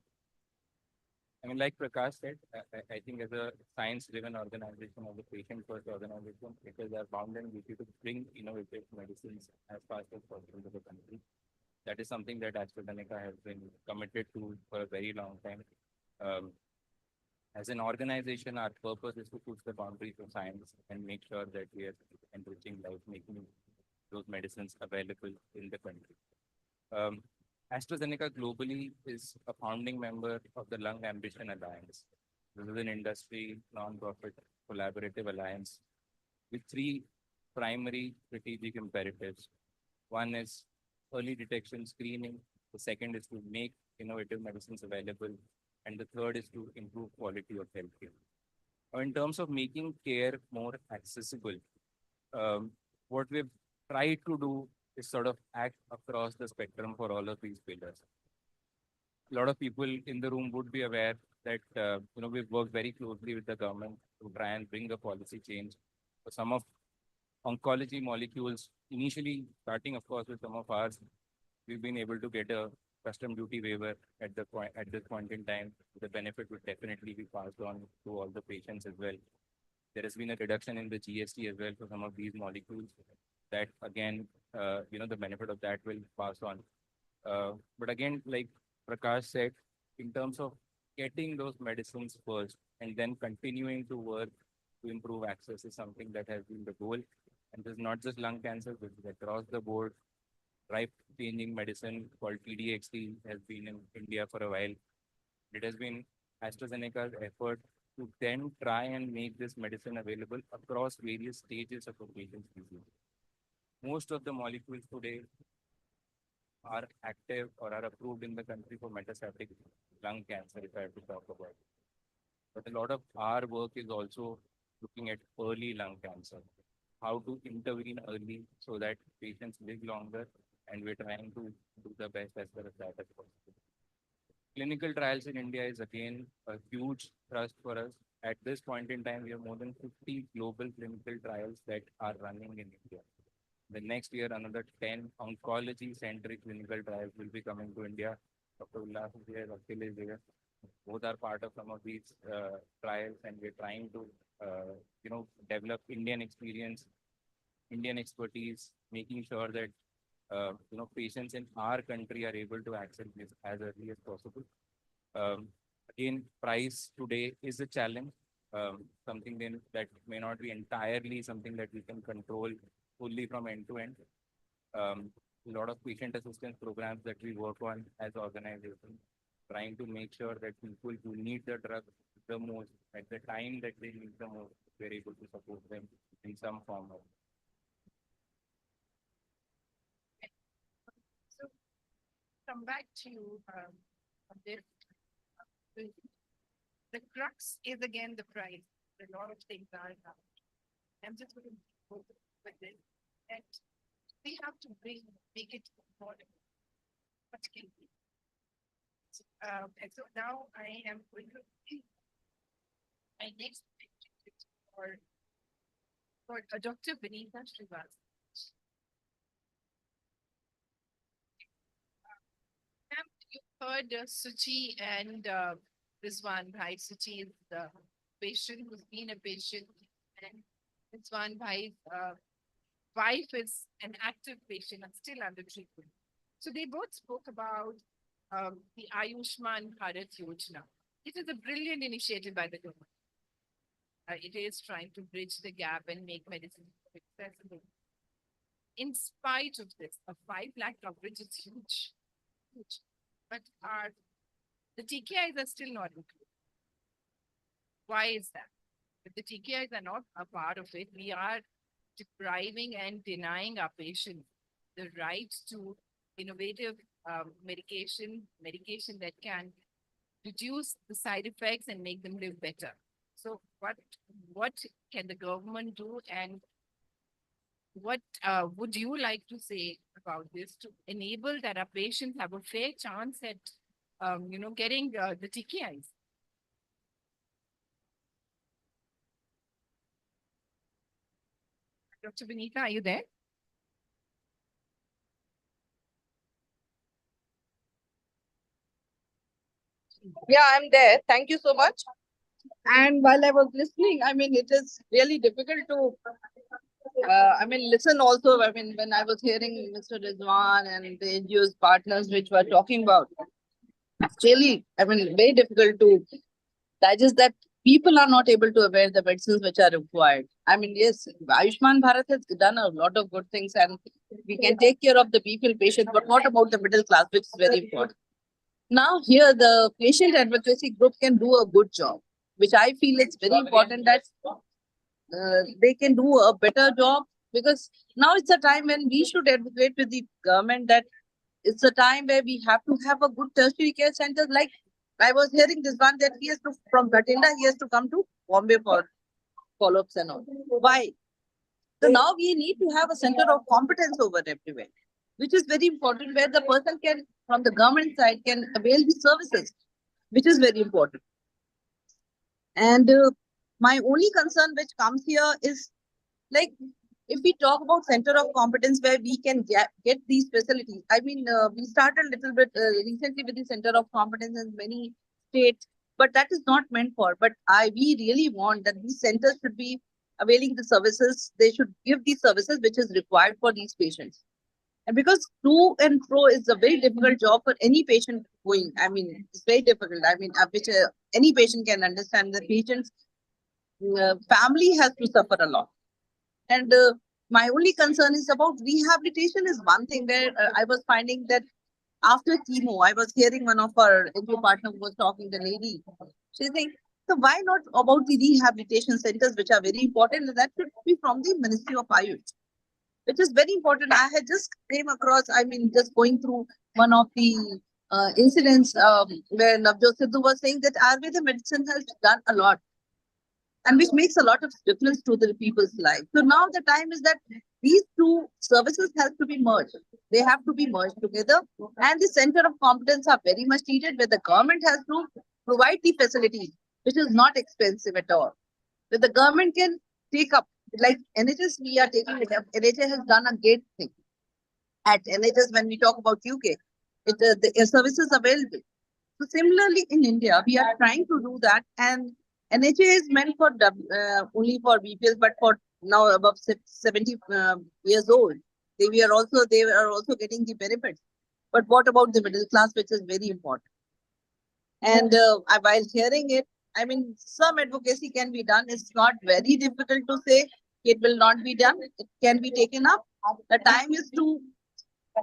I mean, like Prakash said, I think as a science-driven organization, as a patient-first organization, it is our bounden duty to bring innovative medicines as fast as possible to the country. That is something that AstraZeneca has been committed to for a very long time. As an organization, our purpose is to push the boundaries of science and make sure that we are enriching life, making those medicines available in the country. AstraZeneca globally is a founding member of the Lung Ambition Alliance. This is an industry non-profit collaborative alliance with 3 primary strategic imperatives. One is early detection screening. The second is to make innovative medicines available. And the third is to improve quality of healthcare. In terms of making care more accessible, what we've tried to do is sort of act across the spectrum for all of these pillars. A lot of people in the room would be aware that we've worked very closely with the government to try and bring a policy change for some of oncology molecules. Initially, starting of course with some of ours, we've been able to get a custom duty waiver at this point in time. The benefit would definitely be passed on to all the patients as well. There has been a reduction in the GST as well for some of these molecules. That again, the benefit of that will pass on. But again, like Prakash said, in terms of getting those medicines first and then continuing to work to improve access is something that has been the goal. And this is not just lung cancer, this is across the board. Life-changing medicine called TDXT has been in India for a while. It has been AstraZeneca's effort to then try and make this medicine available across various stages of a patient's disease. Most of the molecules today are active or are approved in the country for metastatic lung cancer, if I have to talk about. But a lot of our work is also looking at early lung cancer, how to intervene early so that patients live longer, and we're trying to do the best as far as that as possible. Clinical trials in India is again a huge thrust for us. At this point in time, we have more than 50 global clinical trials that are running in India. The next year, another 10 oncology-centric clinical trials will be coming to India. Dr. Ullas is here, Akhil is here. Both are part of some of these trials, and we're trying to, develop Indian experience, Indian expertise, making sure that patients in our country are able to access this as early as possible. Again, price today is a challenge, something then that may not be entirely something that we can control fully from end to end. A lot of patient assistance programs that we work on as organizations, trying to make sure that people who need the drug the most at the time that they need the most, we're able to support them in some form. So come back to this. The crux is again the price. A lot of things are happening. I'm just going to go with this. And we have to make it affordable. What can be? And so now I am going to my next picture is for Dr. Vinita Srivastava. You heard Suchi and Rizwan Bhai. Suchi is the patient who's been a patient, and Rizwan Bhai's wife is an active patient and still under treatment. So they both spoke about the Ayushman Bharat Yojana. It is a brilliant initiative by the government. It is trying to bridge the gap and make medicine accessible. In spite of this, a 5 lakh coverage is huge, huge. But the TKIs are still not included. Why is that? If the TKIs are not a part of it, we are depriving and denying our patients the right to innovative medication that can reduce the side effects and make them live better. So what can the government do, and what would you like to say about this to enable that our patients have a fair chance at, getting the TKIs? Dr. Vinita, are you there? Yeah, I'm there. Thank you so much. And while I was listening, I mean, it is really difficult to, listen also. I mean, when I was hearing Mr. Rizwan and the NGO's partners which were talking about, it's really, very difficult to digest that people are not able to aware the medicines which are required. I mean, yes, Ayushman Bharat has done a lot of good things and we can take care of the people patients, but what about the middle class, which is very important. Now here the patient advocacy group can do a good job, which I feel it's very important that they can do a better job, because now it's a time when we should advocate with the government that it's a time where we have to have a good tertiary care center. Like I was hearing this one that he has to, from Bhatinda, he has to come to Bombay for follow-ups and all. Why? So now we need to have a center of competence over everywhere, which is very important, where the person can, from the government side, can avail the services, which is very important. And my only concern which comes here is, like, if we talk about center of competence where we can get these facilities, I mean, we started a little bit recently with the center of competence in many states, but that is not meant for. But we really want that these centers should be availing the services. They should give these services which is required for these patients. And because to and fro is a very difficult job for any patient going. I mean, it's very difficult. I mean, which any patient can understand. The patient's family has to suffer a lot. And my only concern is about rehabilitation is one thing where I was finding that after chemo, I was hearing one of our NGO partner was talking, the lady. She's saying, so why not about the rehabilitation centers, which are very important? And that should be from the Ministry of Ayush, which is very important. I had just came across, I mean, just going through one of the incidents where Navjot Sidhu was saying that Ayurveda medicine has done a lot. and which makes a lot of difference to the people's life. So now the time is that these two services have to be merged. They have to be merged together, and the center of competence are very much needed, where the government has to provide the facilities, which is not expensive at all. Where the government can take up, like NHS, we are taking it up. NHS has done a great thing. At NHS, when we talk about UK, the services available. So similarly in India, we are trying to do that, and NHA is meant for only for BPS, but for now above 70 years old, they are also getting the benefits. But what about the middle class, which is very important? And while hearing it, I mean, some advocacy can be done. It's not very difficult to say it will not be done. It can be taken up. The time is to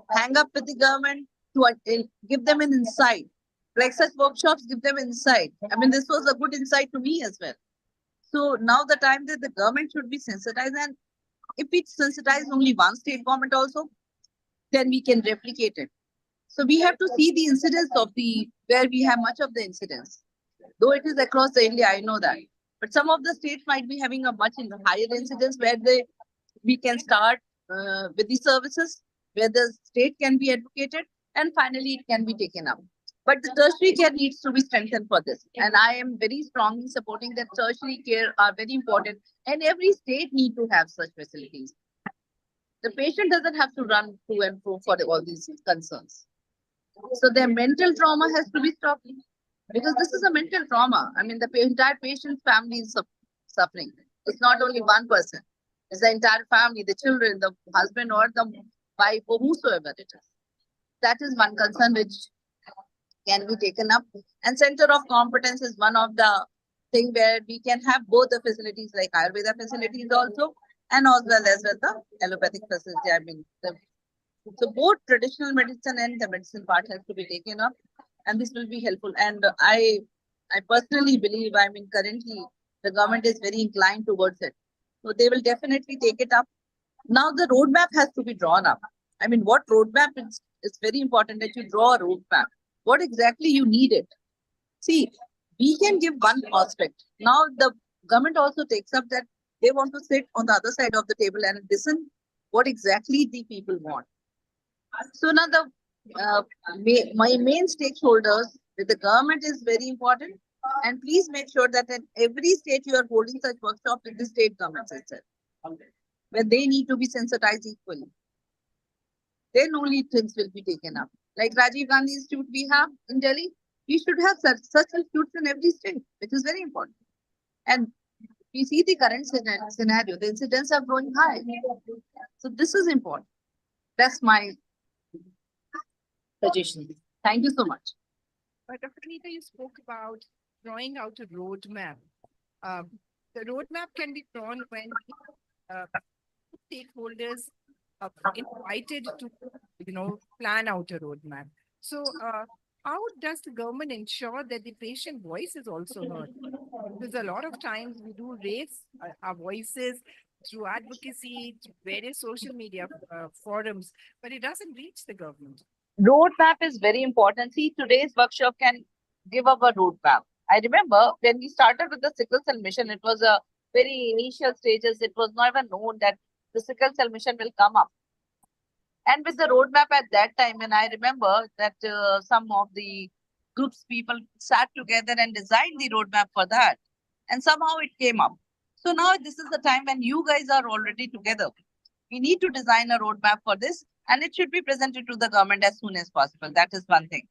hang up with the government, to give them an insight. Like such workshops give them insight. I mean, this was a good insight to me as well. So now the time that the government should be sensitized, and if we sensitize only one state government also, then we can replicate it. So we have to see the incidence of where we have much of the incidence. Though it is across the India, I know that. But some of the states might be having a much higher incidence where we can start with the services, where the state can be advocated, and finally it can be taken up. But the tertiary care needs to be strengthened for this. And I am very strongly supporting that tertiary care are very important, and every state need to have such facilities. The patient doesn't have to run to and fro for all these concerns. So their mental trauma has to be stopped, because this is a mental trauma. I mean, the entire patient's family is suffering. It's not only one person. It's the entire family, the children, the husband or the wife or whosoever it is. That is one concern which can be taken up. And center of competence is one of the thing where we can have both the facilities like Ayurveda facilities also, and as well as with the allopathic facility. I mean, so both traditional medicine and the medicine part has to be taken up, and this will be helpful. And I personally believe, I mean, currently the government is very inclined towards it. So they will definitely take it up. Now the roadmap has to be drawn up. I mean, what roadmap is very important that you draw a roadmap. What exactly you need it. See, we can give one prospect. Now the government also takes up that they want to sit on the other side of the table and listen what exactly the people want. So now my main stakeholders with the government is very important, and please make sure that in every state you are holding such workshops with the state governments itself, where they need to be sensitized equally. Then only things will be taken up. Like Rajiv Gandhi Institute we have in Delhi, we should have such institutes in every state, which is very important. And we see the current scenario, the incidents are growing high. So this is important. That's my suggestion. Thank you so much. Dr. Anita, you spoke about drawing out a roadmap. The roadmap can be drawn when stakeholders are invited to, plan out a roadmap. So, how does the government ensure that the patient voice is also heard? Because a lot of times we do raise our voices through advocacy, through various social media forums, but it doesn't reach the government. Roadmap is very important. See, today's workshop can give up a roadmap. I remember when we started with the sickle cell mission, it was a very initial stages. It was not even known that the sickle cell mission will come up. And with the roadmap at that time, and I remember that some of the groups people sat together and designed the roadmap for that. And somehow it came up. So now this is the time when you guys are already together. We need to design a roadmap for this, and it should be presented to the government as soon as possible. That is one thing.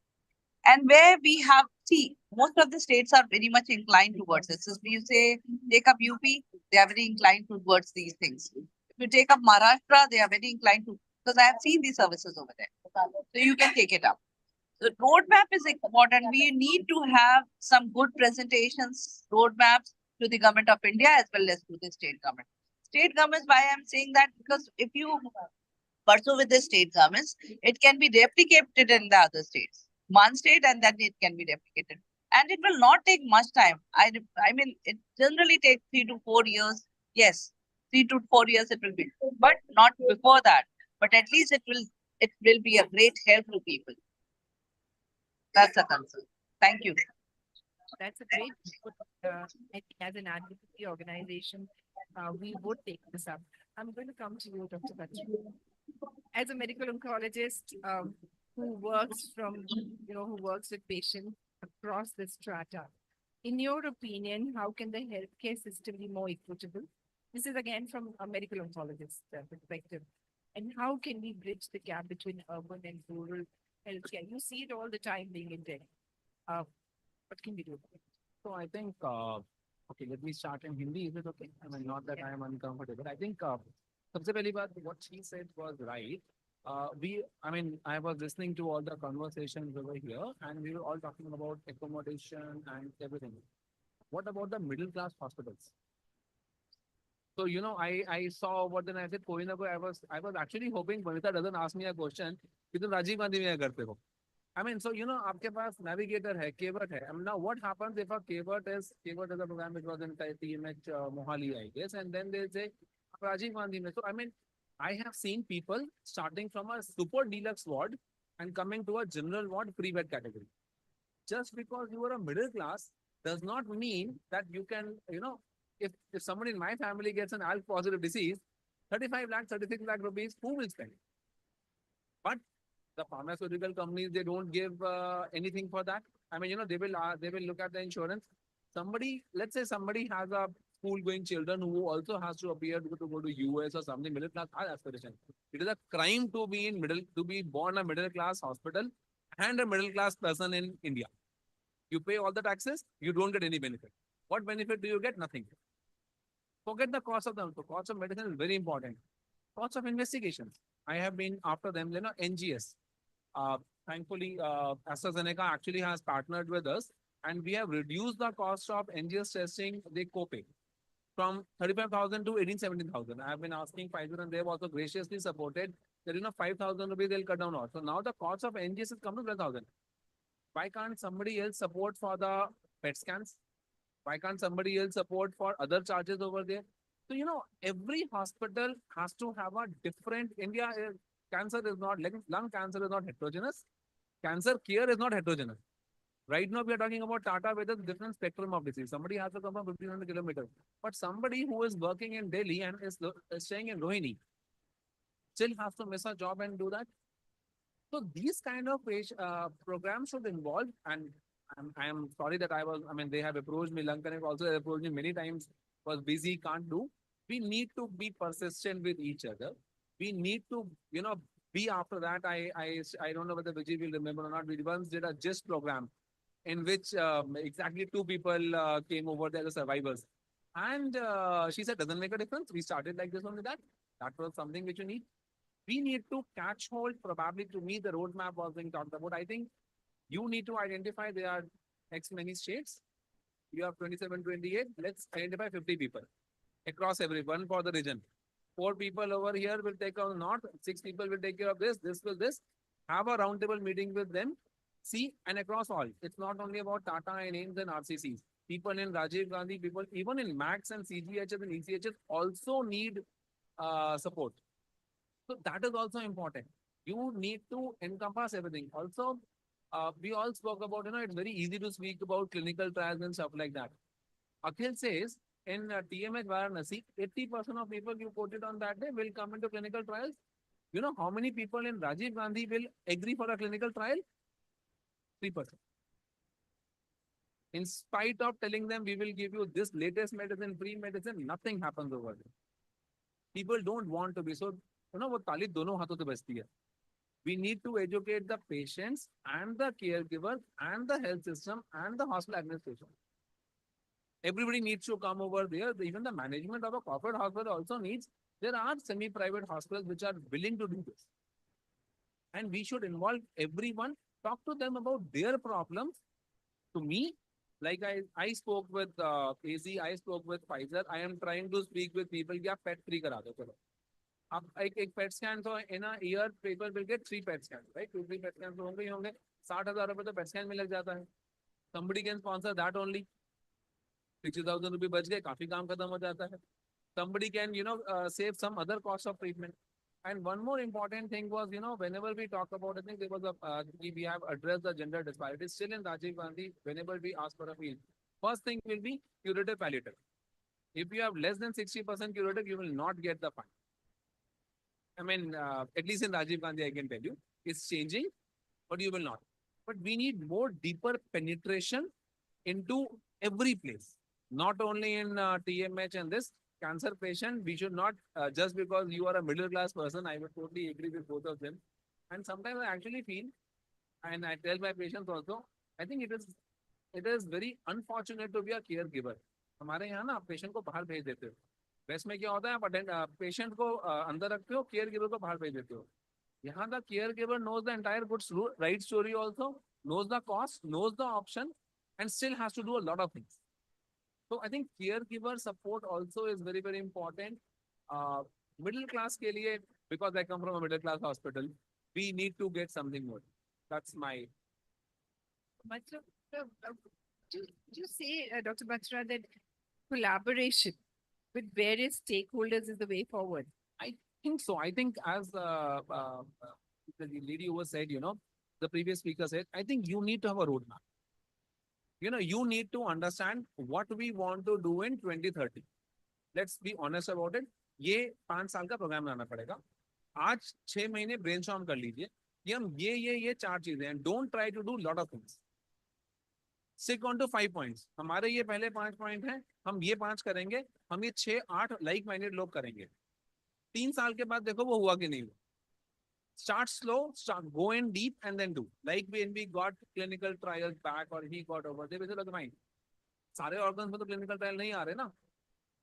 And where we have, see, most of the states are very much inclined towards this. So if you say, take up UP, they are very inclined towards these things. If you take up Maharashtra, they are very inclined to, because I have seen these services over there. So you can take it up. The roadmap is important. We need to have some good presentations, roadmaps to the government of India as well as to the state government. State governments, why I'm saying that, because if you pursue with the state governments, it can be replicated in the other states. One state, and then it can be replicated. And it will not take much time. I mean, it generally takes 3 to 4 years. Yes, 3 to 4 years it will be, but not before that. But at least it will be a great help to people. That's a concern. Thank you. that's a great input. I think as an advocacy organization, we would take this up. I'm going to come to you, Dr. Bachchan. As a medical oncologist who works who works with patients across the strata, in your opinion, how can the healthcare system be more equitable? This is again from a medical oncologist perspective. And how can we bridge the gap between urban and rural healthcare? You see it all the time being in Delhi. What can we do? So I think, okay, let me start in Hindi. Is it okay? I mean, not that I am uncomfortable. I think, सबसे पहली बात, what she said was right. I mean, I was listening to all the conversations over here, and we were all talking about accommodation and everything. What about the middle class hospitals? So, you know, I saw what then I said, कोई ना कोई, I was actually hoping Vanita doesn't ask me a question, कि तुम राजीव गांधी में क्या करते हो? I mean, so, you know, आपके पास navigator है, KVET है. I mean, now what happens if a KVET is a program which was in TMH Mohali, I guess, and then they say, Rajiv Gandhi mein. So, I mean, I have seen people starting from a super deluxe ward and coming to a general ward pre-bed category. Just because you are a middle class does not mean that you can, you know, if somebody in my family gets an ALK positive disease, 35 lakh, 36 lakh rupees, who will spend? But the pharmaceutical companies, they don't give anything for that. I mean, you know, they will look at the insurance. Somebody, let's say somebody has a school-going children who also has to appear to go to US or something, middle class has aspiration. It is a crime to be born a middle class hospital and a middle class person in India. You pay all the taxes, you don't get any benefit. What benefit do you get? Nothing. Forget the cost of them. The cost of medicine is very important. Cost of investigations. I have been after them, you know, NGS. Thankfully, AstraZeneca actually has partnered with us, and we have reduced the cost of NGS testing, the copay, from 35,000 to 17,000. I have been asking Pfizer, and they have also graciously supported that, you know, 5,000 rupees they'll cut down on. So now the cost of NGS has come to 12,000. Why can't somebody else support for the PET scans? Why can't somebody else support for other charges over there? So, you know, every hospital has to have a different, cancer is not, lung cancer is not heterogeneous. Cancer care is not heterogeneous. Right now, we are talking about Tata with a different spectrum of disease. Somebody has to come from 1,500 kilometers. But somebody who is working in Delhi and is staying in Rohini still has to miss a job and do that. So these kind of programs should involve, and I am sorry that they have approached me, Lung Connect also approached me many times, was busy, can't do. We need to be persistent with each other. We need to, you know, be after that. I don't know whether Vijay will remember or not. We once did a GIST program in which exactly 2 people came over there as survivors. And she said, doesn't make a difference. We started like this only that. That was something which you need. We need to catch hold. Probably to me, the roadmap was being talked about. I think you need to identify there are X many states. You have 27, 28. Let's identify 50 people across everyone for the region. 4 people over here will take on north. 6 people will take care of this. This. Have a roundtable meeting with them. See, and across all. It's not only about Tata and AIIMS and RCCs. People in Rajiv Gandhi, people even in Max and CGHS and ECHS also need support. So that is also important. You need to encompass everything. Also, we all spoke about, you know, it's very easy to speak about clinical trials and stuff like that. Akhil says in TMH Varanasi, 80% of people you quoted on that day will come into clinical trials. You know how many people in Rajiv Gandhi will agree for a clinical trial? 3%. In spite of telling them we will give you this latest medicine, free medicine, nothing happens over there. People don't want to be. So, you know, what ताली दोनों हाथों से बजती है. We need to educate the patients and the caregivers and the health system and the hospital administration. Everybody needs to come over there. Even the management of a corporate hospital also needs. There are semi-private hospitals which are willing to do this. And we should involve everyone, talk to them about their problems. To me, like I spoke with AZ, I spoke with Pfizer. I am trying to speak with people, क्या pet free करा दो चलो. अब एक PET scan, so in a year people will get 3 PET scans, right? 2-3 PET scans होंगे ही होंगे. 60,000 रुपए तो PET scan में लग जाता है. Somebody can sponsor that only. 60,000 रुपए बच गए, काफी काम खत्म हो जाता है. Somebody can, you know, save some other cost of treatment. And one more important thing was, whenever we talk about, I think there was we have addressed the gender disparity. Still in Rajiv Gandhi, whenever we ask for a field, first thing will be curative palliative. If you have less than 60% curative, you will not get the fund. I mean, at least in Rajiv Gandhi, I can tell you, it's changing, but you will not. But we need more deeper penetration into every place, not only in TMH and this cancer patient. We should not, just because you are a middle class person, I would totally agree with both of them. And sometimes I actually feel, and I tell my patients also, I think it is very unfortunate to be a caregiver. हमारे यहाँ ना patient को बाहर भेज देते हो. Waste में क्या होता है, आप पेशेंट को अंदर रखते हो, केयर गिवर को बाहर भेज देते हो. यहाँ the caregiver knows the entire good right story also, knows the cost, knows the option, and still has to do a lot of things. So I think caregiver support also is very, very important. Middle class ke liye, because I come from a middle class hospital, we need to get something more. That's my. Do you say, Dr. Batra, that collaboration with various stakeholders is the way forward? I think so. I think as the lady who said, the previous speaker said, I think you need to have a roadmap. You need to understand what we want to do in 2030. Let's be honest about it. ये 5 साल का programme बनाना पड़ेगा. आज 6 महीने brainstorm कर लीजिए कि हम ये 4 चीजें हैं. Don't try to do lot of things. Stick on to 5 points. हमारे ये पहले 5 पॉइंट हैं, हम ये 5 करेंगे, हम ये 6-8 लाइक माइंडेड लोग करेंगे. 3 साल के बाद देखो वो हुआ कि नहीं हुआ. Start slow, go in deep and then do. Like when we got clinical trials back or he got over, they were like, सारे ऑर्गन्स में तो क्लिनिकल ट्रायल नहीं आ रहे ना,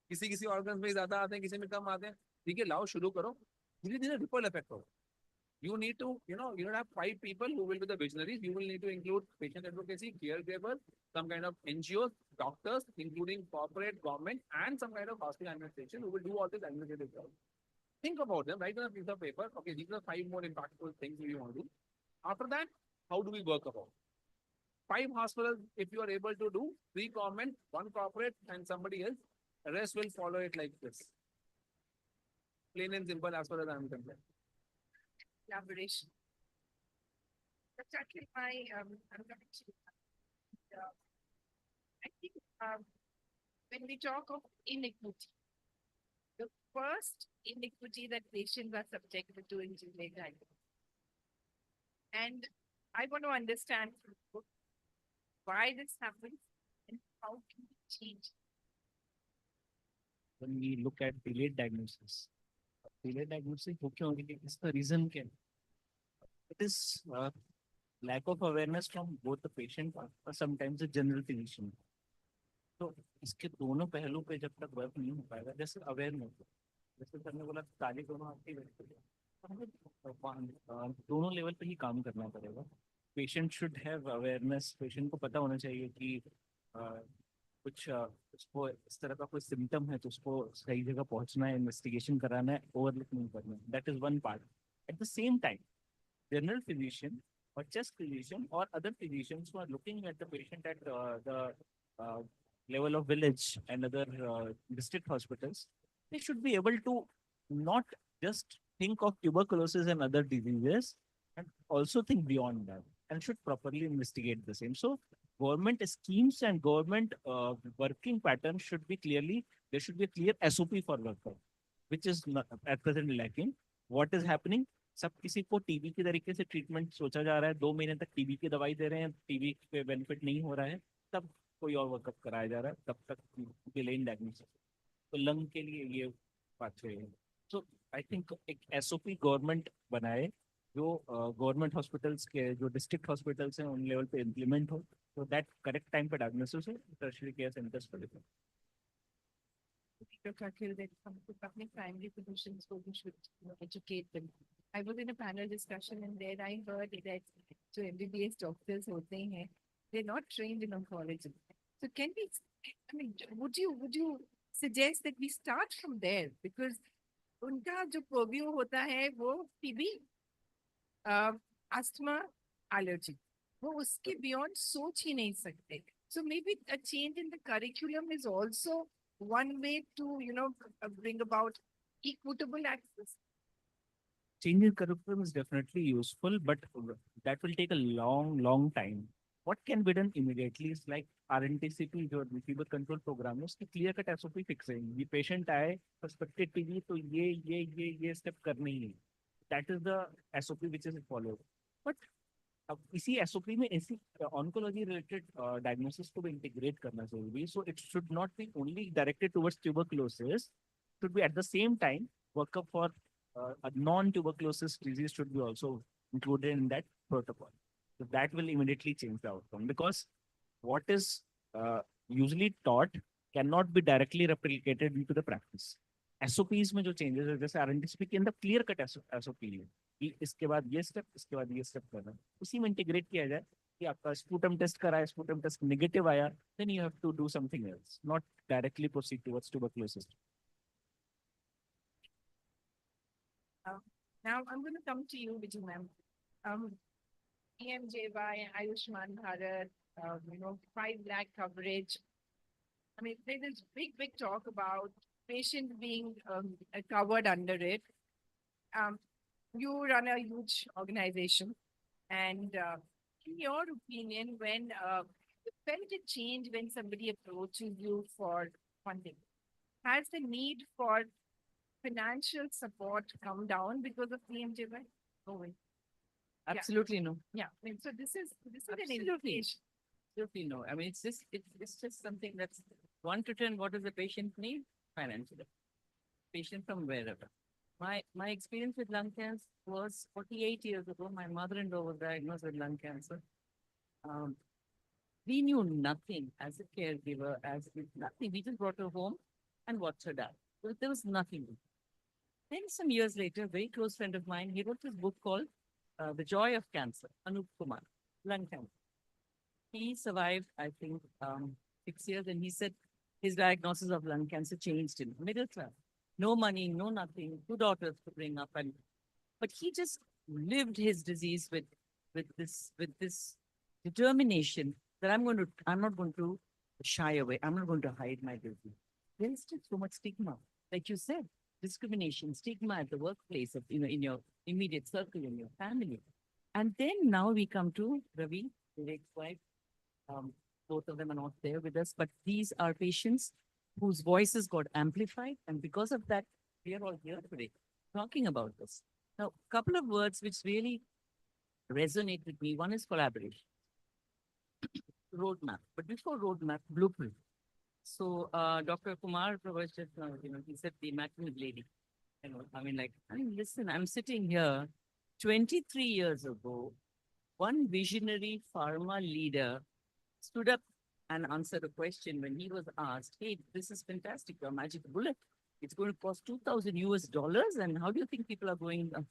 किसी ऑर्गन्स में ज्यादा आते हैं, किसी में कम आते हैं. ठीक है, लाओ शुरू करो, धीरे धीरे रिपल इफेक्ट हो. You need to, you don't have 5 people who will be the visionaries. You will need to include patient advocacy, caregivers, some kind of NGOs, doctors, including corporate, government, and some kind of hospital administration who will do all this administrative work. Think about them, write on a piece of paper. Okay, these are 5 more impactful things we want to do. After that, how do we work about? 5 hospitals, if you are able to do, 3 government, 1 corporate, and somebody else, the rest will follow it like this. Plain and simple as far as I'm concerned. Collaboration. That's actually I'm going to, I think when we talk of inequity, the first inequity that patients are subjected to is delay diagnosis. And I want to understand why this happens and how can we change. When we look at delayed diagnosis हो क्यों होगी? Is the reason क्या? It is lack of awareness from both the patient or sometimes the general physician. तो इसके दोनों पहलू पे जब तक वर्क नहीं हो पाएगा, जैसे अवेयरनेस, जैसे सर ने बोला ताली दोनों आपकी दोनों लेवल पे ही काम करना पड़ेगा. Patient should have awareness. Patient को पता होना चाहिए कि कुछ उसको इस तरह का कोई सिम्टम है तो उसको सही जगह पहुंचना है, इन्वेस्टिगेशन कराना है, ओवरलुक नहीं करना है. That is one part. At the same time general physician or chest physician or other physicians who are looking at the patient at the level of village and other district hospitals, they should be able to not just think of tuberculosis and other diseases and also think beyond that and should properly investigate the same. So government schemes and government working patterns should be clearly, there should be a clear SOP for worker, which is not, at present lacking. What is happening? सब किसी को TB की तरीके से treatment सोचा जा रहा है, 2 महीने तक टीबी की दवाई दे रहे हैं, टीबी पे बेनिफिट नहीं हो रहा है, तब कोई और वर्कअप कराया जा रहा है, तब तक डिले इन डायग्नोसिस. तो लंग के लिए ये बात है. सो आई थिंक एक एसओपी गवर्नमेंट बनाए जो गवर्नमेंट हॉस्पिटल्स के जो डिस्ट्रिक्ट हॉस्पिटल्स हैं उन लेवल पे इम्प्लीमेंट हो, तो दैट करेक्ट टाइम पे डायग्नोसिस हो, टर्शियरी केयर सेंटर्स पर. That some public primary physicians who should educate them. I was in a panel discussion and there I heard that so MBBS doctors होते हैं, they're not trained in oncology. So can we, I mean, would you suggest that we start from there? Because उनका जो purview होता है वो TB, asthma, allergy. वो उसके beyond सोच ही नहीं सकते. So maybe a change in the curriculum is also one way to, bring about equitable access. change in curriculum is definitely useful, but that will take a long time. What can be done immediately is like RNTCP जो receiver control program है उसकी clear cut SOP fix है ये patient आए suspected TB तो ये step करने ही है. That is the SOP which is followed. But अब इसी SOP में ऐसी oncology related diagnosis को भी integrate करना जरूरी है. So it should not be only directed towards tuberculosis. Should be at the same time workup for a non-tuberculosis disease should be also included in that protocol. So that will immediately change the outcome because what is usually taught cannot be directly replicated into the practice. SOPs में जो changes है जैसे RNTSP के अंदर clear cut SOP है कि इसके बाद ये step इसके बाद ये step करना है उसी में integrate किया जाए कि आपका sputum test कराया sputum test negative आया then you have to do something else not directly proceed towards tuberculosis. Now I'm going to come to you, Vijay ma'am. PMJY, Ayushman Bharat, 5 lakh coverage. I mean, there's this big talk about patients being covered under it. You run a huge organization, and in your opinion, when you felt a change when somebody approaches you for funding, has the need for financial support come down because of PMJY? No way. Absolutely no. Yeah. I mean, so this is an Absolutely. indication. Absolutely no. I mean, it's just something that's 1 to 10. What does the patient need? Financially. Patient from wherever. My experience with lung cancer was 48 years ago. My mother-in-law was diagnosed with lung cancer. We knew nothing as a caregiver, nothing. We just brought her home and watched her die. There was nothing. Then some years later, a very close friend of mine, he wrote this book called The Joy of Cancer, Anup Kumar, lung cancer. He survived, I think, 6 years, and he said his diagnosis of lung cancer changed him. Middle class, no money, no nothing, 2 daughters to bring up, but he just lived his disease with this determination that I'm not going to shy away. I'm not going to hide my disease. There's still so much stigma, like you said. Discrimination, stigma at the workplace, in your immediate circle, in your family. And then now we come to Ravi, Vivek's wife. Both of them are not there with us, but these are patients whose voices got amplified. And because of that, we are all here today talking about this. Now, a couple of words which really resonate with me. One is collaboration, roadmap. But before roadmap, blueprint. So Dr. Kumar was just, he said the immaculate lady. Listen, I'm sitting here 23 years ago, one visionary pharma leader stood up and answered a question when he was asked, hey, this is fantastic, your magic bullet. It's going to cost $2,000 and how do you think people are going, how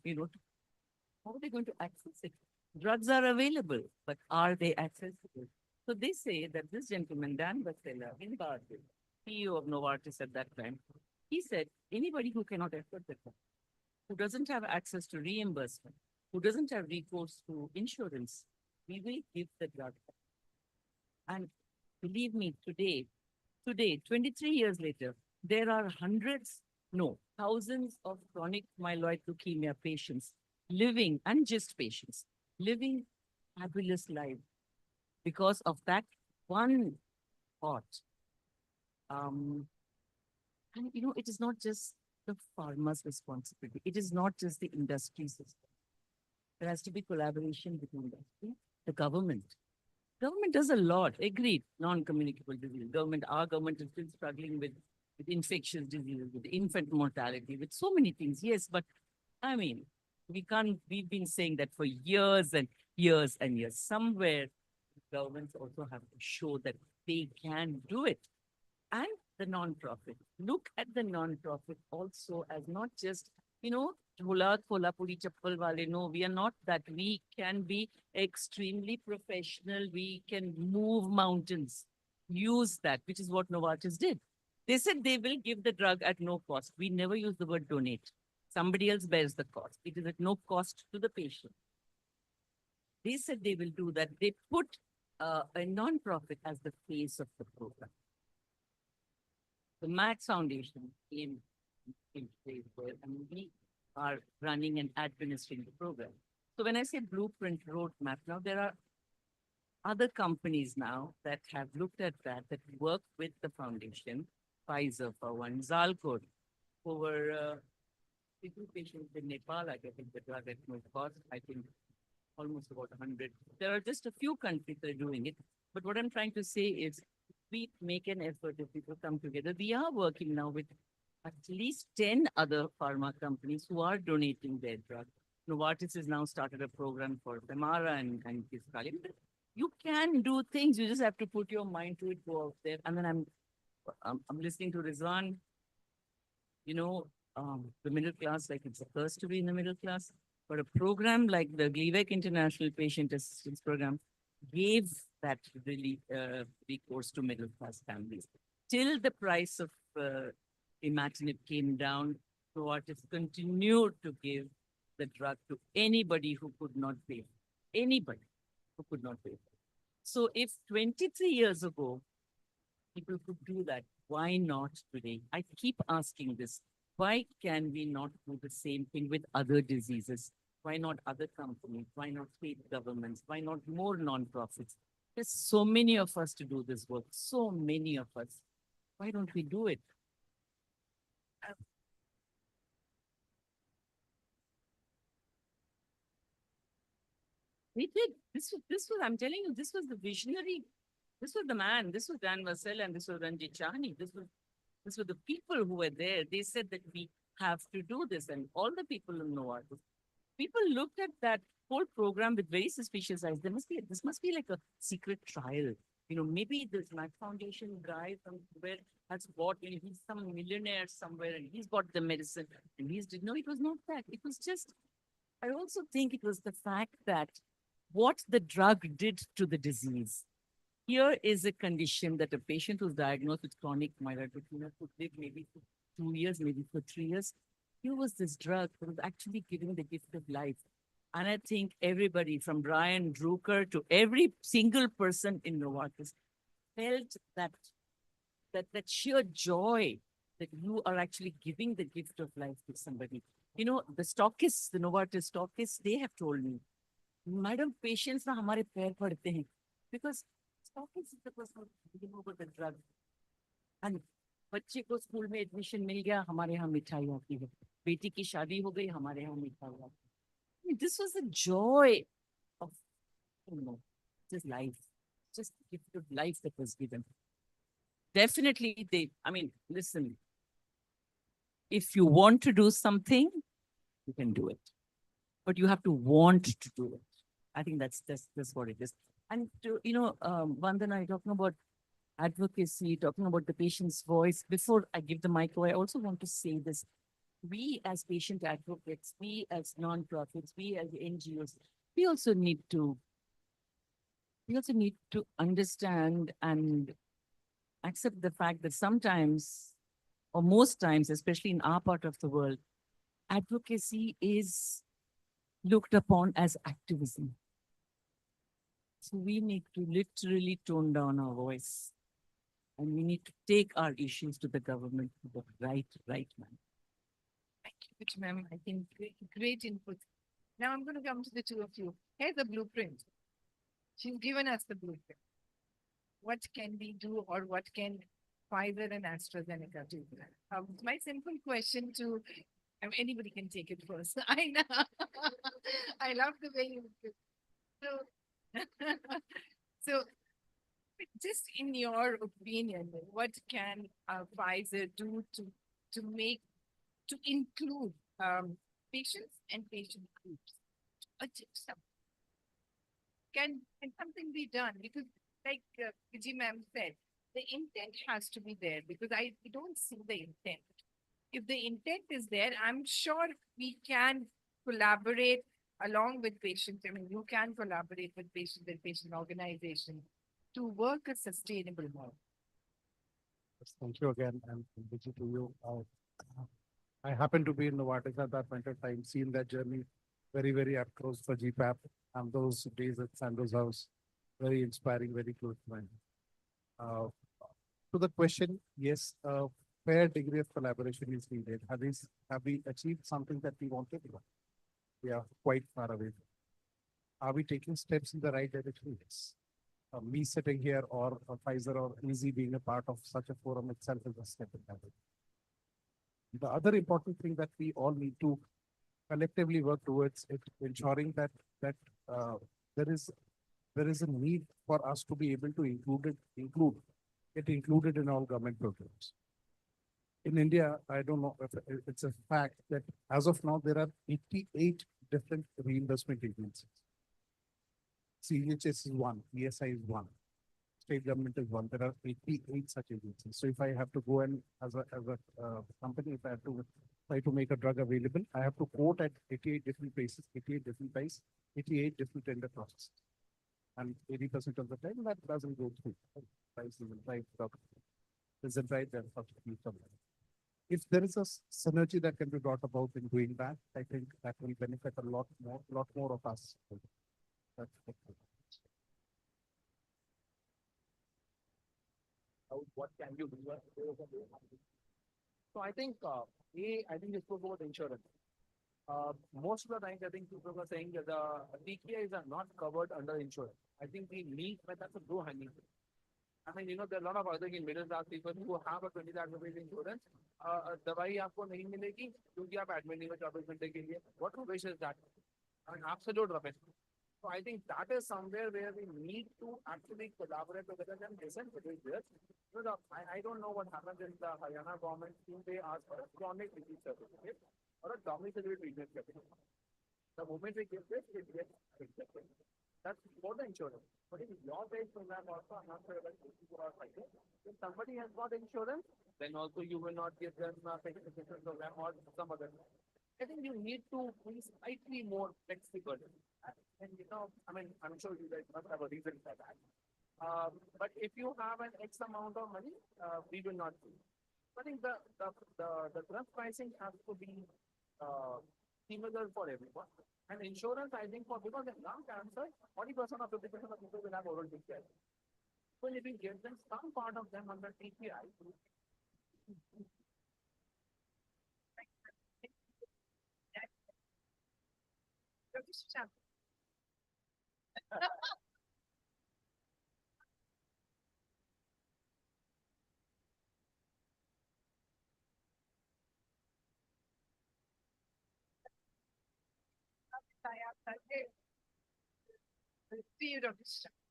are they going to access it? Drugs are available, but are they accessible? So they say that this gentleman, Dan Vassella, in Bharati, CEO of Novartis at that time, he said, anybody who cannot afford the drug, who doesn't have access to reimbursement, who doesn't have recourse to insurance, we will give the drug. And believe me, today, 23 years later, there are thousands of chronic myeloid leukemia patients living, and just patients, living fabulous lives because of that one thought. And it is not just the farmer's responsibility. It is not just the industry system. There has to be collaboration between industry, the government. Government does a lot, agreed, non-communicable disease. Our government is still struggling with infectious diseases, with infant mortality, with so many things. Yes, but we've been saying that for years and years and years. Somewhere governments also have to show that they can do it. And the non-profit. Look at the non-profit also as not just, jhola khola puri chappal wale. No, we are not that. We can be extremely professional. We can move mountains. Use that, which is what Novartis did. They said they will give the drug at no cost. We never use the word donate. Somebody else bears the cost. It is at no cost to the patient. They said they will do that. They put a non-profit as the face of the program. The Max Foundation came in place where we are running and administering the program. So when I say blueprint roadmap, now there are other companies now that have looked at that work with the foundation, Pfizer for one, Zalcor, over 52 patients in Nepal. I think the drug at no cost, I think almost about 100. There are just a few countries that are doing it. But what I'm trying to say is we make an effort if people come together. We are working now with at least 10 other pharma companies who are donating their drug. Novartis has now started a program for Femara and Kisqali. You can do things. You just have to put your mind to it, go out there. And then I'm listening to Rizwan. You know, the middle class, like it's a curse to be in the middle class. But a program like the Gleevec International Patient Assistance Program gave that really recourse to middle class families. Till the price of imatinib came down, Novartis continued to give the drug to anybody who could not pay. Anybody who could not pay. So if 23 years ago, people could do that, why not today? I keep asking this. Why can we not do the same thing with other diseases? Why not other companies? Why not state governments? Why not more nonprofits? There's so many of us to do this work, so many of us. Why don't we do it? We did. I'm telling you, this was the visionary. This was the man. This was Dan Vassell and this was Ranjit Chahani. This were the people who were there. They said that we have to do this, and all the people in Novartis. People looked at that whole program with very suspicious eyes. This must be like a secret trial. You know, maybe this Mac Foundation guy somewhere has bought, he's some millionaire somewhere and he's bought the medicine and no, it was not that. It was just, I also think it was the fact that what the drug did to the disease. Here is a condition that a patient who's diagnosed with chronic myeloid leukemia could live maybe for 2 years, maybe for 3 years. Here was this drug that was actually giving the gift of life. And I think everybody from Brian Drucker to every single person in Novartis felt that sheer joy that you are actually giving the gift of life to somebody. You know, the stockists, the Novartis stockists, they have told me, Madam, patients na hamare pair padte hain. Because stockist is the person giving over the drug. And बच्चे को school में admission मिल गया, हमारे यहाँ मिठाई आती है. बेटी की शादी हो गई, हमारे यहाँ मिठाई आती है. This was the joy of, just life, just the gift of life that was given. Definitely, listen, if you want to do something, you can do it. But you have to want to do it. I think that's what it is. And Vandana, talking about advocacy, talking about the patient's voice. Before I give the mic away, I also want to say this. We as patient advocates, we as nonprofits, we as NGOs, we also need to understand and accept the fact that sometimes, or most times, especially in our part of the world, advocacy is looked upon as activism. So we need to literally tone down our voice. And we need to take our issues to the government to the right man. Thank you, ma'am. I think great input. Now I'm going to come to the two of you. Here's the blueprint. She's given us the blueprint. What can we do, or what can Pfizer and AstraZeneca do? My simple question to anybody can take it first. I know. I love the way you. So just in your opinion, what can Pfizer do to include patients and patient groups? Can something be done? Because like Vijay ma'am said, the intent has to be there, because I don't see the intent. If the intent is there, I'm sure we can collaborate along with patients. I mean, you can collaborate with patients and patient organizations to work a sustainable model. Thank you again, and Vijay to you. I happen to be in Novartis at that point of time, seen that journey very, very up close for GPAP, and those days at Sandoz House, very inspiring, very close to mine. To the question, yes, fair degree of collaboration is needed. Have we achieved something that we wanted? We are quite far away. Are we taking steps in the right direction? Yes. Me sitting here or Pfizer or Easy being a part of such a forum itself is a step in that. The other important thing that we all need to collectively work towards it, ensuring that uh, there is a need for us to be able to include it included in all government programs. In India, I don't know if it's a fact that as of now there are 88 different reimbursement agencies. CHS is one, ESI is one, state government is one. There are 88 such agencies. So if I have to go and as a company, if I have to try to make a drug available, I have to quote at 88 different places, 88 different price, 88 different tender processes. And 80% of the time that doesn't go through. Price isn't right, isn't right, then if there is a synergy that can be brought about in doing that, I think that will benefit a lot more of us. What can you do? So I think, I think you spoke about insurance. Most of the times, I think people are saying that the TKIs are not covered under insurance. I think we need, but that's a low hanging fruit. I mean, there are a lot of other middle class people who have a 20 lakh rupees insurance. दवाई आपको नहीं मिलेगी क्योंकि आप admit नहीं हो 24 घंटे के लिए. What rubbish is that? I mean, absolute rubbish. So I think that is somewhere where we need to actually collaborate together and listen to this. I don't know what happens in the Haryana government scheme. They ask for a chronic disease certificate or a domiciliary treatment certificate. The moment we give this, it gets accepted. That's for the insurance. But in your base program also, I'm not sure whether you are fighting. If somebody has got insurance, then also you will not give them a certificate program or some other. I think you need to be slightly more flexible. And I mean, I'm sure you guys must have a reason for that. But if you have an X amount of money, we will not do. I think the drug pricing has to be similar for everyone. And insurance, I think, because in lung cancer, 40% or 50% of people will have oral TKI. So if you give them some part of them under TKI,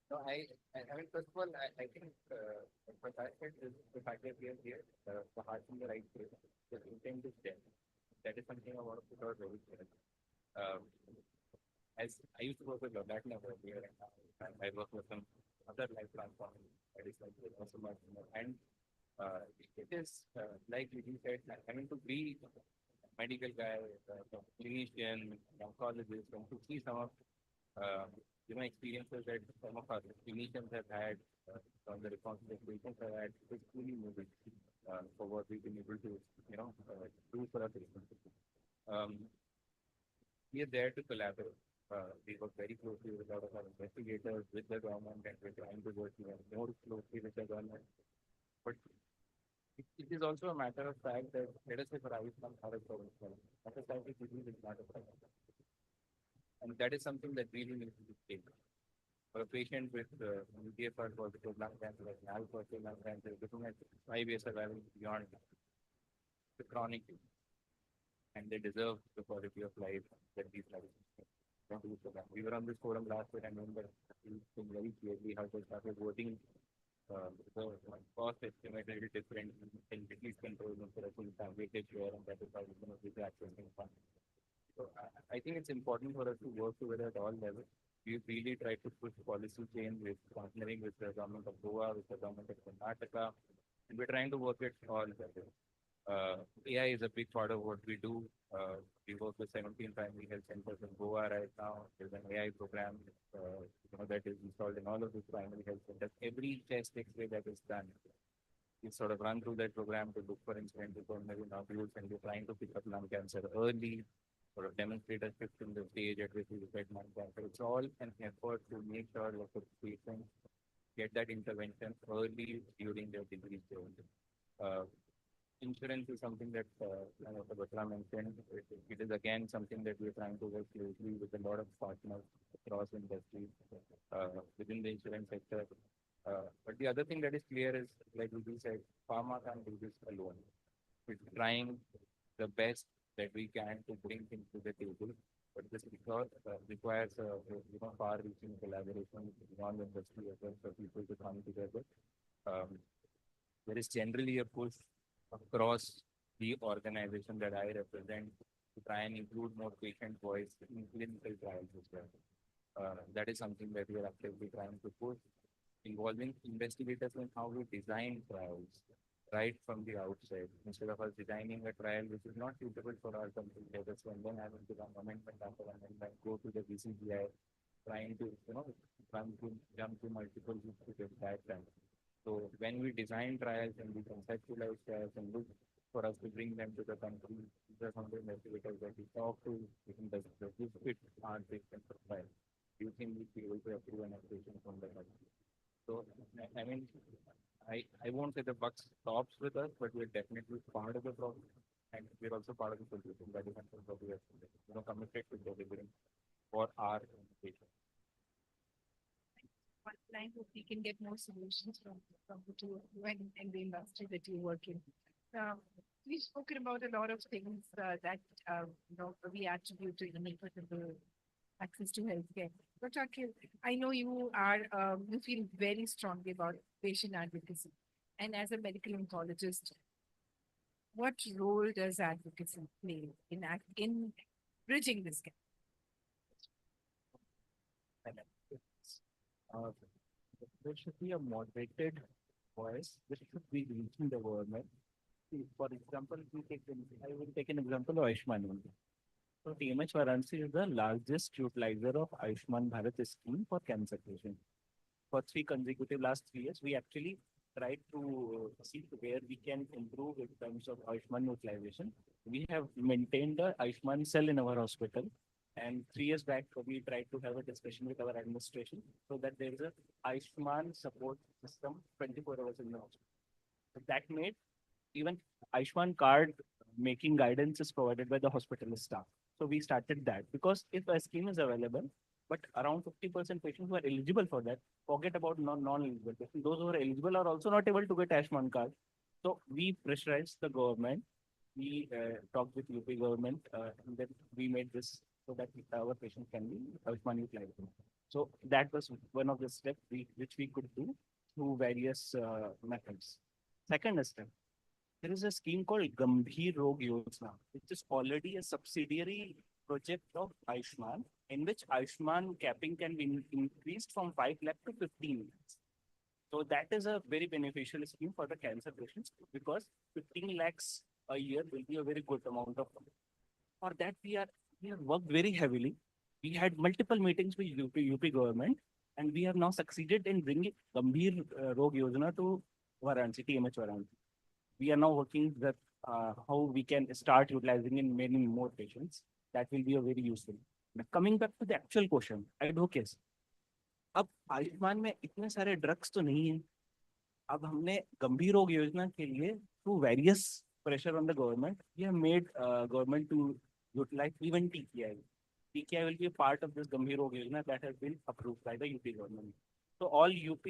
No, I mean, first of all, I think what I said is the fact that we are here, the heart in the right place, the intent is there. That is something I want to put out very clearly. As I used to work with Latin here, and I work with some other life transforming medicine, also much more. And it is like you said, I mean, to be a medical guy, clinician, oncologist, and to see some of experiences that some of our clinicians have had, from the responsible patients have had, is truly moving for what we've been able to, do for our patients. We are there to collaborate. We work very closely with a lot of our investigators, with the government, and we're trying to work more closely with the government. But it is also a matter of fact that, let us say, for Ayushman Bharat program, metastatic disease is not a problem. And that is something that really needs to be taken. For a patient with EGFR positive lung cancer, like NAL positive lung cancer, looking at 5 years survival beyond the chronic, and they deserve the quality of life that these lives don't do for them. We were on this forum last year, and I remember seeing very clearly how they started voting. The cost estimate is different in disease control for a full family share, and that is how we're going to be accessing funds. So I think it's important for us to work together at all levels. We really try to push policy change with partnering with the government of Goa, with the government of Karnataka, and we're trying to work at all levels. AI is a big part of what we do. We work with 17 primary health centers in Goa right now. There's an AI program that is installed in all of these primary health centers. Every chest X-ray that is done, we sort of run through that program to look for incidental pulmonary nodules, and we're trying to pick up lung cancer early, sort of demonstrate a shift in the stage at which we detect lung cancer. It's all an effort to make sure that the patients get that intervention early during their disease journey. insurance is something that Dr. Batra mentioned. It is again something that we're trying to work closely with a lot of partners across industries within the insurance sector. But the other thing that is clear is, like we said, pharma can't do this alone. We're trying the best that we can to bring things to the table, but this requires far-reaching collaboration beyond the industry as well for people to come together. There is generally a push across the organization that I represent to try and include more patient voice in clinical trials as well. That is something that we are actively trying to push, involving investigators in how we design trials right from the outset, instead of us designing a trial which is not suitable for our competitors and then having to run amendment after amendment, go to the BCGI, trying to, jump to multiple hoops to get that done. So when we design trials and we conceptualize trials and look for us to bring them to the country, these are some of the investigators that we talk to, does this fit our patient profile? Do you think we'd be able to approve an application from the country? So, I mean, I won't say the buck stops with us, but we're definitely part of the problem, and we're also part of the solution. That is something that we are, committed to delivering for our patient. I hope we can get more solutions from the two of you and the industry that you work in. We've spoken about a lot of things that we attribute to inequitable access to healthcare. But Akhil, I know you feel very strongly about patient advocacy, and as a medical oncologist, what role does advocacy play in bridging this gap? There should be a moderated voice which should be reaching the government. For example, I will take an example of Ayushman only. So TMH Varanasi is the largest utilizer of Ayushman Bharat scheme for cancer patients. For last 3 years, we actually tried to see where we can improve in terms of Ayushman utilization. We have maintained the Ayushman cell in our hospital. And 3 years back, we tried to have a discussion with our administration so that there is a Ayushman support system 24 hours in the hospital. So that made even Ayushman card making guidance is provided by the hospital staff. So we started that because if a scheme is available, but around 50% patients who are eligible for that, forget about non-eligible patients. Those who are eligible are also not able to get Ayushman card. So we pressurized the government. We talked with UP government and then we made this so that our patients can be Ayushman utilized. So that was one of the steps which we could do through various methods. Second step, there is a scheme called Gambhir Rog Yojana, which is already a subsidiary project of Ayushman, in which Ayushman capping can be increased from 5 lakh to 15 lakhs. So that is a very beneficial scheme for the cancer patients because 15 lakhs a year will be a very good amount of money. For that, we have worked very heavily. We had multiple meetings with UP government, and we have now succeeded in bringing Gambhir Rog Yojana to Varanasi, TMH Varanasi. We are now working with how we can start utilizing in many more patients. That will be a very useful. Now, coming back to the actual question, advocacy. अब आयुष्मान में इतने सारे drugs तो नहीं है. अब हमने गंभीर रोग योजना के लिए through various pressure on the government, we have made government to utilize even TKI. TKI will be a part of this Gambhir Rog Yojana that has been approved by the UP government. So all UP,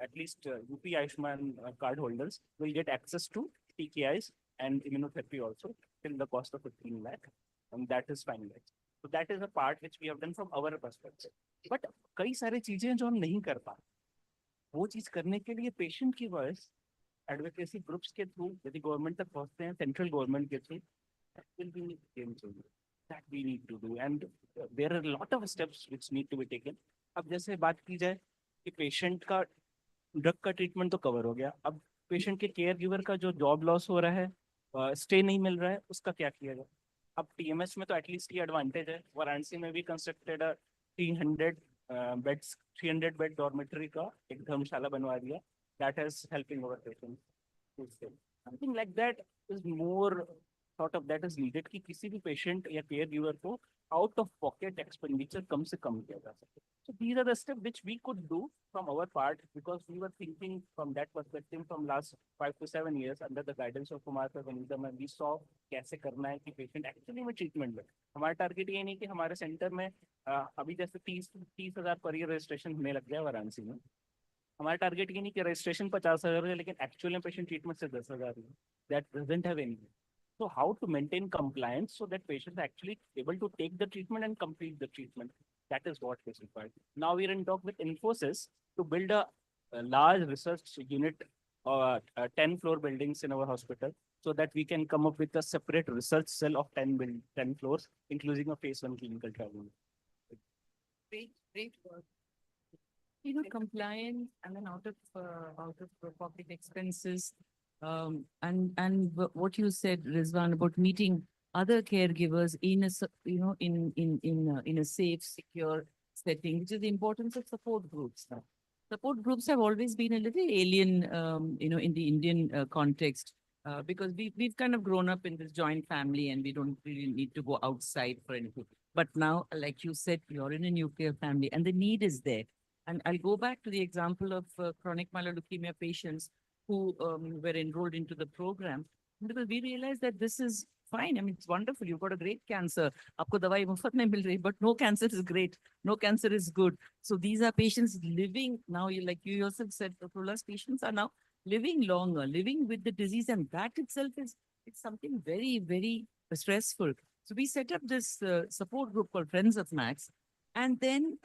at least UP Ayushman card holders will get access to TKIs and immunotherapy also till the cost of 15 lakh, and that is finalized. So that is a part which we have done from our perspective. But कई सारी चीजें जो हम नहीं कर पा, वो चीज करने के लिए पेशेंट की वॉइस एडवोकेसी ग्रुप्स के थ्रू यदि गवर्नमेंट तक पहुंचते हैं, सेंट्रल गवर्नमेंट के through, that will be game changer. That we need to do, and there are a lot of steps which need to be taken. अब जैसे बात की जाए कि पेशेंट का ड्रग का ट्रीटमेंट तो कवर हो गया, अब पेशेंट के केयर गिवर का जो जॉब लॉस हो रहा है, स्टे नहीं मिल रहा है, उसका क्या किया जाए? अब टीएमएस में तो एटलीस्ट ये एडवांटेज है, वाराणसी में भी कंस्ट्रक्टेड 300 बेड डॉर्मेटरी का एक धर्मशाला बनवा दिया. That is helping our patients. Something like that is more sort of that is needed कि किसी भी patient या caregiver को out of pocket expenditure कम से कम किया जा सके. So these are the steps which we could do from our part because we were thinking from that perspective from last 5 to 7 years under the guidance of Kumar Sir and we saw कैसे करना है कि patient actually में treatment में. हमारा target ये नहीं कि हमारे center में अभी जैसे 30,000 पर year registration होने लग गया वाराणसी में. हमारा टारगेट ये नहीं कि रजिस्ट्रेशन 50,000 है लेकिन एक्चुअल में पेशेंट ट्रीटमेंट से 10,000 है. That doesn't have any. So how to maintain compliance so that patients are actually able to take the treatment and complete the treatment. That is what is required. Now we are in talk with Infosys to build a large research unit or 10-floor buildings in our hospital so that we can come up with a separate research cell of 10 floors, including a phase 1 clinical trial. Great work. Compliance and then out of pocket expenses. What you said, Rizwan, about meeting other caregivers in a safe, secure setting, which is the importance of support groups now. Support groups have always been a little alien, in the Indian context, because we've kind of grown up in this joint family and we don't really need to go outside for anything. But now, like you said, you're in a nuclear family and the need is there. And I'll go back to the example of chronic myeloid leukemia patients who were enrolled into the program, because we realized that this is fine. I mean, it's wonderful. You've got a great cancer. Aapko dawai mufat mein mil rahi, but no cancer is great. No cancer is good. So these are patients living now, like you yourself said, Prola's patients are now living longer, living with the disease. And that itself it's something very, very stressful. So we set up this support group called Friends of Max. And then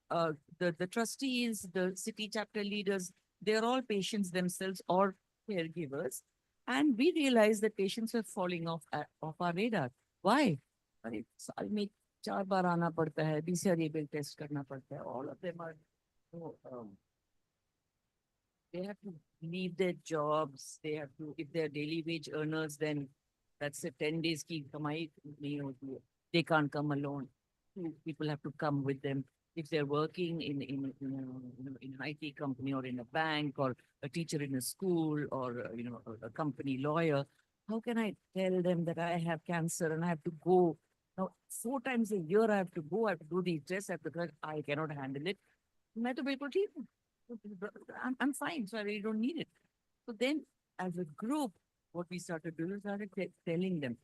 the trustees, the city chapter leaders, they're all patients themselves or caregivers. And we realized that patients were falling off our radar. Why? अरे साल में 4 बार आना पड़ता है, BCR-ABL test करना पड़ता है. All of them are, they have to leave their jobs. They have to, if they're daily wage earners, then that's a 10 days की कमाई नहीं होती है. They can't come alone. People have to come with them. If they're working in an IT company or in a bank or a teacher in a school or a company lawyer, how can I tell them that I have cancer and I have to go now 4 times a year? I have to go. I have to do the test. I cannot handle it. मैं तो बिल्कुल ठीक हूँ. I'm fine, so I really don't need it. So then, as a group, what we started doing is started telling them,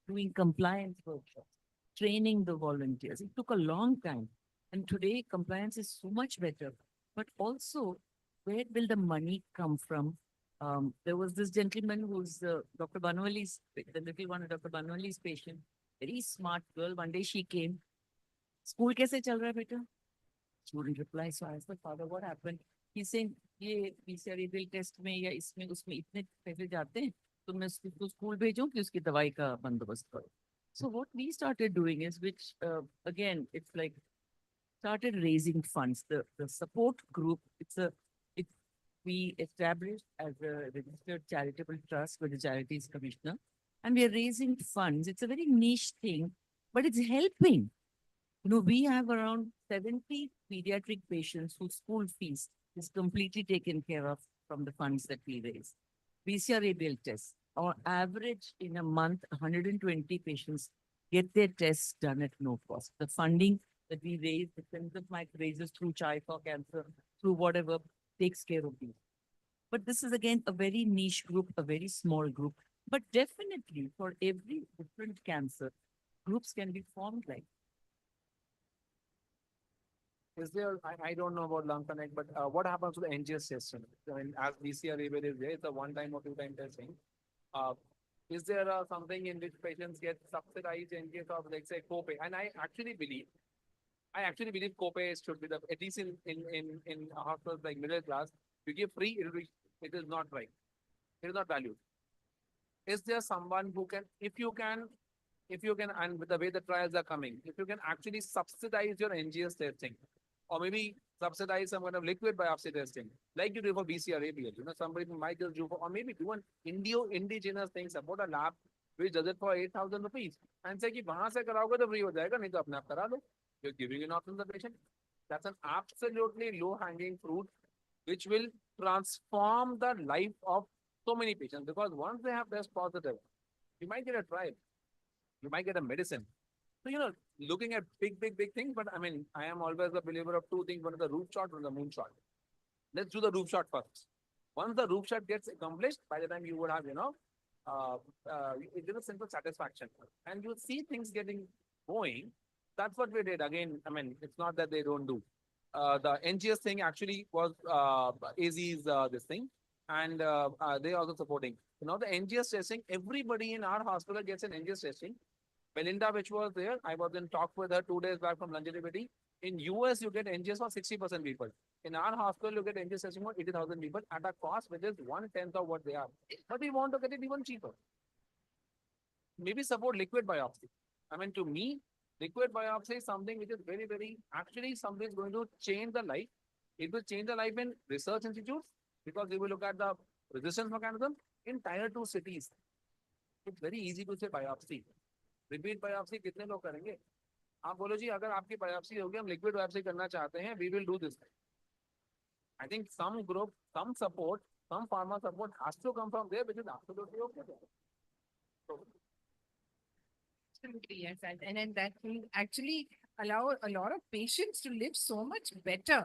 doing compliance workshops, training the volunteers. It took a long time. And today, compliance is so much better. But also, where will the money come from? There was this gentleman who's Dr. Banwali's, the little one of Dr. Banwali's patient, very smart girl. One day she came, school kaise chal raha hai beta? Student replies, so I asked the father, what happened? He's saying, ये BCR-ABL test में या इसमें उसमें इतने पैसे जाते हैं, तो मैं उसको स्कूल भेजूं कि उसकी दवाई का बंदोबस्त करो. So what we started doing is, which again, it's like started raising funds. The support group, we established as a registered charitable trust with the Charities Commissioner, and we are raising funds. It's a very niche thing, but it's helping. We have around 70 pediatric patients whose school fees is completely taken care of from the funds that we raise. BCR-ABL tests, on average in a month, 120 patients get their tests done at no cost. The funding that we raise, the Friends of Mike raises through Chai for Cancer, through whatever, takes care of these. But this is again a very niche group, a very small group. But definitely for every different cancer, groups can be formed like. Is there, I don't know about Lung Connect, but what happens to the NGS system? I mean, as BCR-ABL is there, it's a 1-time or 2-time testing. Is there something in which patients get subsidized in case of, like, say, copay? And I actually believe copay should be at least in hospitals like middle class, you give free, it is not right. It is not valued. Is there someone who can, if you can, and with the way the trials are coming, if you can actually subsidize your NGS testing, or maybe subsidize some kind of liquid biopsy testing, like you do for BCR-ABL, somebody might just do for, or maybe do an indigenous thing, support a lab which does it for 8,000 rupees, and say कि वहां से कराओगे तो free हो जाएगा, नहीं तो अपने आप करा लो. You're giving an option to the patient. That's an absolutely low-hanging fruit, which will transform the life of so many patients. Because once they have test positive, You might get a tribe. You might get a medicine. So, looking at big things, but I mean, I am always a believer of two things. One is the roof shot, one is the moon shot. Let's do the roof shot first. Once the roof shot gets accomplished, by the time you would have, it is a simple satisfaction. And you see things getting going. That's what we did. Again, I mean, it's not that they don't do. The NGS thing actually was AZ's this thing. And they also supporting. Now the NGS testing, everybody in our hospital gets an NGS testing. Belinda, which was there, I was in talk with her 2 days back from longevity. In US, you get NGS for 60% people. In our hospital, you get NGS testing for 80,000 people at a cost which is 1/10 of what they are. But we want to get it even cheaper. Maybe support liquid biopsy. I mean, to me, liquid biopsy is something which is actually something is going to change the life. It will change the life in research institutes because we will look at the resistance mechanism in tier 2 cities. It's very easy to say biopsy. Repeat biopsy कितने लोग करेंगे? आप बोलो जी अगर आपकी biopsy होगी हम liquid biopsy करना चाहते हैं, we will do this. I think some group, some support, some pharma support has to come from there, which is absolutely okay. So, Absolutely, yes. And that will actually allow a lot of patients to live so much better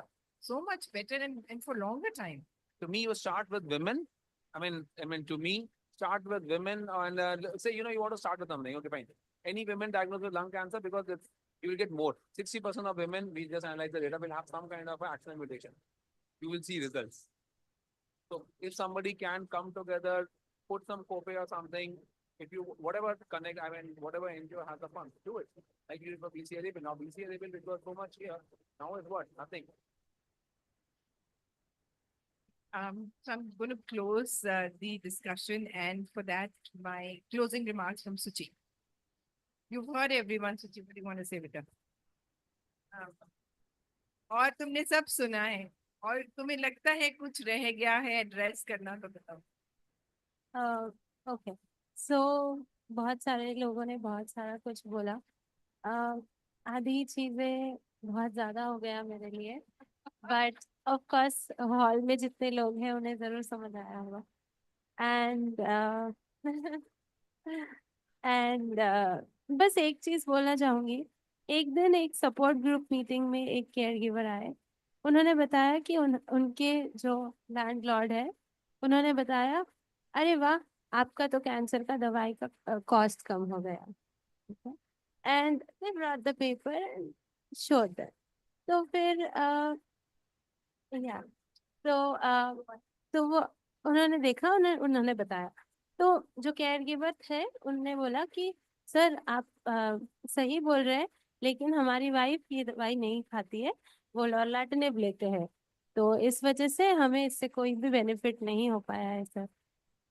and for longer time. to me, you start with women. I mean, to me, start with women and say, you want to start with something. Okay, fine. Any women diagnosed with lung cancer because you will get more. 60% of women, we just analyze the data, will have some kind of accident mutation. You will see results. So if somebody can come together, put some copay or something, if you, whatever connect, I mean, whatever NGO has the funds, do it. Like you did for BCLA, but now BCLA will because so much here. Now it's what? Nothing. So I'm going to close the discussion, and for that, my closing remarks from Suchi. You've heard everyone, Suchi. What do you want to say, Vita? और तुमने सब सुना है और तुम्हें लगता है कुछ रह गया है एड्रेस करना तो बताओ. ओके सो बहुत सारे लोगों ने बहुत सारा कुछ बोला. आधी चीजें बहुत ज्यादा हो गया मेरे लिए, बट ऑफ कोर्स हॉल में जितने लोग हैं उन्हें जरूर समझ आया होगा. एंड बस एक चीज बोलना चाहूंगी. एक दिन एक सपोर्ट ग्रुप मीटिंग में एक केयर गिवर आए. उन्होंने बताया कि उनके जो लैंडलॉर्ड है उन्होंने बताया अरे वाह आपका तो कैंसर का दवाई का कॉस्ट कम हो गया. And they brought the paper and showed that. तो फिर या तो वो उन्होंने देखा, उन्होंने बताया. तो जो केयर गिवर थे उन्होंने बोला कि सर आप सही बोल रहे हैं, लेकिन हमारी वाइफ ये दवाई नहीं खाती है, वो लॉर्लाटिनिब लेते हैं, तो इस वजह से हमें इससे कोई भी बेनिफिट नहीं हो पाया है सर.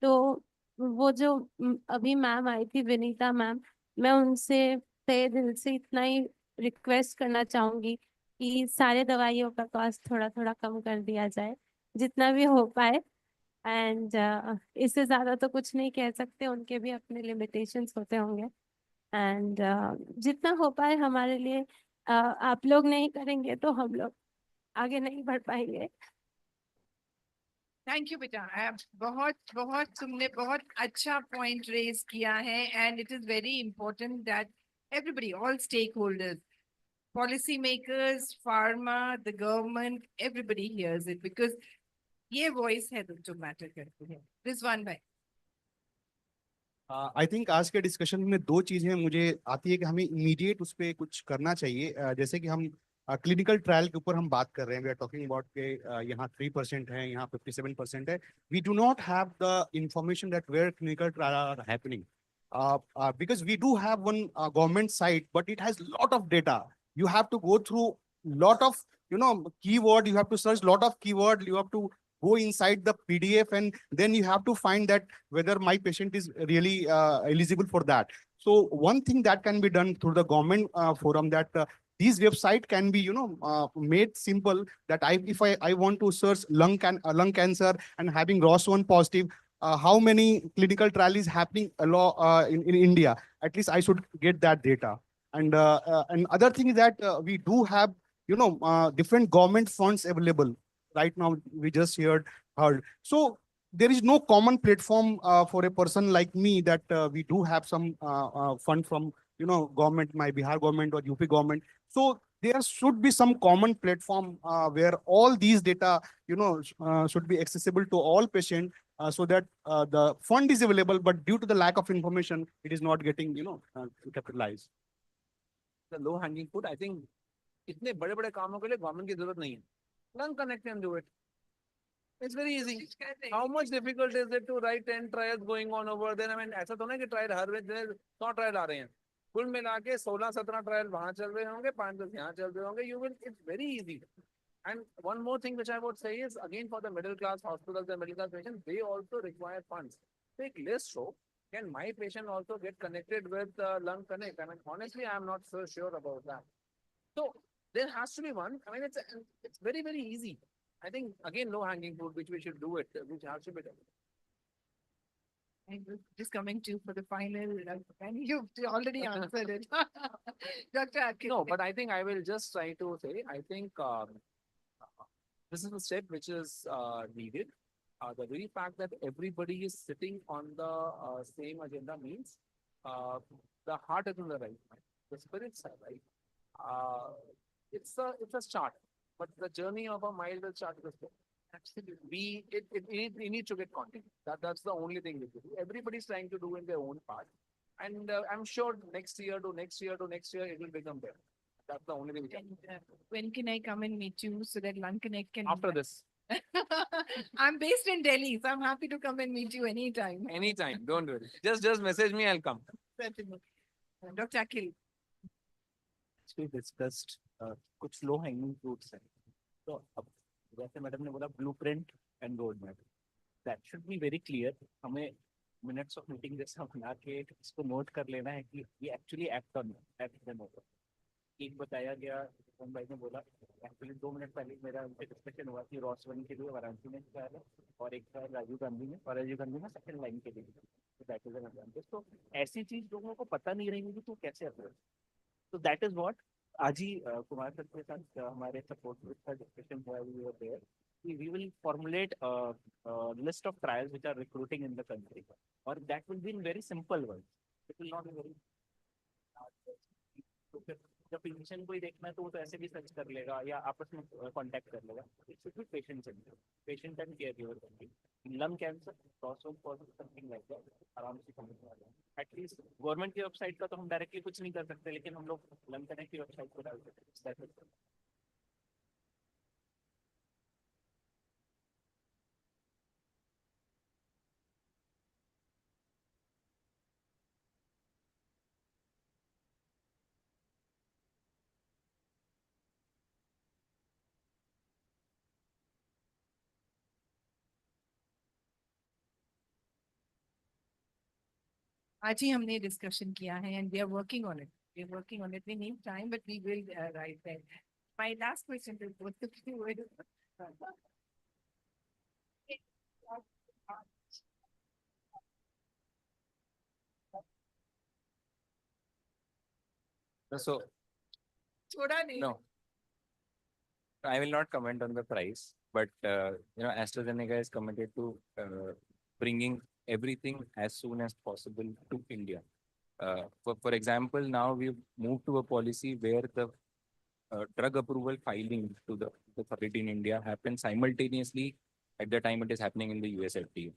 तो वो जो अभी मैम आई थी विनीता मैम, मैं उनसे तहे दिल से इतना ही रिक्वेस्ट करना चाहूंगी कि सारे दवाइयों का कॉस्ट थोड़ा थोड़ा कम कर दिया जाए जितना भी हो पाए. एंड इससे ज्यादा तो कुछ नहीं कह सकते, उनके भी अपने लिमिटेशंस होते होंगे. एंड जितना हो पाए हमारे लिए, आप लोग नहीं करेंगे तो हम लोग आगे नहीं बढ़ पाएंगे. थैंक यू बेटा. बहुत तुमने बहुत अच्छा पॉइंट रेज किया है, and it is very important that everybody, all stakeholders, policy makers, pharma, the government, everybody hears it because ये voice है जो मैटर करती है. रिजवान भाई. आई थिंक आज के डिस्कशन में दो चीजें मुझे आती है कि हमें इमीडिएट उस पर कुछ करना चाहिए. जैसे कि हम क्लिनिकल ट्रायल के ऊपर हम बात कर रहे हैं. वी आर टॉकिंग अबाउट के यहाँ 3% है, यहाँ 57% है. We do not have the information that where clinical trial are happening because we do have one government site, but it has lot of data. You have to go through lot of keyword. You have to search lot of keyword. You have to go inside the PDF, and then you have to find that whether my patient is really eligible for that. So one thing that can be done through the government forum, that these website can be made simple, that if I want to search lung cancer and having ROS1 positive, how many clinical trial is happening in India, at least I should get that data. And other thing is that we do have different government funds available right now. We just heard. So there is no common platform for a person like me that we do have some fund from, government, my Bihar government or UP government. So there should be some common platform where all these data, should be accessible to all patients, so that the fund is available, but due to the lack of information, it is not getting, capitalized. The low hanging fruit, I think, इतने बड़े बड़े कामों के लिए government की जरूरत नहीं है. Lung Connect can do it. It's very easy. How much difficult is it to write 10 trials going on over there? I mean, ऐसा तो नहीं कि ट्रायल हर वे 100 ट्रायल आ रहे हैं. कुल मिला के 16-17 ट्रायल वहां चल रहे होंगे, 5-10 यहाँ चल रहे होंगे. It's very easy. And one more thing which I would say is, again, for the middle class hospitals and middle class patients, they also require funds. Take list show. Can my patient also get connected with Lung Connect? I mean, honestly, I'm not so sure about that. So there has to be one. I mean, it's very, very easy. I think, again, low hanging fruit, which we should do it, which has to be done. And just coming to for the final, and you've already answered it. Dr. Akhil. No, but I think I will just try to say, I think this is a step which is needed. The very fact that everybody is sitting on the same agenda means the heart is in the right mind, the spirits are right. It's a start, but the journey of a mile will start with step. Absolutely. We need to get content. That's the only thing we can do. Everybody's trying to do in their own part. And I'm sure next year to next year to next year, it will become better. That's the only thing we can do. When can I come and meet you so that Lung Connect can? After this. I'm based in Delhi, so I'm happy to come and meet you anytime. Anytime. Don't worry. Just message me, I'll come. Certainly. Dr. Akhil. We discussed कुछ low hanging fruits हैं. तो अब जैसे madam ने बोला blueprint and roadmap. That should be very clear. हमें minutes of meeting जैसा बना के इसको note कर लेना है कि we actually act on them over. एक बताया गया, हम भाई ने बोला एक्चुअली 2 मिनट पहले मेरा उनसे डिस्कशन हुआ कि रॉसवन के लिए वाराणसी में ट्रायल है और एक ट्रायल राजीव गांधी में, और राजीव गांधी में सेकंड लाइन के लिए. That is an advantage. तो ऐसी चीज लोगों को पता नहीं रहेगी तो कैसे अप्रोच. तो दैट इज व्हाट आज ही कुमार सर के साथ हमारे सपोर्ट ग्रुप का डिस्कशन हुआ. We will formulate a list of trials which are recruiting in the country, or that will be in very simple words. It will not be very. जब physician को ही देखना है तो वो तो ऐसे भी सर्च कर लेगा या आपस में कांटेक्ट कर लेगा. It should be patient centre, patient and care giver centre. Lung cancer, prostate cancer, something like that, आराम से समझने वाला है. एटलीस्ट गवर्नमेंट की वेबसाइट का तो हम डायरेक्टली कुछ नहीं कर सकते, लेकिन हम लोग लंग कनेक्ट की वेबसाइट को डाल सकते हैं. आज ही हमने डिस्कशन किया है and we are working on it. We are working on it. We need time, but we will write that. My last question to both of you is, So, छोड़ा नहीं. no, I will not comment on the price, but AstraZeneca is committed to bringing everything as soon as possible to India. For example, now we've moved to a policy where the drug approval filing to the authority in India happens simultaneously at the time it is happening in the US FDA.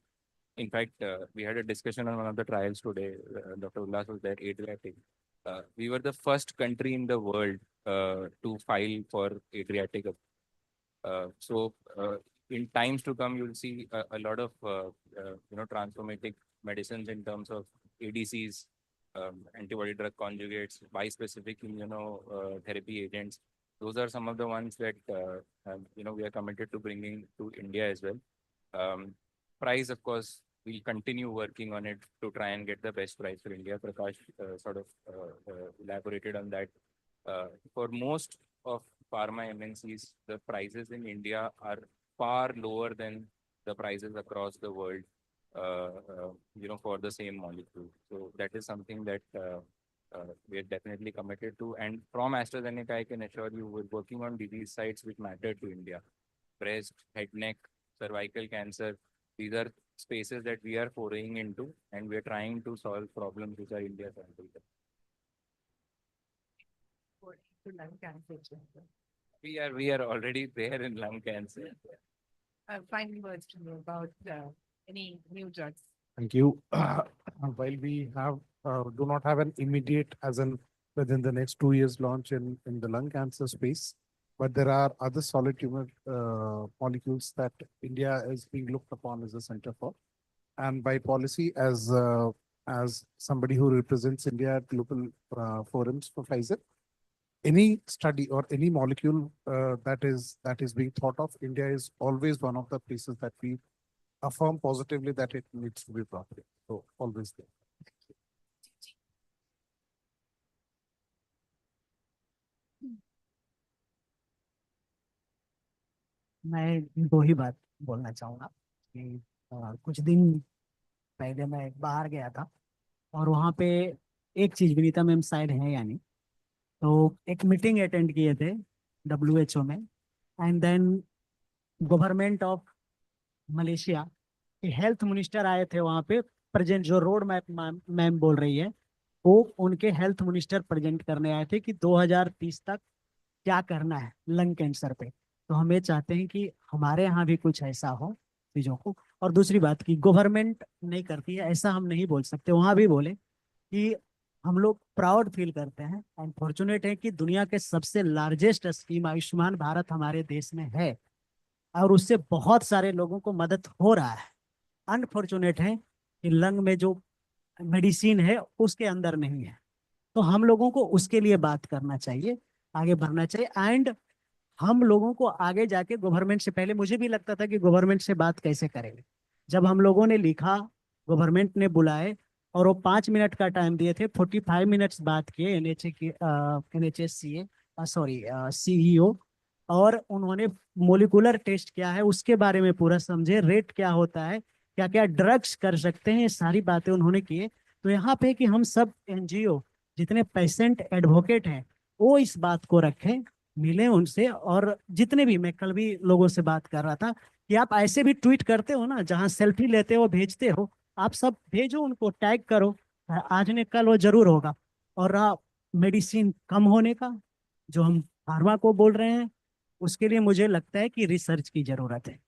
In fact, we had a discussion on one of the trials today. Dr. Ullas was there, Adriatic. We were the first country in the world to file for Adriatic. So in times to come, you'll see a lot of transformative medicines in terms of ADCs, antibody drug conjugates, bispecific immunotherapy agents. Those are some of the ones that we are committed to bringing to India as well. Price, of course, we'll continue working on it to try and get the best price for India. Prakash elaborated on that. For most of pharma MNCs, the prices in India are far lower than the prices across the world, for the same molecule. So that is something that we are definitely committed to. And from AstraZeneca, I can assure you, we're working on disease sites which matter to India: breast, head, neck, cervical cancer. These are spaces that we are foraying into, and we are trying to solve problems which are India's central. Lung cancer. We are already there in lung cancer. Final words to you about any new drugs. Thank you. While we do not have an immediate, as in within the next 2 years launch in the lung cancer space, but there are other solid tumor molecules that India is being looked upon as a center for. And by policy, as somebody who represents India at global forums for Pfizer, any study or any molecule that is being thought of, India is always one of the places that we affirm positively that it needs to be brought in. So always there. मैं दो ही बात बोलना चाहूँगा कि कुछ दिन पहले मैं बाहर गया था और वहाँ पे एक चीज, विनीता मैम शायद है या नहीं, तो एक मीटिंग अटेंड किए थे WHO में, and then government of Malaysia के हेल्थ मिनिस्टर आए थे वहाँ पे प्रेजेंट, जो रोड मैप मैम बोल रही है वो उनके हेल्थ मिनिस्टर प्रेजेंट करने आए थे कि 2030 तक क्या करना है लंग कैंसर पे। तो हम ये चाहते हैं कि हमारे यहाँ भी कुछ ऐसा हो चीजों को। और दूसरी बात की गवर्नमेंट नहीं करती है ऐसा हम नहीं बोल सकते, वहाँ भी बोले कि हम लोग प्राउड फील करते हैं, अनफॉर्चुनेट है कि दुनिया के सबसे लार्जेस्ट स्कीम आयुष्मान भारत हमारे देश में है और उससे बहुत सारे लोगों को मदद हो रहा है। अनफॉर्चुनेट है कि लंग में जो मेडिसिन है उसके अंदर नहीं है, तो हम लोगों को उसके लिए बात करना चाहिए, आगे बढ़ना चाहिए। एंड हम लोगों को आगे जाके गवर्नमेंट से, पहले मुझे भी लगता था कि गवर्नमेंट से बात कैसे करेंगे, जब हम लोगों ने लिखा, गवर्नमेंट ने बुलाए और वो 5 मिनट का टाइम दिए थे, 45 मिनट्स बात किए NHSCA सॉरी CEO, और उन्होंने मोलिकुलर टेस्ट क्या है उसके बारे में पूरा समझे, रेट क्या होता है, क्या क्या ड्रग्स कर सकते हैं, ये सारी बातें उन्होंने किए। तो यहाँ पे कि हम सब NGO जितने पेशेंट एडवोकेट हैं वो इस बात को रखें, मिले उनसे। और जितने भी, मैं कल भी लोगों से बात कर रहा था कि आप ऐसे भी ट्वीट करते हो ना, जहाँ सेल्फी लेते हो भेजते हो, आप सब भेजो, उनको टैग करो, आज ने कल वो जरूर होगा। और मेडिसिन कम होने का जो हम फार्मा को बोल रहे हैं, उसके लिए मुझे लगता है कि रिसर्च की जरूरत है।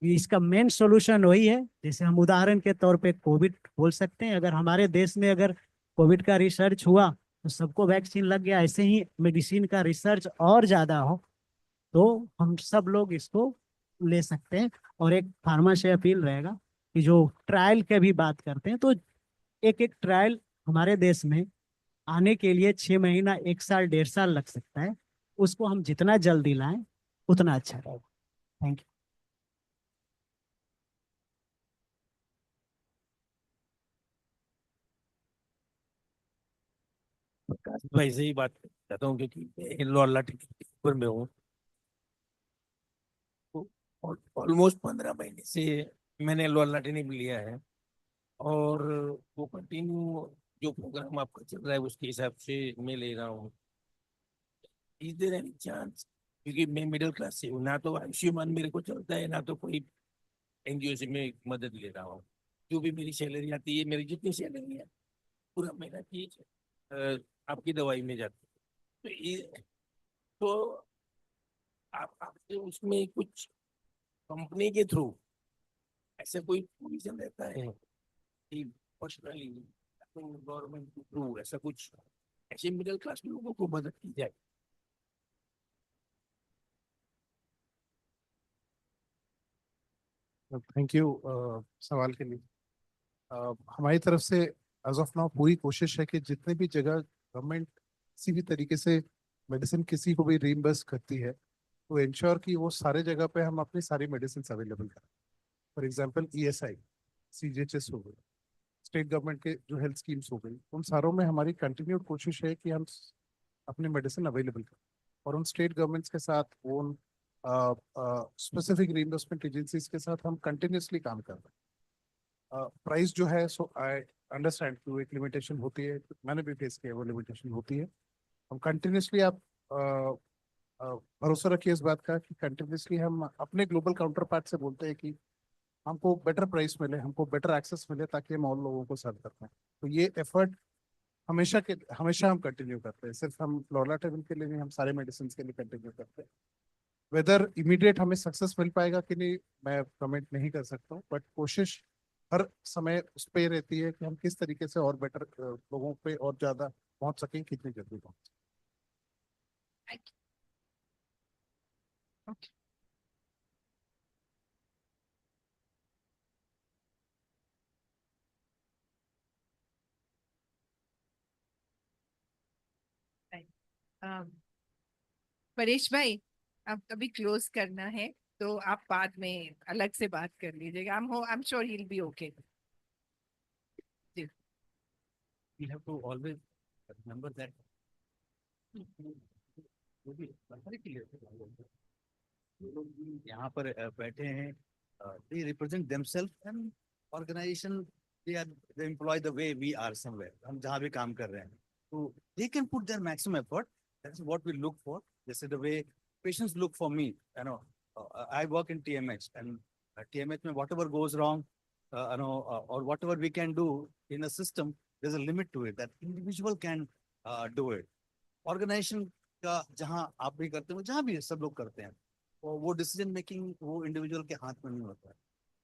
इसका मेन सॉल्यूशन वही है, जैसे हम उदाहरण के तौर पे कोविड बोल सकते हैं, अगर हमारे देश में अगर कोविड का रिसर्च हुआ तो सबको वैक्सीन लग गया, ऐसे ही मेडिसिन का रिसर्च और ज्यादा हो तो हम सब लोग इसको ले सकते हैं। और एक फार्मा से अपील रहेगा कि जो ट्रायल के भी बात करते हैं, तो एक एक ट्रायल हमारे देश में आने के लिए 6 महीना, 1 साल, 1.5 साल लग सकता है, उसको हम जितना जल्दी लाएं उतना अच्छा रहेगा। Thank you. प्रकाश भाई से ही बात करता हूँ क्योंकि मैं लॉला टिकट में हूँ। ऑलमोस्ट 15 महीने से मैंने लॉलाटिनिब लिया है और वो कंटिन्यू जो प्रोग्राम आपका चल रहा है उसके हिसाब से मैं ले रहा हूँ। इज देयर एनी चांस, क्योंकि मैं मिडिल क्लास से हूँ, ना तो आयुष्मान मेरे को चलता है ना तो कोई NGO से मैं मदद ले रहा हूँ, जो भी मेरी सैलरी आती है, मेरी जितनी सैलरी है पूरा महीना की आपकी दवाई में जाती है। तो आपसे उसमें कुछ कंपनी के थ्रू ऐसा कोई प्रोविजन रहता है कि पर्सनली गवर्नमेंट के थ्रू ऐसा कुछ ऐसे मिडिल क्लास लोगों को मदद की जाए? थैंक यू सवाल के लिए। हमारी तरफ से एज ऑफ नाउ पूरी कोशिश है कि जितने भी जगह गवर्नमेंट किसी भी तरीके से मेडिसिन किसी को भी रीइंबर्स करती है तो इंश्योर कि वो सारे जगह पे हम अपनी सारी मेडिसिन अवेलेबल करें। फॉर एग्जांपल ESI, CGHS हो गई, स्टेट गवर्नमेंट के जो हेल्थ स्कीम्स हो गई, उन सारों में हमारी कंटिन्यूड कोशिश है कि हम अपने मेडिसिन अवेलेबल करें और उन स्टेट गवर्नमेंट्स के साथ, उन स्पेसिफिक रीइंबर्समेंट एजेंसीज के साथ हम कंटिन्यूसली काम कर रहे हैं। प्राइस जो है, सो आई अंडरस्टैंड कि वो एक लिमिटेशन होती है, मैंने भी फेस किया, वो लिमिटेशन होती है। हम कंटिन्यूसली, आप भरोसा रखिए इस बात का कि कंटिन्यूसली हम अपने ग्लोबल काउंटर पार्ट से बोलते हैं कि हमको बेटर प्राइस मिले, हमको बेटर एक्सेस मिले, ताकि हम और लोगों को सर्व कर पाए। तो ये एफर्ट हमेशा हम कंटिन्यू करते हैं। सिर्फ हम लॉर्लाटेबल के लिए नहीं, हम सारे मेडिसिन के लिए कंटिन्यू करते हैं। वेदर इमीडिएट हमें सक्सेस मिल पाएगा कि नहीं, मैं कमेंट नहीं कर सकता हूँ, बट कोशिश हर समय उस पर रहती है कि हम किस तरीके से और बेटर लोगों पे और ज्यादा पहुंच सकें, कितनी जल्दी पहुंच। Okay. Right. परेश भाई, अब अभी क्लोज करना है, तो आप बाद में अलग से बात कर लीजिएगा। I am sure he will be okay. We have to always remember that जो लोग भी यहाँ पर बैठे हैं, they represent themselves and organization, they employ the way we are somewhere, हम जहाँ भी काम कर रहे हैं, तो they can put their maximum effort. That's what we look for. This is the way patients look for me. You know, I work in TMH, and TMH में whatever goes wrong, or whatever we can do in a system, there's a limit to it. That individual can do it. Organization का जहाँ आप भी करते हो, जहाँ भी सब लोग करते हैं, वो डिसीजन मेकिंग वो इंडिविजुअल के हाथ में नहीं होता है.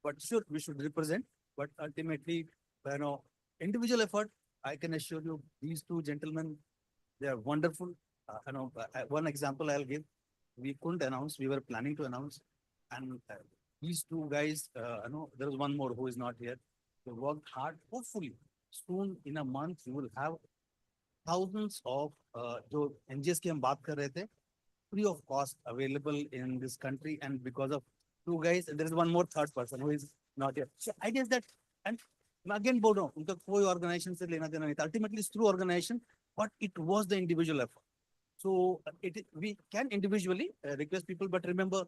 But sure, we should represent. But ultimately, individual effort. I can assure you, these two gentlemen, they are wonderful. One example I'll give. We couldn't announce. We were planning to announce, and these two guys. There was one more who is not here. They worked hard. Hopefully, soon in a month, you will have thousands of जो NGOs की हम बात कर रहे थे, free of cost available in this country, and because of two guys, and there is one more third person who is not here. So I guess that, and मैं again बोल रहा हूँ, उनका कोई organization से लेना देना नहीं था. Ultimately, it's through organization, but it was the individual effort. So we can individually request people, but remember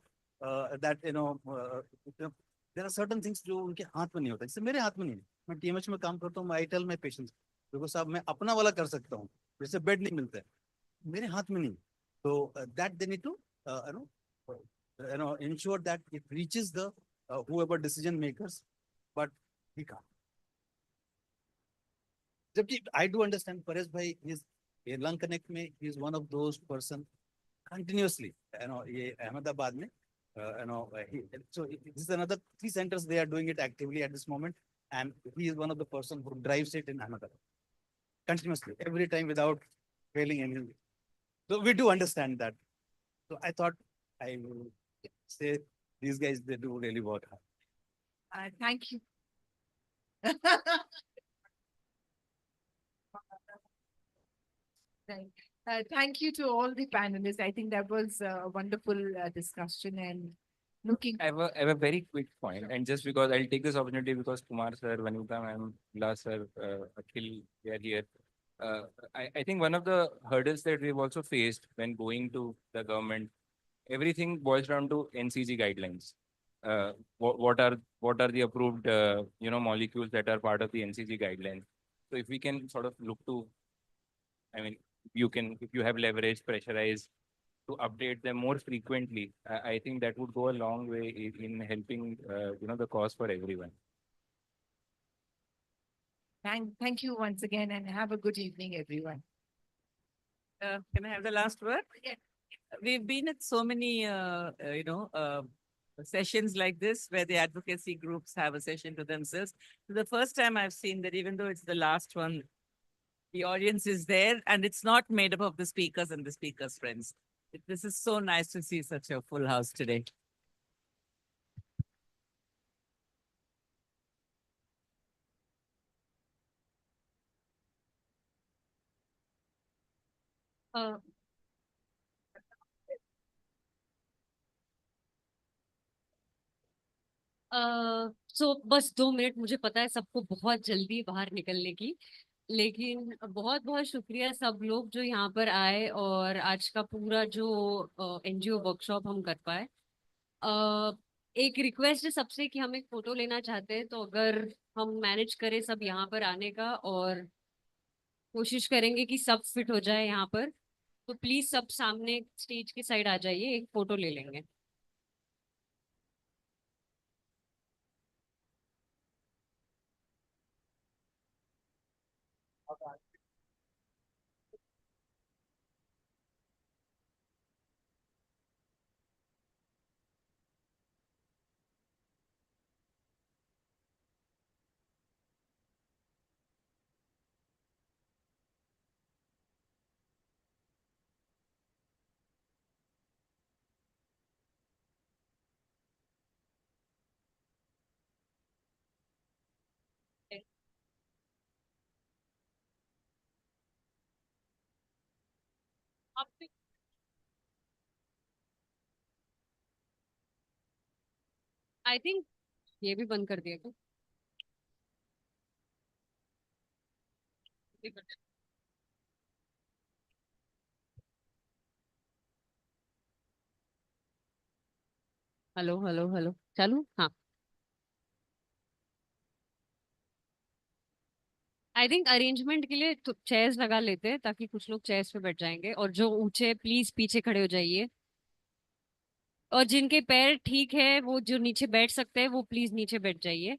that there are certain things जो उनके हाथ में नहीं होता. जैसे मेरे हाथ में नहीं है. मैं TMH में काम करता हूँ, मैं ITEL में पेशेंट्स, देखो साहब मैं अपना वाला कर सकता हूँ, जैसे बेड नहीं मिलता है, मेरे हाथ में नहीं. So that they need to ensure that it reaches the whoever decision makers, but we can't. जबकि I do understand Paresh bhai is a Lung Connect में, he is one of those person continuously, ये अहमदाबाद में, so this is another 3 centers they are doing it actively at this moment, and he is one of the person who drives it in Ahmedabad continuously every time without failing anything. So we do understand that. So I thought I will say these guys, they do really work hard. Thank you. Right. Thank you to all the panelists. I think that was a wonderful discussion, and looking. I have a very quick point, and just because I'll take this opportunity because Kumar sir, Vanita ma'am, Vilas sir, Akhil, they are here. I think one of the hurdles that we've also faced when going to the government, everything boils down to NCG guidelines. What are the approved molecules that are part of the NCG guidelines? So if we can sort of look to, I mean, if you have leverage, pressurize to update them more frequently, I think that would go a long way in helping the cause for everyone. Thank you once again, and have a good evening, everyone. Can I have the last word? Yeah. We've been at so many, sessions like this where the advocacy groups have a session to themselves. The first time I've seen that even though it's the last one, the audience is there and it's not made up of the speakers and the speakers' friends. This is so nice to see such a full house today. बस 2 minute, मुझे पता है सबको बहुत जल्दी बाहर निकलने की, लेकिन बहुत बहुत शुक्रिया सब लोग जो यहाँ पर आए और आज का पूरा जो NGO वर्कशॉप हम कर पाए. एक रिक्वेस्ट है सबसे कि हम एक फोटो लेना चाहते हैं, तो अगर हम मैनेज करें सब यहाँ पर आने का, और कोशिश करेंगे कि सब फिट हो जाए यहाँ पर, तो प्लीज सब सामने स्टेज की साइड आ जाइए, एक फोटो ले लेंगे. आई थिंक ये भी बंद कर दिया क्या? हेलो हेलो हेलो, चालू, हाँ। आई थिंक अरेंजमेंट के लिए तो चेयर्स लगा लेते हैं ताकि कुछ लोग चेयर्स पे बैठ जाएंगे, और जो ऊंचे प्लीज पीछे खड़े हो जाइए, और जिनके पैर ठीक है वो जो नीचे बैठ सकते हैं वो प्लीज नीचे बैठ जाइए।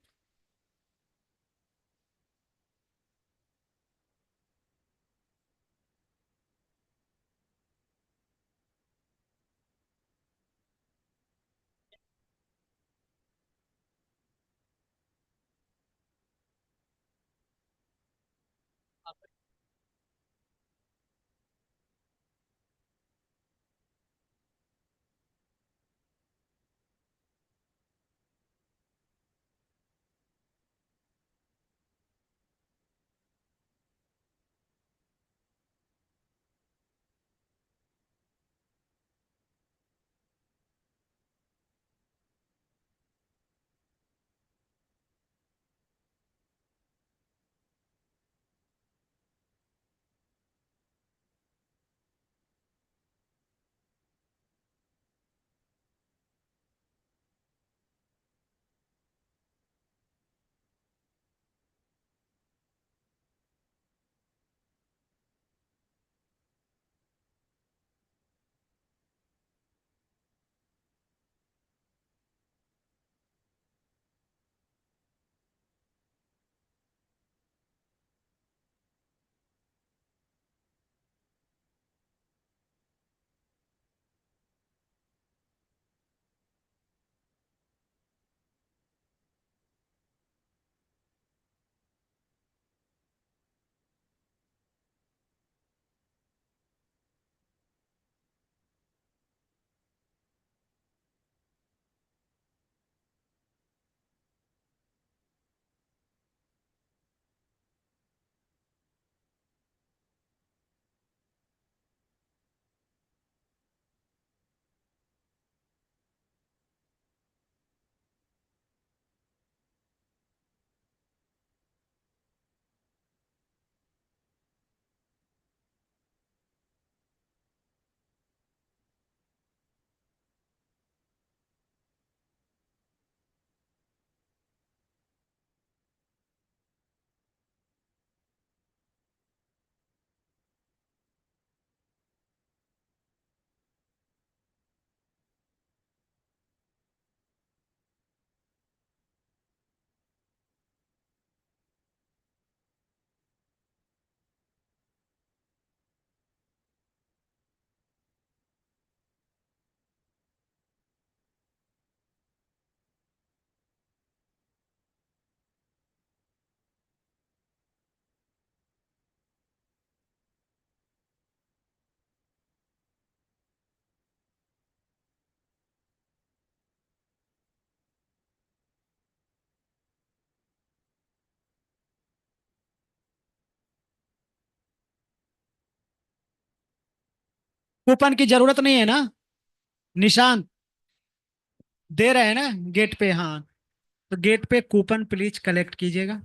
कूपन की जरूरत नहीं है ना? निशांत दे रहे हैं ना गेट पे? हाँ, तो गेट पे कूपन प्लीज कलेक्ट कीजिएगा।